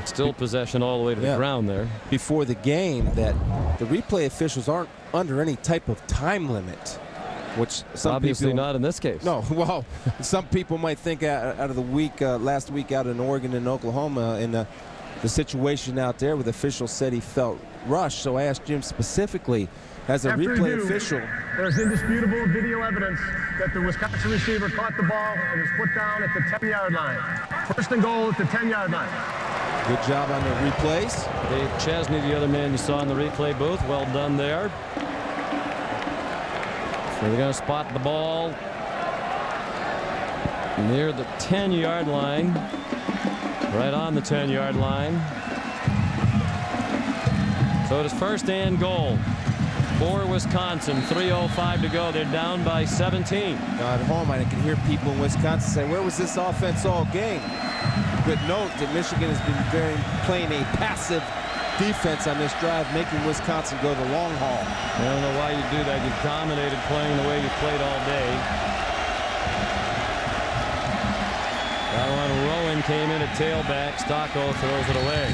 still possession all the way to the ground there, before the game, that the replay officials aren't under any type of time limit, which some obviously people, not in this case. No, well, some people might think out of the week last week out in Oregon and Oklahoma in the the situation out there where the official said he felt rushed. So I asked Jim specifically, as a After replay review, official, there's indisputable video evidence that the Wisconsin receiver caught the ball and was put down at the 10-yard line. First and goal at the 10-yard line. good job on the replays. Dave Chesney, the other man you saw in the replay booth. Well done there. So they're going to spot the ball near the 10-yard line. Right on the 10-yard line. So it is first and goal for Wisconsin. 3:05 to go. They're down by 17. Now at home, I can hear people in Wisconsin say, where was this offense all game? But note that Michigan has been playing a passive defense on this drive, making Wisconsin go the long haul. I don't know why you do that. You've dominated playing the way you played all day. That one, Rowan came in at tailback. Stocko throws it away.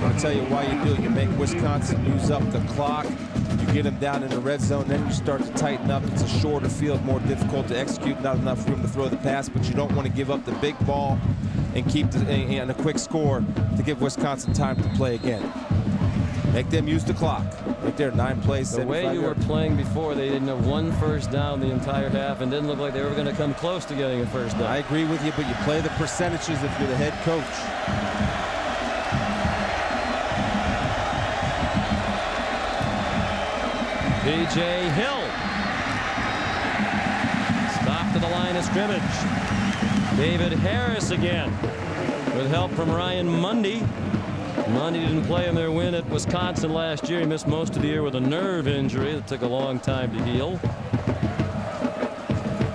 I'll tell you why you do it. You make Wisconsin use up the clock. You get them down in the red zone. Then you start to tighten up. It's a shorter field, more difficult to execute. Not enough room to throw the pass, but you don't want to give up the big ball and keep and a quick score to give Wisconsin time to play again. Make them use the clock. Right there, 9 plays. The way you were playing before, they didn't have one first down the entire half and didn't look like they were going to come close to getting a first down. I agree with you, but you play the percentages if you're the head coach. P.J. Hill stopped at the line of scrimmage. David Harris again with help from Ryan Mundy. Mundy didn't play in their win at Wisconsin last year. He missed most of the year with a nerve injury that took a long time to heal.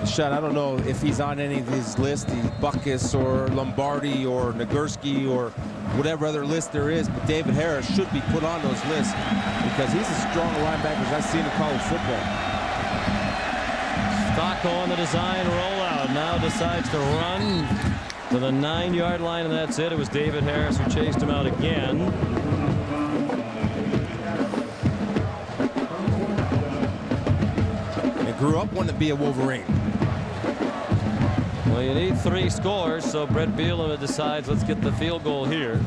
Sean, I don't know if he's on any of these lists, the Buckus or Lombardi or Nagurski or whatever other list there is, but David Harris should be put on those lists because he's as strong a linebacker as I've seen in college football. Stocko on the design rollout. Now decides to run to the 9-yard line, and that's it. It was David Harris who chased him out again. And grew up wanting to be a Wolverine. Well, you need 3 scores, so Brett Bielema decides, let's get the field goal here.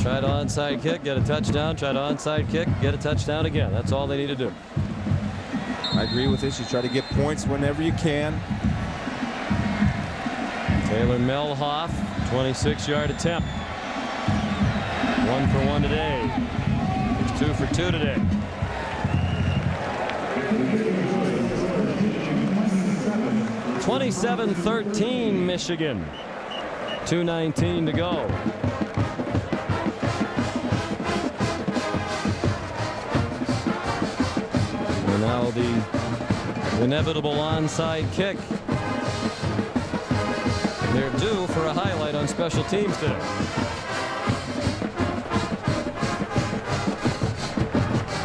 Try to onside kick, get a touchdown. Try to onside kick, get a touchdown again. That's all they need to do. I agree with this. You try to get points whenever you can. Taylor Melhoff, 26-yard attempt. 1 for 1 today. He's 2 for 2 today. (27-13) Michigan. 2:19 to go. And now the inevitable onside kick. They're due for a highlight on special teams today.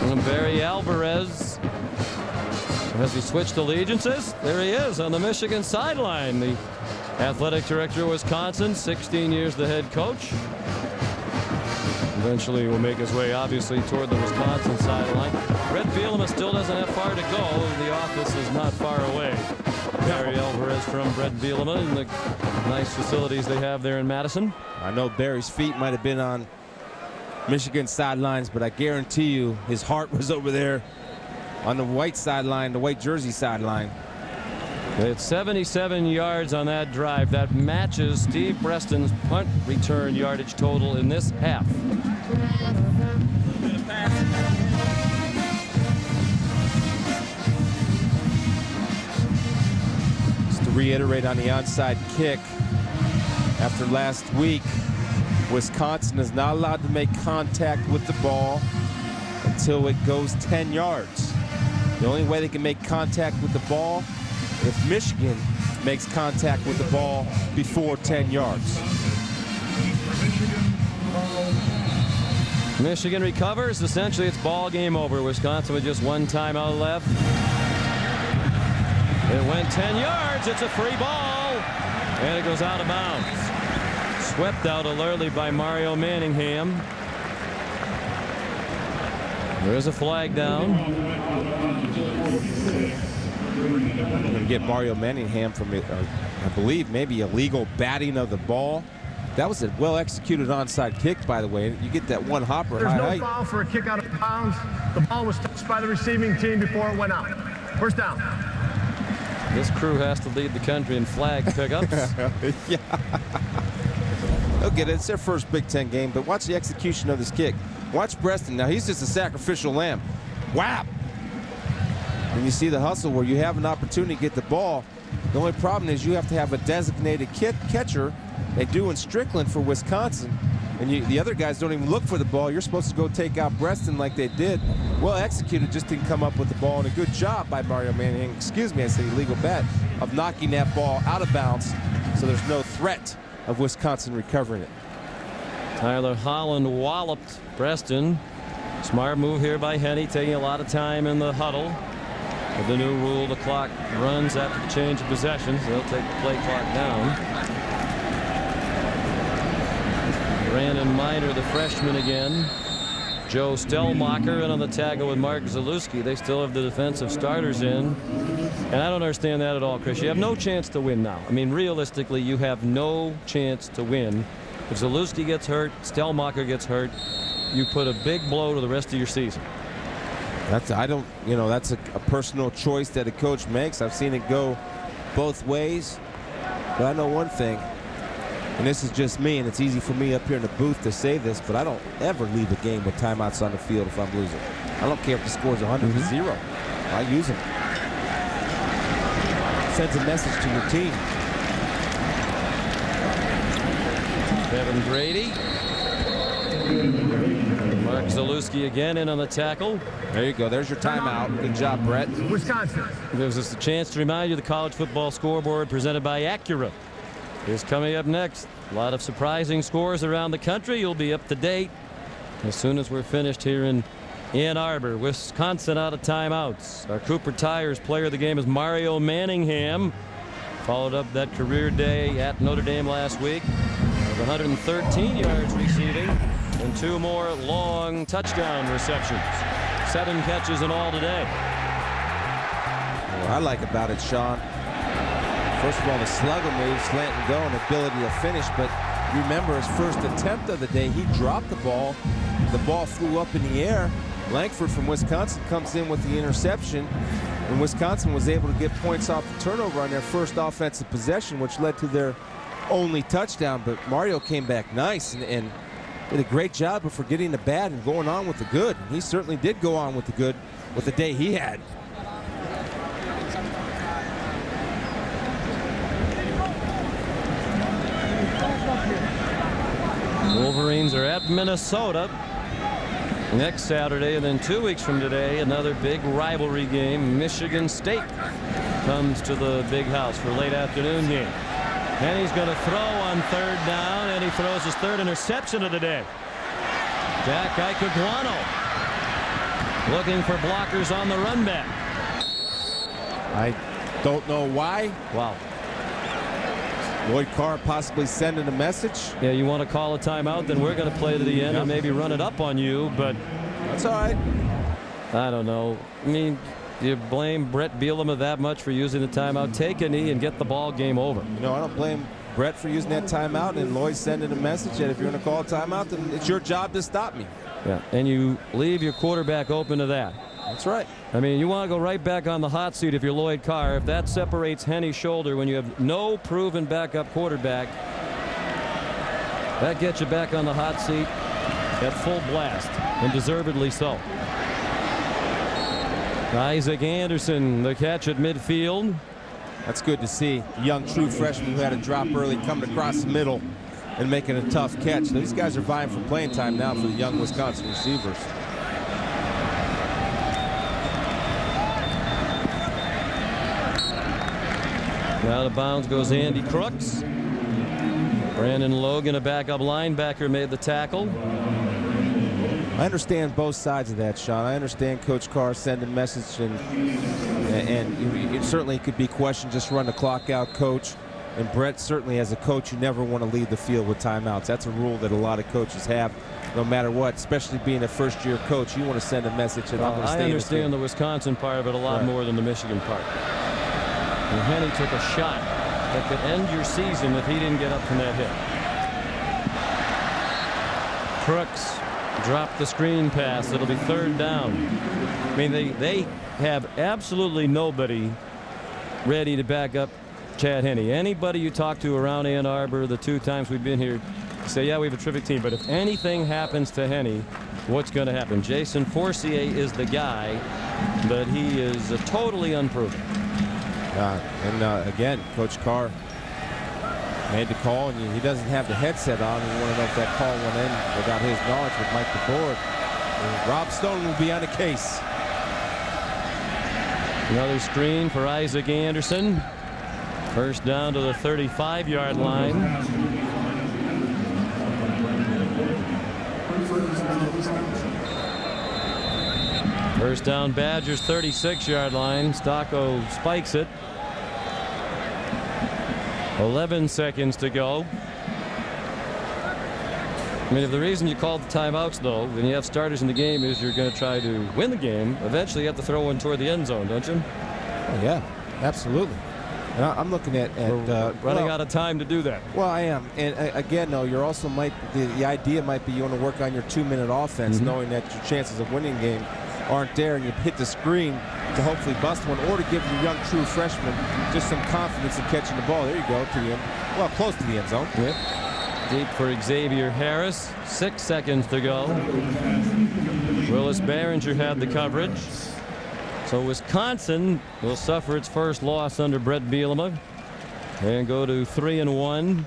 And Barry Alvarez, has he switched allegiances? There he is on the Michigan sideline. The athletic director of Wisconsin, 16 years the head coach. Eventually will make his way, obviously, toward the Wisconsin sideline. Brett Bielema still doesn't have far to go. The office is not far away. Barry Alvarez from Brett Bielema and the nice facilities they have there in Madison. I know Barry's feet might have been on Michigan sidelines, but I guarantee you his heart was over there on the white sideline, the white jersey sideline. They had 77 yards on that drive. That matches Steve Preston's punt return yardage total in this half. Just to reiterate on the onside kick, after last week, Wisconsin is not allowed to make contact with the ball until it goes 10 yards. The only way they can make contact with the ball if Michigan makes contact with the ball before 10 yards. Michigan recovers. Essentially, it's ball game over. Wisconsin with just 1 timeout left. It went 10 yards. It's a free ball. And it goes out of bounds. Swept out early by Mario Manningham. There's a flag down. We're going to get Mario Manningham from, I believe, maybe illegal batting of the ball. That was a well-executed onside kick, by the way. You get that one hopper There's high no height. foul for a kick out of bounds. The ball was touched by the receiving team before it went out. First down. This crew has to lead the country in flag pickups. Yeah. They'll get it. It's their first Big Ten game, but watch the execution of this kick. Watch Preston. Now, he's just a sacrificial lamb. Whap! And you see the hustle where you have an opportunity to get the ball. The only problem is you have to have a designated catcher. They do in Strickland for Wisconsin. And the other guys don't even look for the ball. You're supposed to go take out Preston like they did. Well executed, just didn't come up with the ball. And a good job by Mario Manningham, excuse me, I said illegal bat, of knocking that ball out of bounds so there's no threat of Wisconsin recovering it. Tyler Holland walloped Preston. Smart move here by Henne, taking a lot of time in the huddle. With the new rule, the clock runs after the change of possessions. They'll take the play clock down. Brandon Miner, the freshman again. Joe Stellmacher, and on the tackle with Mark Zalewski. They still have the defensive starters in. And I don't understand that at all, Chris. You have no chance to win now. I mean, realistically, you have no chance to win. If Zalewski gets hurt, Stellmacher gets hurt, you put a big blow to the rest of your season. That's a personal choice that a coach makes. I've seen it go both ways. But I know one thing, and this is just me, and it's easy for me up here in the booth to say this, but I don't ever leave a game with timeouts on the field if I'm losing. I don't care if the score's 100-0. I use them. Sends a message to your team. Kevin Grady. Mark Zalewski again in on the tackle. There you go. There's your timeout. Good job, Brett. Wisconsin. Gives us a chance to remind you the college football scoreboard presented by Acura is coming up next. A lot of surprising scores around the country. You'll be up to date as soon as we're finished here in Ann Arbor. Wisconsin out of timeouts. Our Cooper Tires player of the game is Mario Manningham. Followed up that career day at Notre Dame last week with 113 yards receiving and 2 more long touchdown receptions. 7 catches in all today. What I like about it, Sean, first of all, the slugger move, slant and go, and ability to finish. But you remember his first attempt of the day, he dropped the ball. The ball flew up in the air. Langford from Wisconsin comes in with the interception, and Wisconsin was able to get points off the turnover on their first offensive possession, which led to their only touchdown. But Mario came back nice and did a great job of forgetting the bad and going on with the good. And he certainly did go on with the good with the day he had. Wolverines are at Minnesota next Saturday, and then 2 weeks from today, another big rivalry game. Michigan State comes to the big house for a late afternoon game. And he's going to throw on 3rd down, and he throws his 3rd interception of the day. Jack Ikeguano looking for blockers on the run back. I don't know why. Wow. Lloyd Carr possibly sending a message. Yeah, you want to call a timeout, then we're going to play to the end and maybe run it up on you, but that's all right. I don't know. I mean, do you blame Brett Bielema that much for using the timeout? Take a knee and get the ball game over. No, I don't blame Brett for using that timeout, and Lloyd sending a message that if you're going to call a timeout, then it's your job to stop me. Yeah, and you leave your quarterback open to that. That's right. I mean, you want to go right back on the hot seat if you're Lloyd Carr. If that separates Henne's shoulder when you have no proven backup quarterback, that gets you back on the hot seat at full blast, and deservedly so. Isaac Anderson, the catch at midfield. That's good to see. Young, true freshman who had a drop early, coming across the middle and making a tough catch. These guys are vying for playing time now for the young Wisconsin receivers. Out of bounds goes Andy Crooks. Brandon Logan, a backup linebacker, made the tackle. I understand both sides of that, Sean. I understand Coach Carr sending a message, and it certainly could be questioned, just run the clock out, Coach. And Brett, certainly as a coach, you never want to leave the field with timeouts. That's a rule that a lot of coaches have, no matter what, especially being a first-year coach. You want to send a message that I'm going to stay I understand the Wisconsin part of it a lot more than the Michigan part. And Henne took a shot that could end your season if he didn't get up from that hit. Crooks dropped the screen pass. It'll be 3rd down. I mean, they have absolutely nobody ready to back up Chad Henne. Anybody you talk to around Ann Arbor the 2 times we've been here say, yeah, we have a terrific team, but if anything happens to Henne, what's going to happen? Jason Forcier is the guy, but he is totally unproven. Again, Coach Carr made the call, and he doesn't have the headset on. We want to know if that call went in without his knowledge with Mike DeBoer. Rob Stone will be on the case. Another screen for Isaac Anderson. 1st down to the 35-yard line. First down, Badgers 36-yard line. Stocco spikes it. 11 seconds to go. I mean, if the reason you called the timeouts, though, and you have starters in the game, is you're going to try to win the game, eventually you have to throw one toward the end zone, don't you? Oh, yeah, absolutely. And I'm looking at running out of time to do that. Well, I am, and again, though, you're also the idea might be you want to work on your 2-minute offense, knowing that your chances of winning the game aren't there, and you hit the screen to hopefully bust one, or to give your young true freshman just some confidence in catching the ball. There you go, to the end, well, close to the end zone. Yep. Deep for Xavier Harris. 6 seconds to go. Willis Behringer had the coverage. So Wisconsin will suffer its first loss under Brett Bielema and go to 3-1.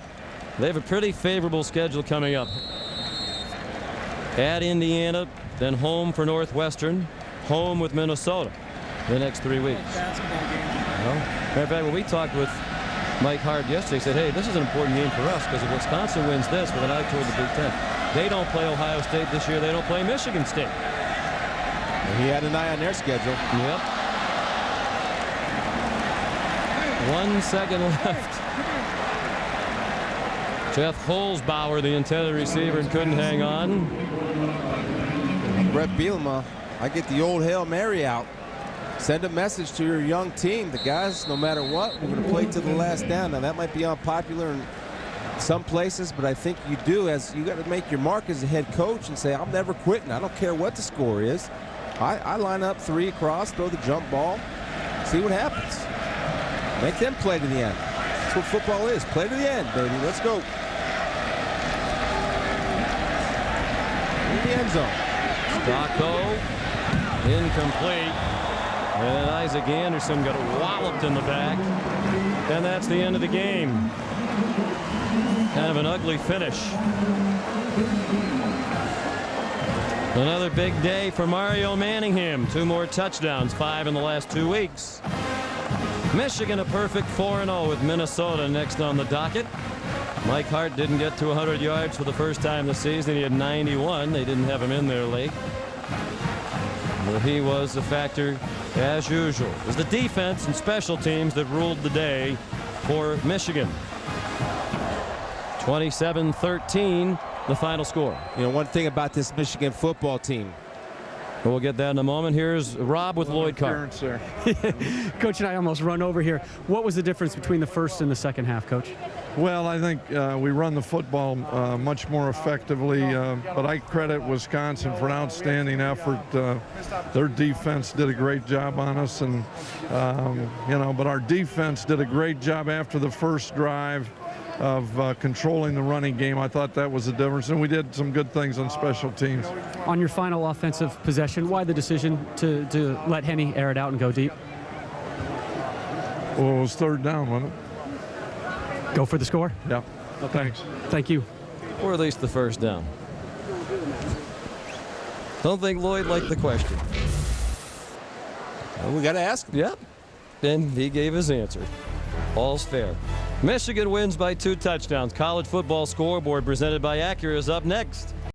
They have a pretty favorable schedule coming up. At Indiana, then home for Northwestern, home with Minnesota the next 3 weeks. Well, matter of fact, when we talked with Mike Hart yesterday, he said, hey, this is an important game for us because if Wisconsin wins this with an eye toward the Big Ten, they don't play Ohio State this year. They don't play Michigan State. And he had an eye on their schedule. Yep. 1 second left. Jeff Holzbauer, the intended receiver, couldn't hang on. Brett Bielema, I get the old Hail Mary out. Send a message to your young team. The guys, no matter what, we're going to play to the last down. Now, that might be unpopular in some places, but I think you do, as you got to make your mark as a head coach and say, I'm never quitting. I don't care what the score is. I line up 3 across, throw the jump ball, see what happens. Make them play to the end. That's what football is. Play to the end, baby. Let's go. In the end zone. Stocco, incomplete. And Isaac Anderson got walloped in the back. And that's the end of the game. Kind of an ugly finish. Another big day for Mario Manningham. 2 more touchdowns, 5 in the last 2 weeks. Michigan a perfect 4-0 with Minnesota next on the docket. Mike Hart didn't get to 100 yards for the first time this season. He had 91. They didn't have him in there late. But he was a factor as usual. It was the defense and special teams that ruled the day for Michigan. 27-13, the final score. You know, one thing about this Michigan football team. We'll get that in a moment. Here's Rob with Lloyd Carr. Coach and I almost run over here. What was the difference between the first and the second half, Coach? Well, I think we run the football much more effectively, but I credit Wisconsin for an outstanding effort. Their defense did a great job on us, and but our defense did a great job after the first drive of controlling the running game. I thought that was the difference, and we did some good things on special teams. On your final offensive possession, why the decision to let Henne air it out and go deep? Well, it was 3rd down, wasn't it? Go for the score? Yeah. Okay. Thanks. Thank you. Or at least the first down. Don't think Lloyd liked the question. Well, we got to ask him. Yep. And he gave his answer. All's fair. Michigan wins by 2 touchdowns. College football scoreboard presented by Acura is up next.